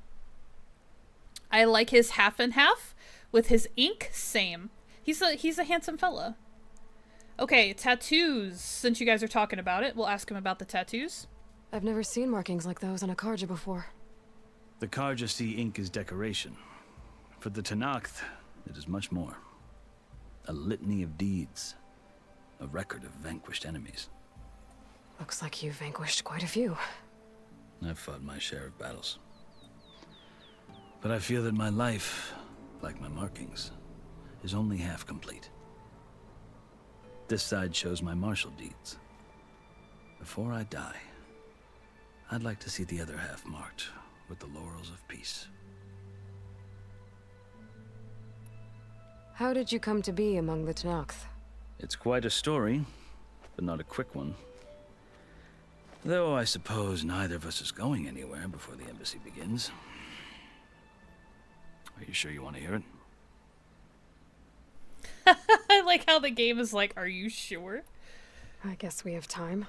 S1: I like his half and half with his ink. Same. He's a handsome fella. Okay, tattoos. Since you guys are talking about it, we'll ask him about the tattoos.
S3: I've never seen markings like those on a Karja before.
S16: The Karja see ink as decoration. For the Tenakth, it is much more. A litany of deeds. A record of vanquished enemies.
S3: Looks like you've vanquished quite a few.
S16: I've fought my share of battles. But I feel that my life, like my markings, is only half complete. This side shows my martial deeds. Before I die, I'd like to see the other half marked with the laurels of peace.
S3: How did you come to be among the Tenakth?
S16: It's quite a story, but not a quick one. Though I suppose neither of us is going anywhere before the embassy begins. Are you sure you want to hear it?
S1: I like how the game is like, are you sure?
S3: I guess we have time.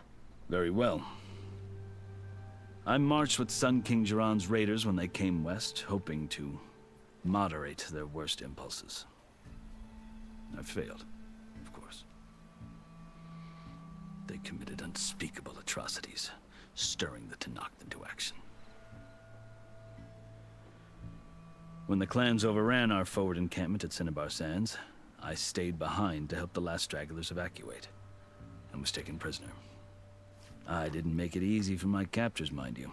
S16: Very well. I marched with Sun King Jiran's raiders when they came west, hoping to moderate their worst impulses. I failed, of course. They committed unspeakable atrocities, stirring the Tenakth into action. When the clans overran our forward encampment at Cinnabar Sands, I stayed behind to help the last stragglers evacuate, and was taken prisoner. I didn't make it easy for my captors, mind you.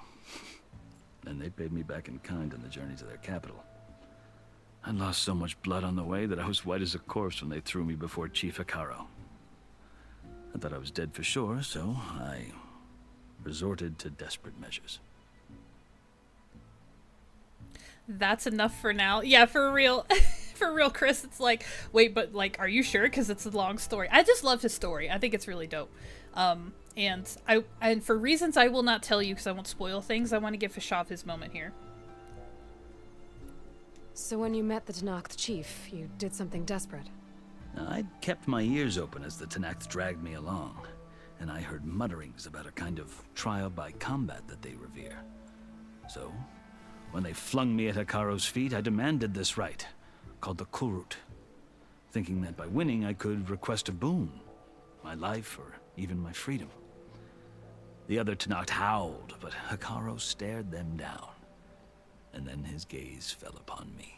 S16: And they paid me back in kind on the journey to their capital. I lost so much blood on the way that I was white as a corpse when they threw me before Chief Hekaro. I thought I was dead for sure, so I resorted to desperate measures.
S1: That's enough for now. Yeah, for real. For real, Chris, it's like, wait, but like, are you sure? Because it's a long story. I just love his story. I think it's really dope. And for reasons I will not tell you because I won't spoil things, I want to give Fashav his moment here.
S3: So when you met the Tenakth chief, you did something desperate.
S16: I'd kept my ears open as the Tenakth dragged me along, and I heard mutterings about a kind of trial by combat that they revere. So, when they flung me at Hekaro's feet, I demanded this right, called the Kulrut, thinking that by winning I could request a boon, my life or even my freedom. The other Tenakth howled, but Hekaro stared them down, and then his gaze fell upon me.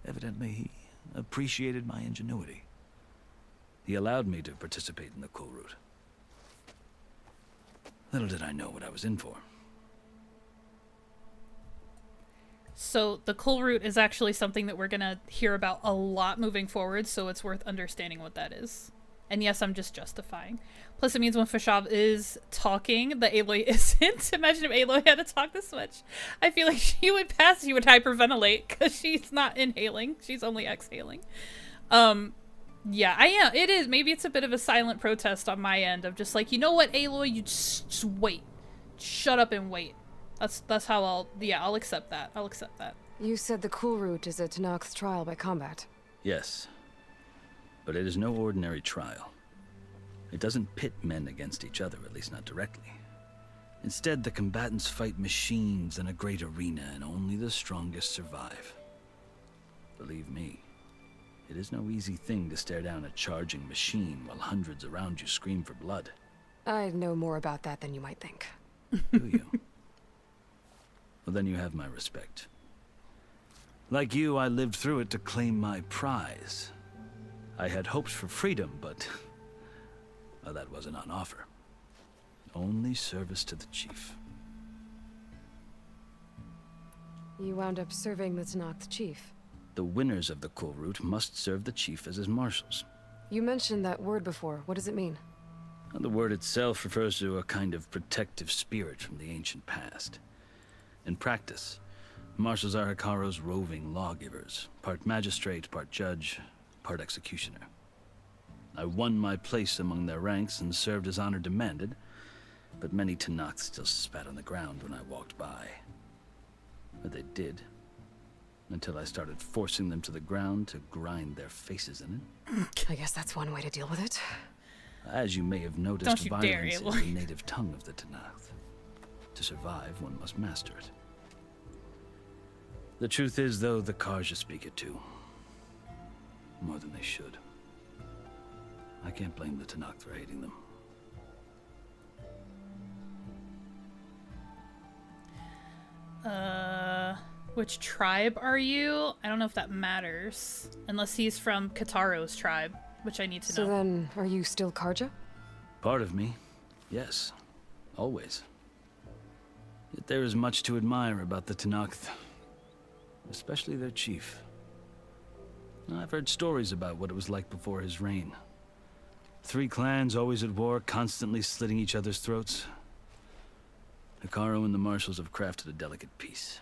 S16: Evidently, he appreciated my ingenuity. He allowed me to participate in the Kulrut. Little did I know what I was in for.
S1: So the Kulrut is actually something that we're gonna hear about a lot moving forward, so it's worth understanding what that is. And yes, I'm just justifying. Plus it means when Fashav is talking, the Aloy isn't. Imagine if Aloy had to talk this much. I feel like she would pass, she would hyperventilate, because she's not inhaling, she's only exhaling. Yeah, I am. It is. Maybe it's a bit of a silent protest on my end of just like, you know what, Aloy, you just wait. Shut up and wait. That's how I'll accept that. I'll accept that.
S3: You said the Kulrut is a Tenakth trial by combat.
S16: Yes. But it is no ordinary trial. It doesn't pit men against each other, at least not directly. Instead, the combatants fight machines in a great arena, and only the strongest survive. Believe me, it is no easy thing to stare down a charging machine while hundreds around you scream for blood.
S3: I know more about that than you might think.
S16: Do you? Well, then you have my respect. Like you, I lived through it to claim my prize. I had hopes for freedom, but well, that wasn't on offer. Only service to the chief.
S3: You wound up serving the Tenakth chief.
S16: The winners of the Kulrut must serve the chief as his marshals.
S3: You mentioned that word before. What does it mean?
S16: Well, the word itself refers to a kind of protective spirit from the ancient past. In practice, marshals are Hekaro's roving lawgivers, part magistrate, part judge, part executioner. I won my place among their ranks and served as honor demanded, but many Tenakth still spat on the ground when I walked by. But they did, until I started forcing them to the ground to grind their faces in it.
S3: I guess that's one way to deal with it.
S16: As you may have noticed,
S1: Don't you dare,
S16: violence is
S1: Aloy.
S16: the native tongue of the Tenakth. To survive, one must master it. The truth is, though, the Karja speak it too. More than they should. I can't blame the Tenakth for hating them.
S1: Which tribe are you? I don't know if that matters. Unless he's from Kataro's tribe, which I need to know.
S3: So then, are you still Karja?
S16: Part of me, yes. Always. Yet there is much to admire about the Tenakth. Especially their chief. I've heard stories about what it was like before his reign. 3 clans always at war, constantly slitting each other's throats. Hekaro and the marshals have crafted a delicate peace.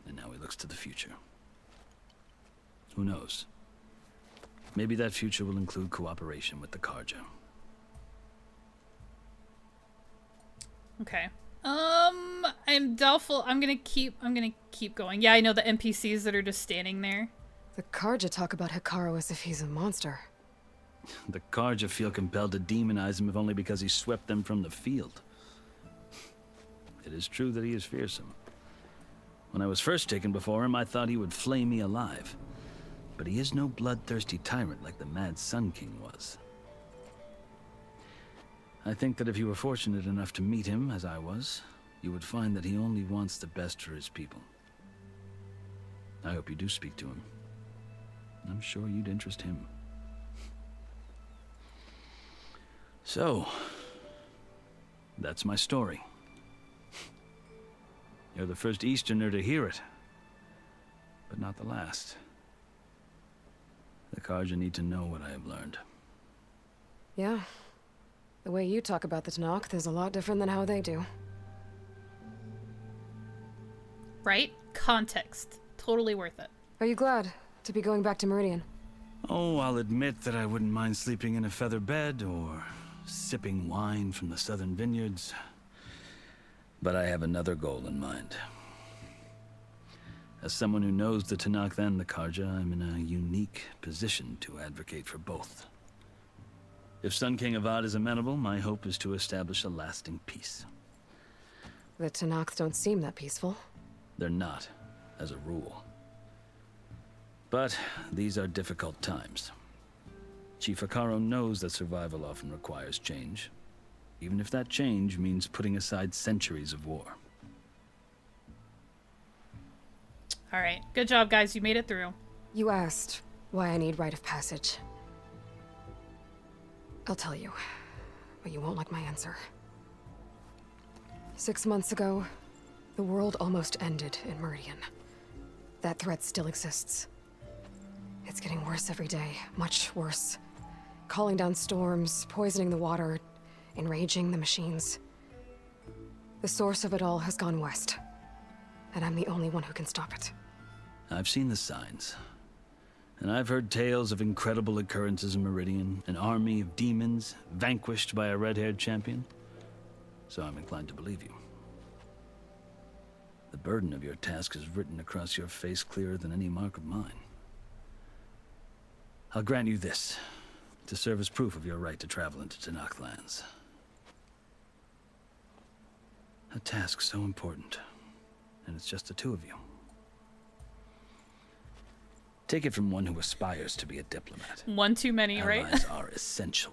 S16: And now he looks to the future. Who knows? Maybe that future will include cooperation with the Karja.
S1: Okay. I'm doubtful. I'm gonna keep going. Yeah, I know the NPCs that are just standing there.
S3: The Karja talk about Hikaru as if he's a monster.
S16: The Karja feel compelled to demonize him if only because he swept them from the field. It is true that he is fearsome. When I was first taken before him, I thought he would flay me alive. But he is no bloodthirsty tyrant like the Mad Sun King was. I think that if you were fortunate enough to meet him, as I was, you would find that he only wants the best for his people. I hope you do speak to him. I'm sure you'd interest him. So, that's my story. You're the first Easterner to hear it, but not the last. The Karja need to know what I have learned.
S3: Yeah. The way you talk about the Tanakh is a lot different than how they do.
S1: Right? Context. Totally worth it.
S3: Are you glad to be going back to Meridian?
S16: Oh, I'll admit that I wouldn't mind sleeping in a feather bed or sipping wine from the southern vineyards. But I have another goal in mind. As someone who knows the Tanakh and the Karja, I'm in a unique position to advocate for both. If Sun King Avad is amenable, my hope is to establish a lasting peace.
S3: The Tanakh don't seem that peaceful.
S16: They're not, as a rule. But these are difficult times. Chief Hikaru knows that survival often requires change, even if that change means putting aside centuries of war.
S1: All right. Good job, guys. You made it through.
S3: You asked why I need rite of passage. I'll tell you, but you won't like my answer. 6 months ago, the world almost ended in Meridian. That threat still exists. It's getting worse every day, much worse. Calling down storms, poisoning the water, enraging the machines. The source of it all has gone west, and I'm the only one who can stop it.
S16: I've seen the signs. And I've heard tales of incredible occurrences in Meridian, an army of demons vanquished by a red-haired champion. So I'm inclined to believe you. The burden of your task is written across your face clearer than any mark of mine. I'll grant you this, to serve as proof of your right to travel into Tanakh lands. A task so important, and it's just the two of you. Take it from one who aspires to be a diplomat.
S1: One too many, right?
S16: Allies are essential.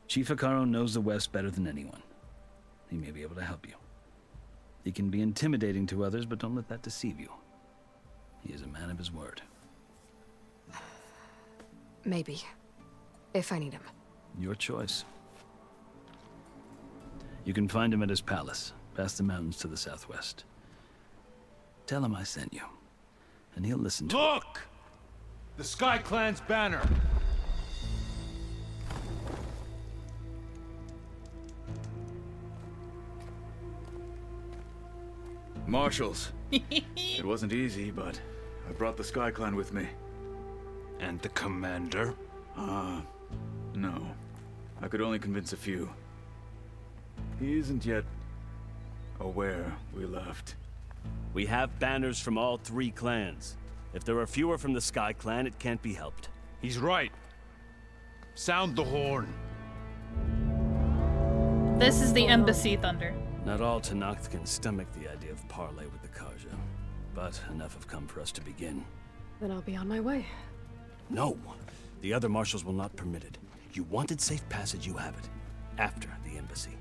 S16: Chief Hikaru knows the West better than anyone. He may be able to help you. He can be intimidating to others, but don't let that deceive you. He is a man of his word.
S3: Maybe. If I need him.
S16: Your choice. You can find him at his palace, past the mountains to the southwest. Tell him I sent you, and he'll listen to
S6: Look! The Sky Clan's banner!
S17: Marshals. It wasn't easy, but I brought the Sky Clan with me.
S6: And the commander?
S17: No. I could only convince a few. He isn't yet aware we left.
S18: We have banners from all 3 clans. If there are fewer from the Sky Clan, it can't be helped.
S6: He's right. Sound the horn.
S1: This is the embassy, Thunder.
S16: Not all Tanakh can stomach the idea of parley with the Karja, but enough have come for us to begin.
S3: Then I'll be on my way.
S18: No. The other marshals will not permit it. You wanted safe passage, you have it. After the embassy.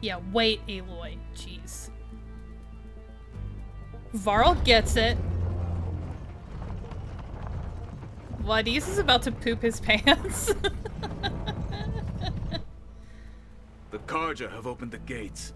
S1: Yeah, wait, Aloy. Jeez. Varl gets it. Wadis is about to poop his pants.
S17: The Karja have opened the gates.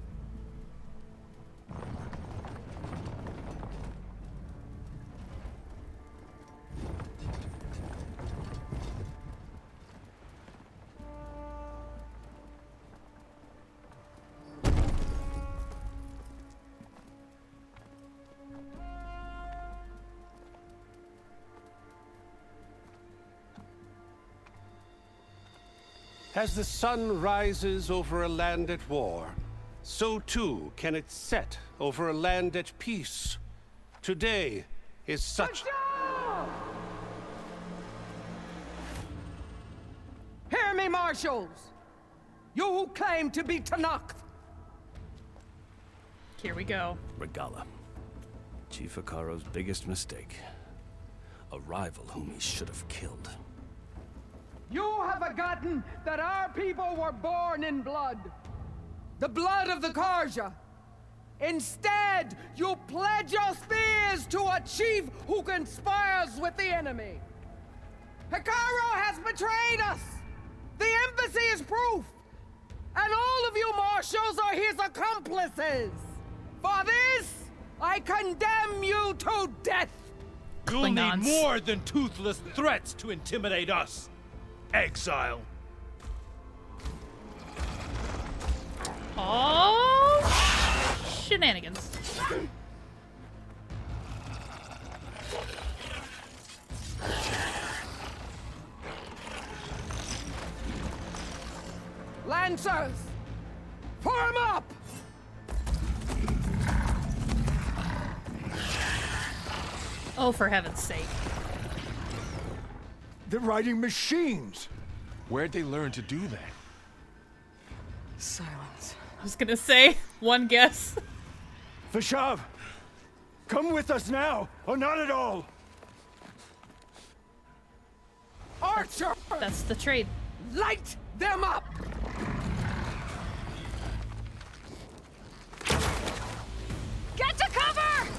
S6: As the sun rises over a land at war, so too can it set over a land at peace. Today is such...
S19: Hear me, marshals! You who claim to be Tanakh!
S1: Here we go.
S18: Regala. Chief Akaro's biggest mistake. A rival whom he should have killed.
S19: You have forgotten that our people were born in blood. The blood of the Karja. Instead, you pledge your spears to a chief who conspires with the enemy. Akaro has betrayed us! The embassy is proof! And all of you marshals are his accomplices! For this, I condemn you to death!
S20: You'll need more than toothless threats to intimidate us. Exile.
S1: Oh, shenanigans.
S19: Lancers! Form up!
S1: Oh, for heaven's sake.
S15: They're riding machines.
S8: Where'd they learn to do that?
S3: Silence.
S1: I was gonna say, one guess.
S15: Vashav, come with us now, or not at all.
S19: Archer!
S1: That's the trade.
S19: Light them up!
S2: Get to cover!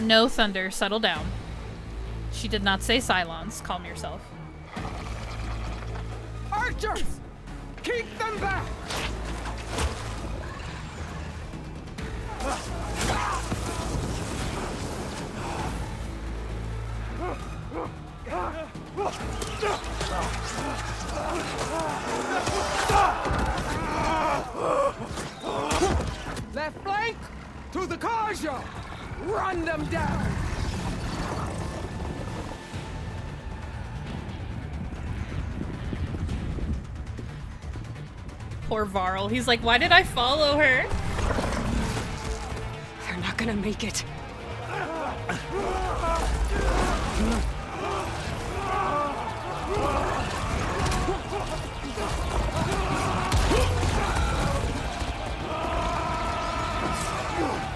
S1: No thunder, settle down. She did not say Cylons. Calm yourself.
S19: Archers! Keep them back! Left flank to the Karja! Run them down!
S1: Poor Varl. He's like, why did I follow her?
S3: They're not gonna make it.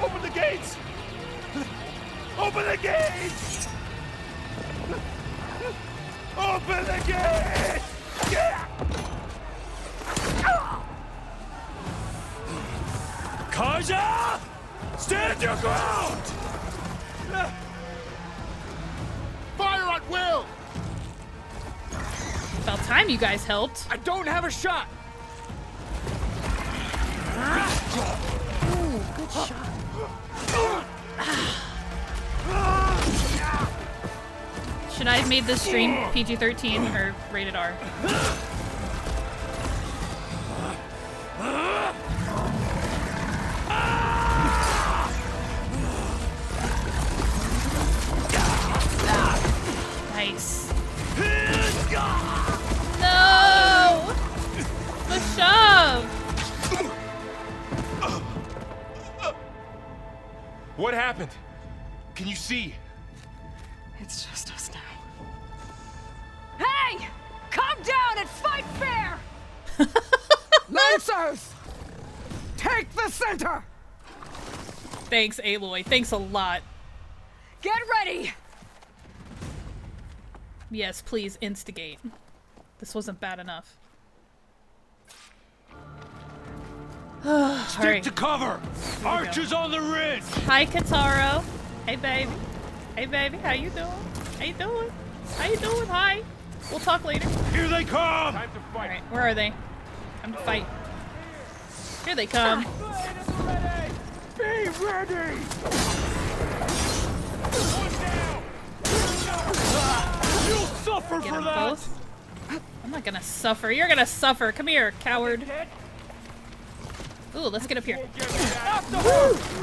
S20: Open the gates! Open the gates! Open the gates! Karja! Stand your ground!
S12: Fire at will!
S1: About time you guys helped.
S20: I don't have a shot!
S1: Ooh, good shot. Should I have made this stream PG-13 or rated R? Nice. No! The shove!
S20: What happened? Can you see?
S3: It's just us now.
S19: Hey! Come down and fight fair! Lancers! Take the center!
S1: Thanks, Aloy. Thanks a lot.
S19: Get ready!
S1: Yes, please instigate. This wasn't bad enough.
S20: Stick to cover! Archers on the ridge!
S1: Hi, Kataro. Hey, baby. Hey, baby. How you doing? How you doing? How you doing? Hi. We'll talk later.
S20: Here they come!
S1: Time to fight. All right, where are they? Time to fight. Here they come.
S20: Be ready! You'll suffer
S1: Get
S20: for
S1: them
S20: that!
S1: both. I'm not gonna suffer. You're gonna suffer. Come here, coward. Ooh, let's get up here.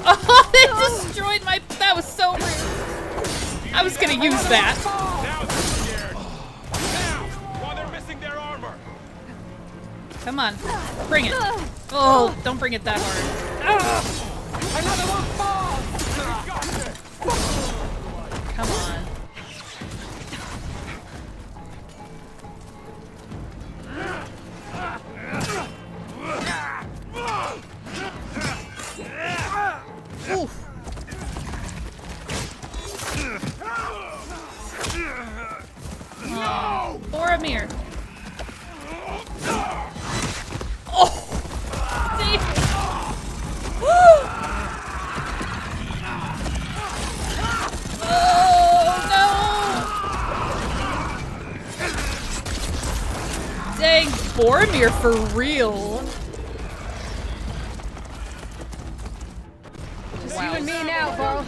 S1: Oh, they destroyed my... That was so rude. I was gonna use that.
S7: While they're missing their armor.
S1: Come on. Bring it. Oh, don't bring it that hard.
S19: Another one falls!
S1: Come on. Oof. Oh, Boromir. Oh! See? Oh, no! Dang, Boromir for real.
S19: Just you and me now, Varl.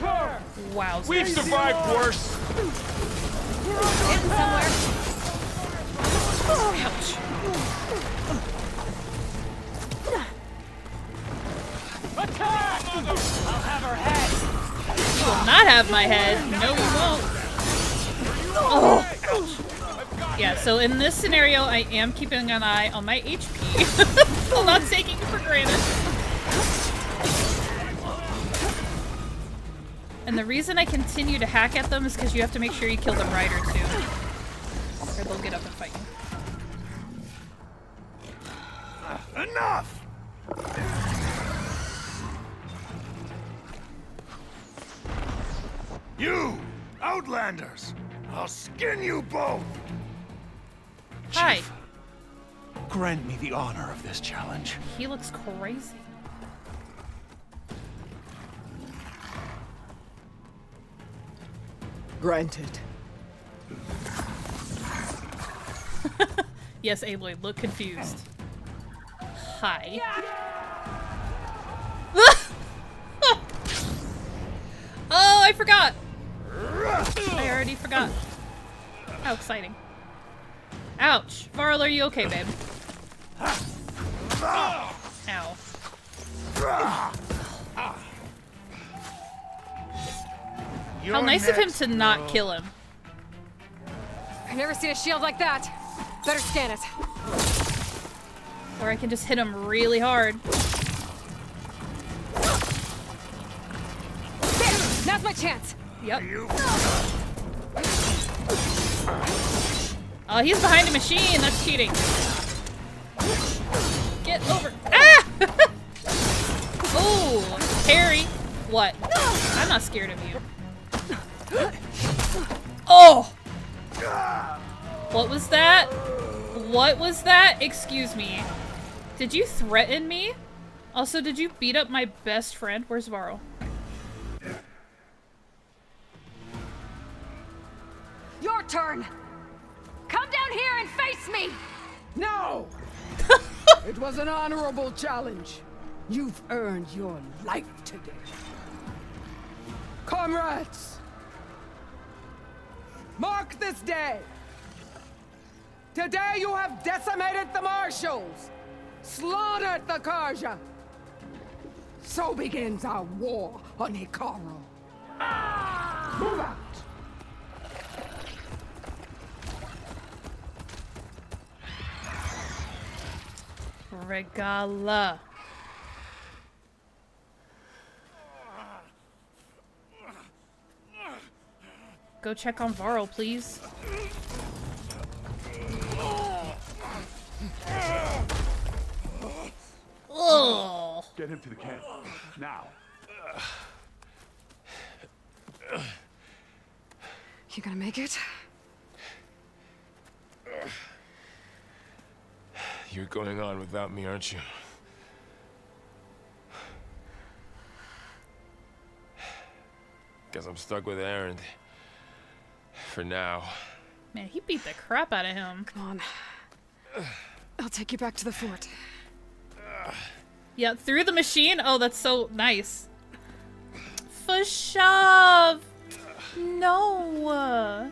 S1: Wow.
S7: We've survived worse.
S2: Getting somewhere.
S1: Ouch.
S7: Attack! I'll have her head.
S1: You will not have my head. No, you won't. Oh, ouch. Yeah, so in this scenario, I am keeping an eye on my HP. I'm not taking it for granted. And the reason I continue to hack at them is because you have to make sure you kill the rider too. Or they'll get up and fight you.
S4: Enough! You! Outlanders! I'll skin you both!
S1: Hi.
S20: Grant me the honor of this challenge.
S1: He looks crazy.
S19: Granted.
S1: Yes, Aloy, look confused. Hi. Oh, I forgot. I already forgot. How exciting. Ouch. Varl, are you okay, babe? Ow. How nice of him to not kill him.
S3: I've never seen a shield like that. Better scan it.
S1: Or I can just hit him really hard.
S3: There! Now's my chance.
S1: Yep. Oh, he's behind a machine. That's cheating. Get over. Ah! Ooh, Harry. What? I'm not scared of you. Oh! What was that? What was that? Excuse me. Did you threaten me? Also, did you beat up my best friend? Where's Varl?
S2: Your turn. Come down here and face me.
S19: No! It was an honorable challenge. You've earned your life today. Comrades! Mark this day! Today you have decimated the marshals, slaughtered the Karja. So begins our war on Hikaru. Move out!
S1: Regala. Go check on Varl, please. Oh.
S8: Get him to the camp. Now.
S3: You gonna make it?
S21: You're going on without me, aren't you? Guess I'm stuck with Erend. For now.
S1: Man, he beat the crap out of him.
S3: Come on. I'll take you back to the fort.
S1: Yeah, through the machine? Oh, that's so nice. Fashav! No!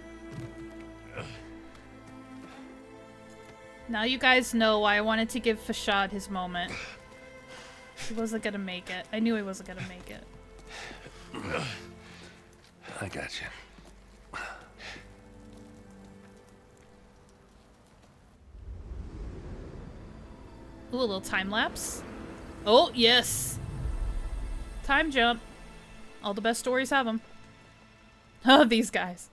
S1: Now you guys know why I wanted to give Fashad his moment. He wasn't gonna make it. I knew he wasn't gonna make it.
S13: I got you.
S1: Ooh, a little time lapse. Oh, yes. Time jump. All the best stories have them. Oh, these guys.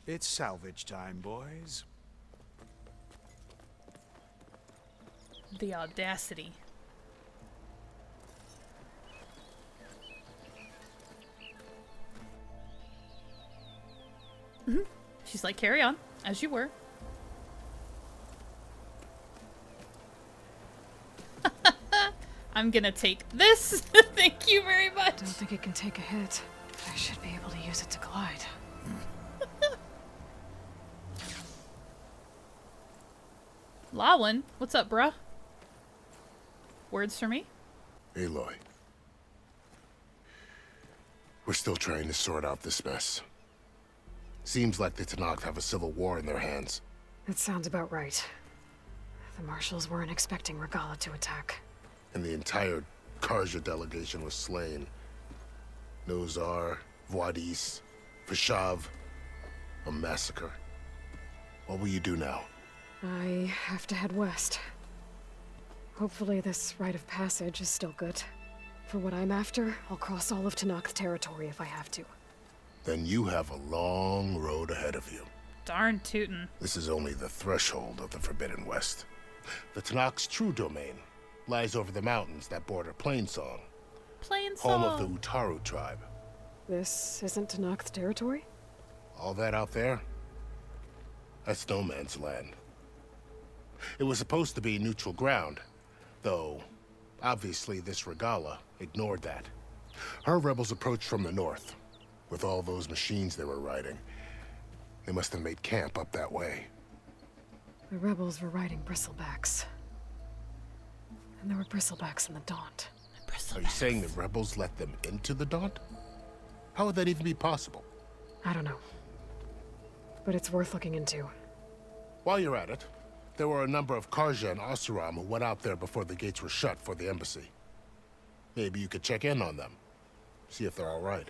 S5: It's salvage time, boys.
S1: The audacity. She's like, carry on, as you were. I'm gonna take this. Thank you very much.
S3: I don't think it can take a hit. I should be able to use it to glide.
S1: Lawin, what's up, bruh? Words for me?
S12: Aloy. We're still trying to sort out this mess. Seems like the Tenakth have a civil war in their hands.
S3: That sounds about right. The marshals weren't expecting Regalla to attack.
S12: And the entire Karja delegation was slain. Nozar, Voidis, Vashav. A massacre. What will you do now?
S3: I have to head west. Hopefully this rite of passage is still good. For what I'm after, I'll cross all of Tenakth territory if I have to.
S12: Then you have a long road ahead of you.
S1: Darn tootin'.
S12: This is only the threshold of the Forbidden West. The Tenakth's true domain lies over the mountains that border Plainsong, home of the Utaru tribe.
S3: This isn't Tenakth territory?
S12: All that out there? That's no man's land. It was supposed to be neutral ground, though obviously this Regalla ignored that. Her rebels approached from the north. With all those machines they were riding, they must have made camp up that way.
S3: The rebels were riding bristlebacks. And there were bristlebacks in the Daunt.
S12: Are you saying the rebels let them into the Daunt? How would that even be possible?
S3: I don't know. But it's worth looking into.
S12: While you're at it, there were a number of Karja and Oseram who went out there before the gates were shut for the embassy. Maybe you could check in on them. See if they're all right.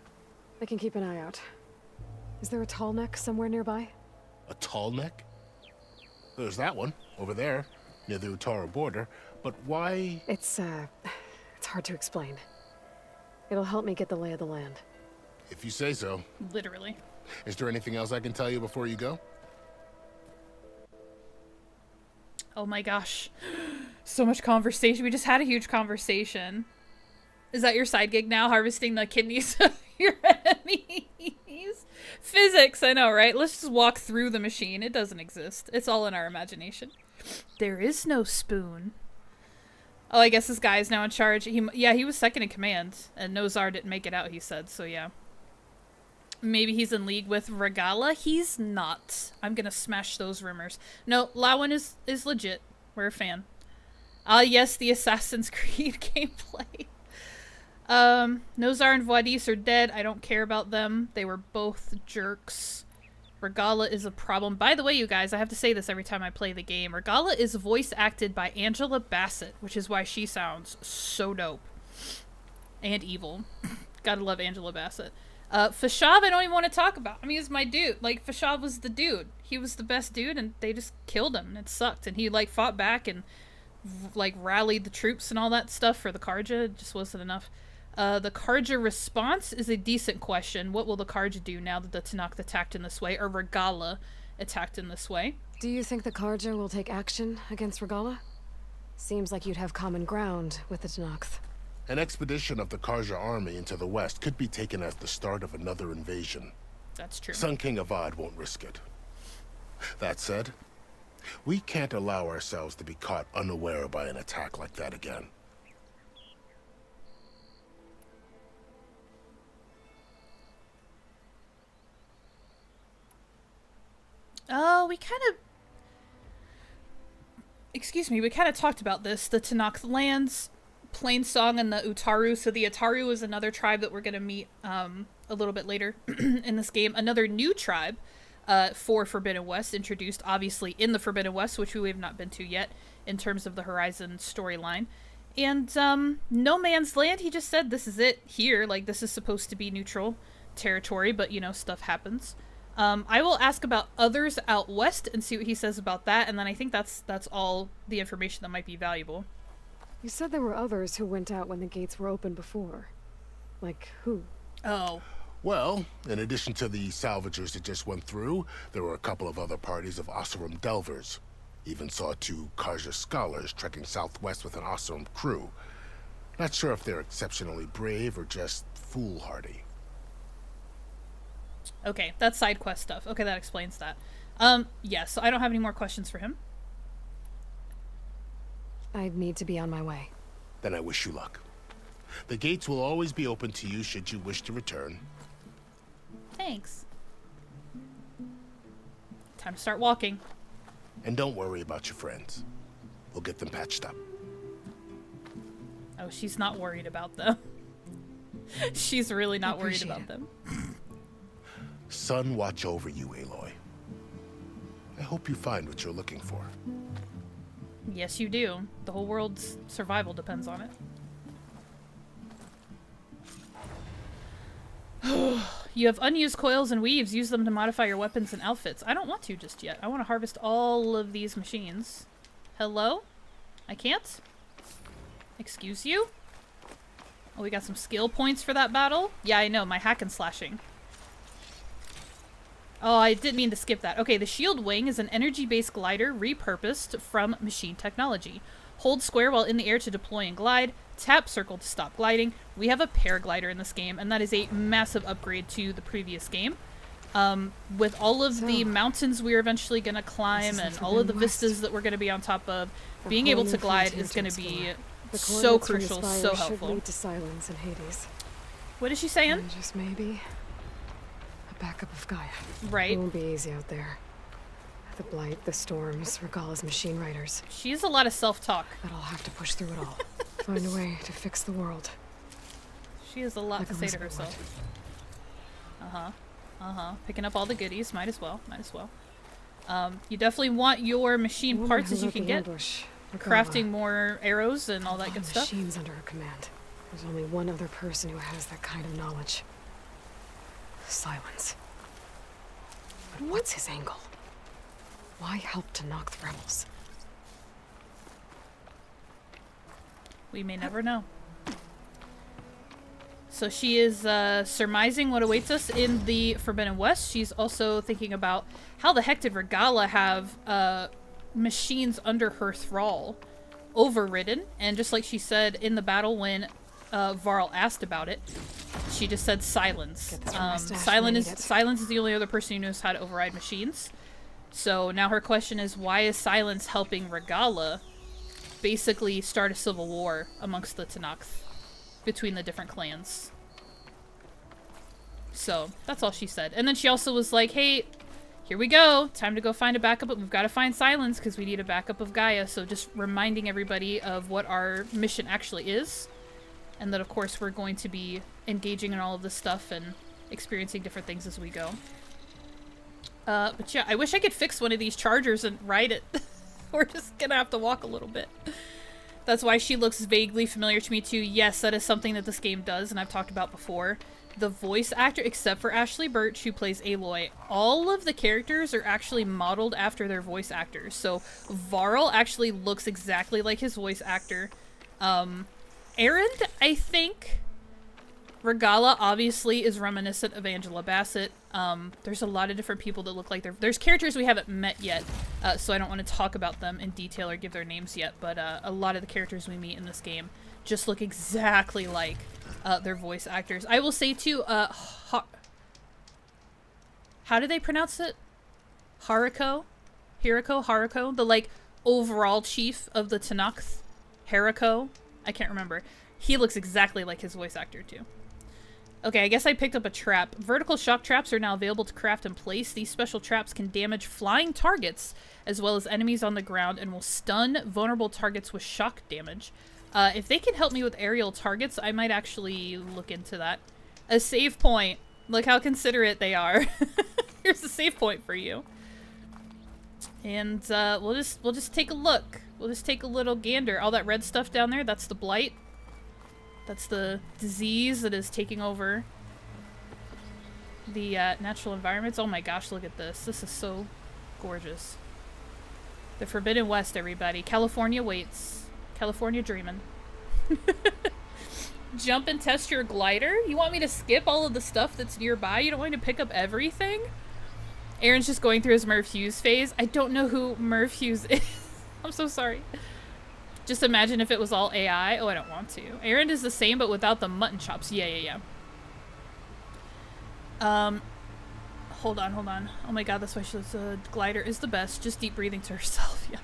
S3: I can keep an eye out. Is there a tall neck somewhere nearby?
S12: A tall neck? There's that one, over there, near the Utaru border. But why?
S3: It's hard to explain. It'll help me get the lay of the land.
S12: If you say so.
S1: Literally.
S12: Is there anything else I can tell you before you go?
S1: Oh my gosh. So much conversation. We just had a huge conversation. Is that your side gig now? Harvesting the kidneys of your enemies? Physics, I know, right? Let's just walk through the machine. It doesn't exist. It's all in our imagination. There is no spoon. Oh, I guess this guy is now in charge. He was second in command. And Nozar didn't make it out, he said. So yeah. Maybe he's in league with Regalla. He's not. I'm gonna smash those rumors. No, Lawin is legit. We're a fan. Yes, the Assassin's Creed gameplay. Nozar and Voidis are dead. I don't care about them. They were both jerks. Regalla is a problem. By the way, you guys, I have to say this every time I play the game. Regalla is voice acted by Angela Bassett, which is why she sounds so dope. And evil. Gotta love Angela Bassett. Fashav, I don't even want to talk about. I mean, he's my dude. Like, Fashav was the dude. He was the best dude, and they just killed him, and it sucked. And he, like, fought back and, like, rallied the troops and all that stuff for the Karja. It just wasn't enough. The Karja response is a decent question. What will the Karja do now that the Tenakth attacked in this way, or Regalla attacked in this way?
S3: Do you think the Karja will take action against Regalla? Seems like you'd have common ground with the Tenakth.
S12: An expedition of the Karja army into the west could be taken as the start of another invasion.
S1: That's true.
S12: Sun King Avad won't risk it. That said, we can't allow ourselves to be caught unaware by an attack like that again.
S1: Oh, we kind of... Excuse me, we kind of talked about this. The Tenakth lands, Plainsong, and the Utaru. So the Utaru is another tribe that we're going to meet a little bit later in this game. Another new tribe. for Forbidden West, introduced obviously in the Forbidden West, which we have not been to yet in terms of the Horizon storyline. And No Man's Land, he just said this is it here. Like, this is supposed to be neutral territory, but, you know, stuff happens. I will ask about others out west and see what he says about that, and then I think that's all the information that might be valuable.
S3: You said there were others who went out when the gates were open before. Like who?
S1: Oh.
S12: Well, in addition to the salvagers that just went through, there were a couple of other parties of Oseram delvers. Even saw 2 Karja scholars trekking southwest with an Oseram crew. Not sure if they're exceptionally brave or just foolhardy.
S1: Okay, that's side quest stuff. Okay, that explains that. Yeah, so I don't have any more questions for him.
S3: I need to be on my way.
S12: Then I wish you luck. The gates will always be open to you should you wish to return.
S1: Thanks. Time to start walking.
S12: And don't worry about your friends. We'll get them patched up.
S1: Oh, she's not worried about them. She's really not worried about them.
S12: Sun watch over you, Aloy. I hope you find what you're looking for.
S1: Yes, you do. The whole world's survival depends on it. You have unused coils and weaves. Use them to modify your weapons and outfits. I don't want to just yet. I want to harvest all of these machines. Hello? I can't? Excuse you? Oh, we got some skill points for that battle? Yeah, I know. My hack and slashing. Oh, I didn't mean to skip that. Okay, the Shield Wing is an energy-based glider repurposed from machine technology. Hold square while in the air to deploy and glide. Tap circle to stop gliding. We have a paraglider in this game, and that is a massive upgrade to the previous game. With all of the mountains we're eventually going to climb and all of the vistas that we're going to be on top of, being able to glide is going to be so crucial, so helpful.
S3: Should lead to silence in Hades.
S1: What is she saying?
S3: And just maybe a backup of Gaia.
S1: Right.
S3: It won't be easy out there. The Blight, the Storms, Regala's machine riders.
S1: She has a lot of self-talk.
S3: But I'll have to push through it all. Find a way to fix the world.
S1: She has a lot to say to herself. Picking up all the goodies. Might as well. You definitely want your machine parts as you can get. Crafting more arrows and all that good stuff.
S3: Machines under her command. There's only one other person who has that kind of knowledge. Silence. But what's his angle? Why help to knock the rebels?
S1: We may never know. So she is surmising what awaits us in the Forbidden West. She's also thinking about how the heck did Regala have machines under her thrall overridden. And just like she said in the battle when Varl asked about it, she just said silence. Silence is the only other person who knows how to override machines. So now her question is, why is Silence helping Regala basically start a civil war amongst the Tenakth between the different clans? So that's all she said. And then she also was like, hey, here we go. Time to go find a backup, but we've got to find Silence because we need a backup of Gaia. So just reminding everybody of what our mission actually is. And that, of course, we're going to be engaging in all of this stuff and experiencing different things as we go. But yeah, I wish I could fix one of these chargers and ride it. We're just gonna have to walk a little bit. That's why she looks vaguely familiar to me too. Yes, that is something that this game does, and I've talked about before. The voice actor, except for Ashley Birch, who plays Aloy, all of the characters are actually modeled after their voice actors. So Varl actually looks exactly like his voice actor. Erend, I think. Regala obviously is reminiscent of Angela Bassett. There's a lot of different people that look like there's characters we haven't met yet, so I don't want to talk about them in detail or give their names yet, but a lot of the characters we meet in this game just look exactly like their voice actors. I will say too, how do they pronounce it? Haruko? Haruko? The like overall chief of the Tenakth? Haruko? I can't remember. He looks exactly like his voice actor too. Okay, I guess I picked up a trap. Vertical shock traps are now available to craft and place. These special traps can damage flying targets as well as enemies on the ground and will stun vulnerable targets with shock damage. If they can help me with aerial targets, I might actually look into that. A save point. Look how considerate they are. Here's the save point for you. And we'll just take a look. We'll just take a little gander. All that red stuff down there, that's the blight. That's the disease that is taking over the natural environments. Oh my gosh, look at this. This is so gorgeous. The Forbidden West, everybody. California waits. California dreamin'. Jump and test your glider? You want me to skip all of the stuff that's nearby? You don't want me to pick up everything? Aaron's just going through his Merv Hughes phase. I don't know who Merv Hughes is. I'm so sorry. Just imagine if it was all AI. Oh, I don't want to. Aaron is the same, but without the mutton chops. Yeah. Hold on. Oh my god, that's why she's glider is the best. Just deep breathing to herself. Yeah.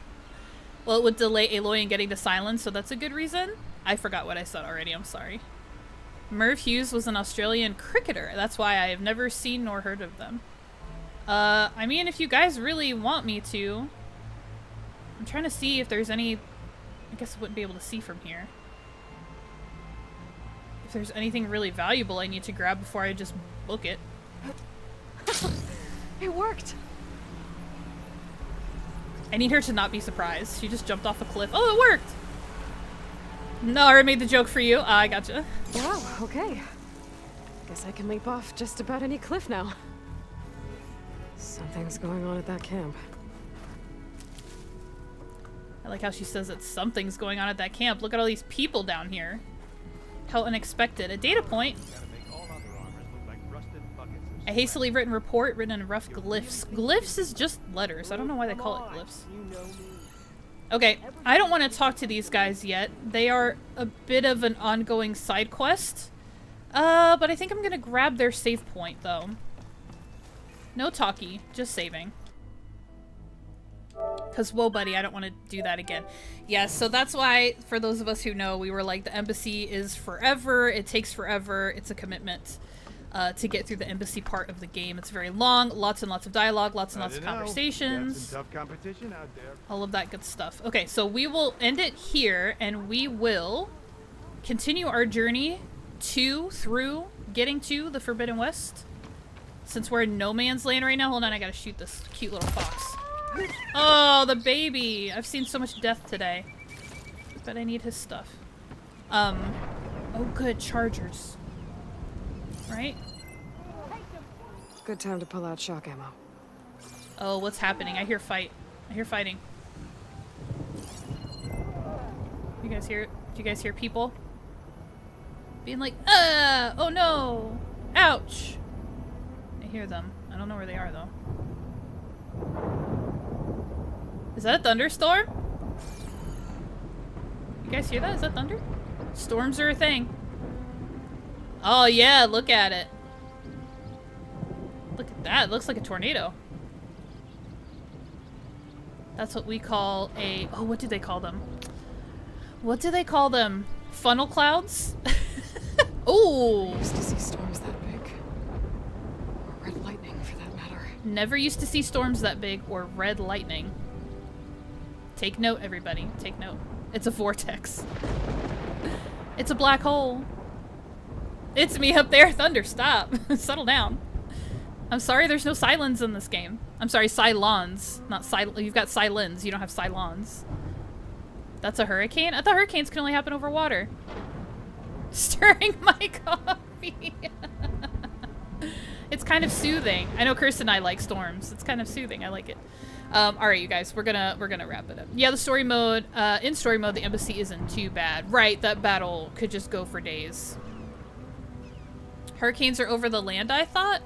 S1: Well, it would delay Aloy in getting to silence, so that's a good reason. I forgot what I said already. I'm sorry. Merv Hughes was an Australian cricketer. That's why I have never seen nor heard of them. I mean, if you guys really want me to, I'm trying to see if there's any. I guess I wouldn't be able to see from here. If there's anything really valuable I need to grab before I just book it.
S3: It worked.
S1: I need her to not be surprised. She just jumped off a cliff. Oh, it worked! No, I made the joke for you. I gotcha.
S3: Wow, okay. Guess I can leap off just about any cliff now. Something's going on at that camp.
S1: I like how she says that something's going on at that camp. Look at all these people down here. How unexpected. A data point. A hastily written report written in rough glyphs. Glyphs is just letters. I don't know why they call it glyphs. Okay, I don't want to talk to these guys yet. They are a bit of an ongoing side quest. But I think I'm gonna grab their save point, though. No talkie, just saving. Because, whoa, buddy, I don't want to do that again. Yeah, so that's why, for those of us who know, we were like, the embassy is forever. It takes forever. It's a commitment to get through the embassy part of the game. It's very long. Lots and lots of dialogue. Lots and lots of conversations.
S5: Some tough competition out there.
S1: All of that good stuff. Okay, so we will end it here, and we will continue our journey through getting to the Forbidden West. Since we're in no man's land right now. Hold on, I gotta shoot this cute little fox. Oh, the baby! I've seen so much death today. But I need his stuff. Oh good, chargers. Right?
S3: Good time to pull out shock ammo.
S1: Oh, what's happening? I hear fight. I hear fighting. You guys hear it? Do you guys hear people? Being like, oh no! Ouch! I hear them. I don't know where they are though. Is that a thunderstorm? You guys hear that? Is that thunder? Storms are a thing. Oh yeah, look at it. Look at that. It looks like a tornado. That's what we call a... Oh, what do they call them? What do they call them? Funnel clouds? Ooh!
S3: Used to see storms that big. Or red lightning, for that matter.
S1: Never used to see storms that big or red lightning. Take note, everybody. Take note. It's a vortex. It's a black hole. It's me up there. Thunder, stop. Settle down. I'm sorry there's no Cylons in this game. I'm sorry, Cylons. Not Cylons. You've got Cylons. You don't have Cylons. That's a hurricane? I thought hurricanes can only happen over water. Stirring my coffee. It's kind of soothing. I know Kirsten and I like storms. It's kind of soothing. I like it. All right, you guys, we're gonna wrap it up. Yeah, the story mode, in story mode, the embassy isn't too bad. Right, that battle could just go for days. Hurricanes are over the land, I thought?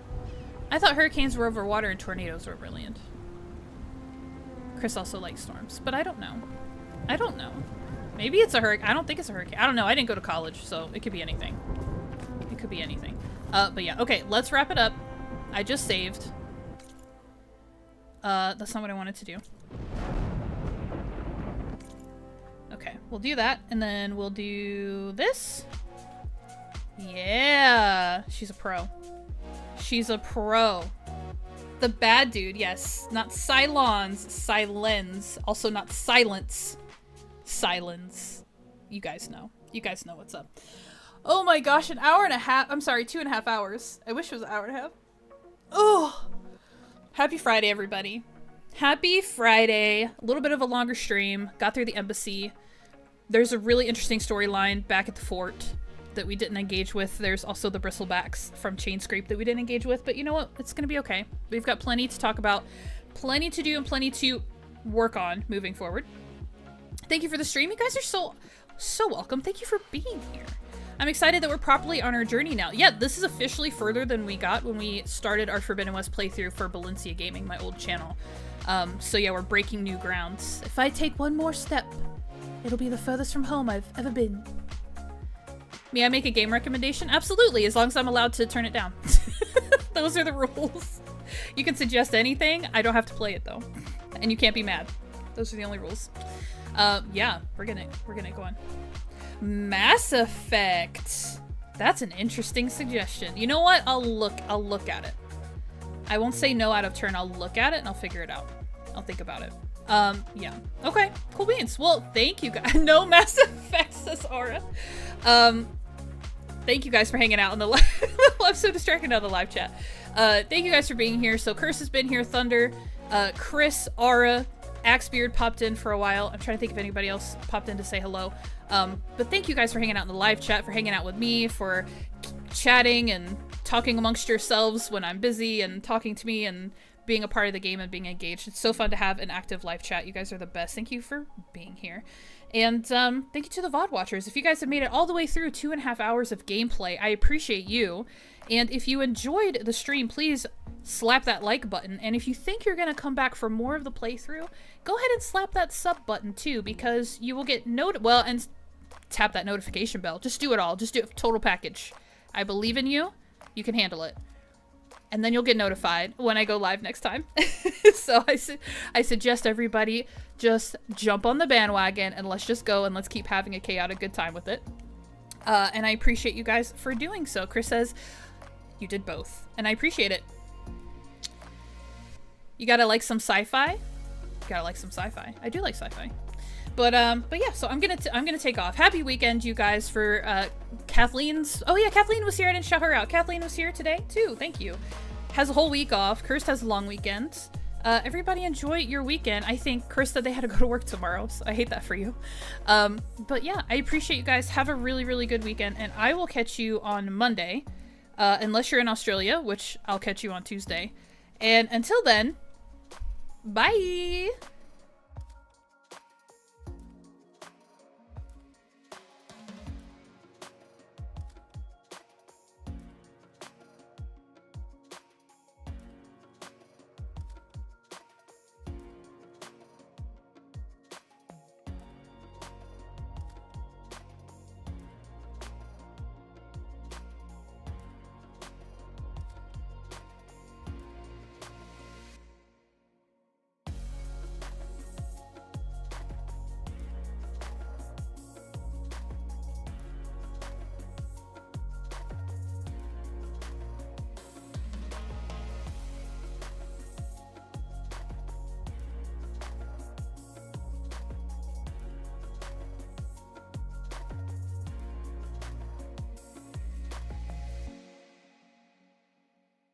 S1: I thought hurricanes were over water and tornadoes were over land. Chris also likes storms, but I don't know. I don't know. Maybe it's a hurricane. I don't think it's a hurricane. I don't know. I didn't go to college, so it could be anything. It could be anything. But yeah, okay, let's wrap it up. I just saved. That's not what I wanted to do. Okay, we'll do that, and then we'll do this. Yeah, she's a pro. She's a pro. The bad dude, yes. Not Cylons, Silens. Also not Silence. Silence. You guys know. You guys know what's up. Oh my gosh, an hour and a half. I'm sorry, 2.5 hours. I wish it was an hour and a half. Oh. Happy Friday, everybody. Happy Friday. A little bit of a longer stream. Got through the embassy. There's a really interesting storyline back at the fort that we didn't engage with. There's also the bristlebacks from Chainscrape that we didn't engage with, but you know what? It's gonna be okay. We've got plenty to talk about, plenty to do, and plenty to work on moving forward. Thank you for the stream. You guys are so welcome. Thank you for being here. I'm excited that we're properly on our journey now. Yeah, this is officially further than we got when we started our Forbidden West playthrough for Valencia Gaming, my old channel. So yeah, we're breaking new grounds. If I take one more step, it'll be the furthest from home I've ever been. May I make a game recommendation? Absolutely, as long as I'm allowed to turn it down. Those are the rules. You can suggest anything. I don't have to play it though. And you can't be mad. Those are the only rules. Yeah, we're gonna go on. Mass Effect. That's an interesting suggestion. You know what? I'll look at it. I won't say no out of turn. I'll look at it and I'll figure it out. I'll think about it. Yeah. Okay, cool beans. Well, thank you guys. No Mass Effect, says Aura. Thank you guys for hanging out in the live. I'm so distracted on the live chat. Thank you guys for being here. So Curse has been here, Thunder, Chris, Aura, Axebeard popped in for a while. I'm trying to think if anybody else popped in to say hello. But thank you guys for hanging out in the live chat, for hanging out with me, for chatting and talking amongst yourselves when I'm busy, and talking to me and being a part of the game and being engaged. It's so fun to have an active live chat. You guys are the best. Thank you for being here. And thank you to the VOD watchers. If you guys have made it all the way through 2.5 hours of gameplay, I appreciate you. And if you enjoyed the stream, please slap that like button. And if you think you're going to come back for more of the playthrough, go ahead and slap that sub button too, because you will get and tap that notification bell. Just do it all. Just do it, total package. I believe in you. You can handle it. And then you'll get notified when I go live next time. So I suggest everybody just jump on the bandwagon and let's just go and let's keep having a chaotic good time with it. And I appreciate you guys for doing so. Chris says you did both, and I appreciate it. You gotta like some sci-fi. Gotta like some sci-fi. I do like sci-fi. But yeah, so I'm gonna take off. Happy weekend, you guys, for Kathleen's. Oh yeah, Kathleen was here. I didn't shout her out. Kathleen was here today too. Thank you. Has a whole week off. Kirst has a long weekend. Everybody enjoy your weekend. I think Kirst said they had to go to work tomorrow, so I hate that for you. But yeah, I appreciate you guys. Have a really, really good weekend, and I will catch you on Monday, unless you're in Australia, which I'll catch you on Tuesday. And until then, bye.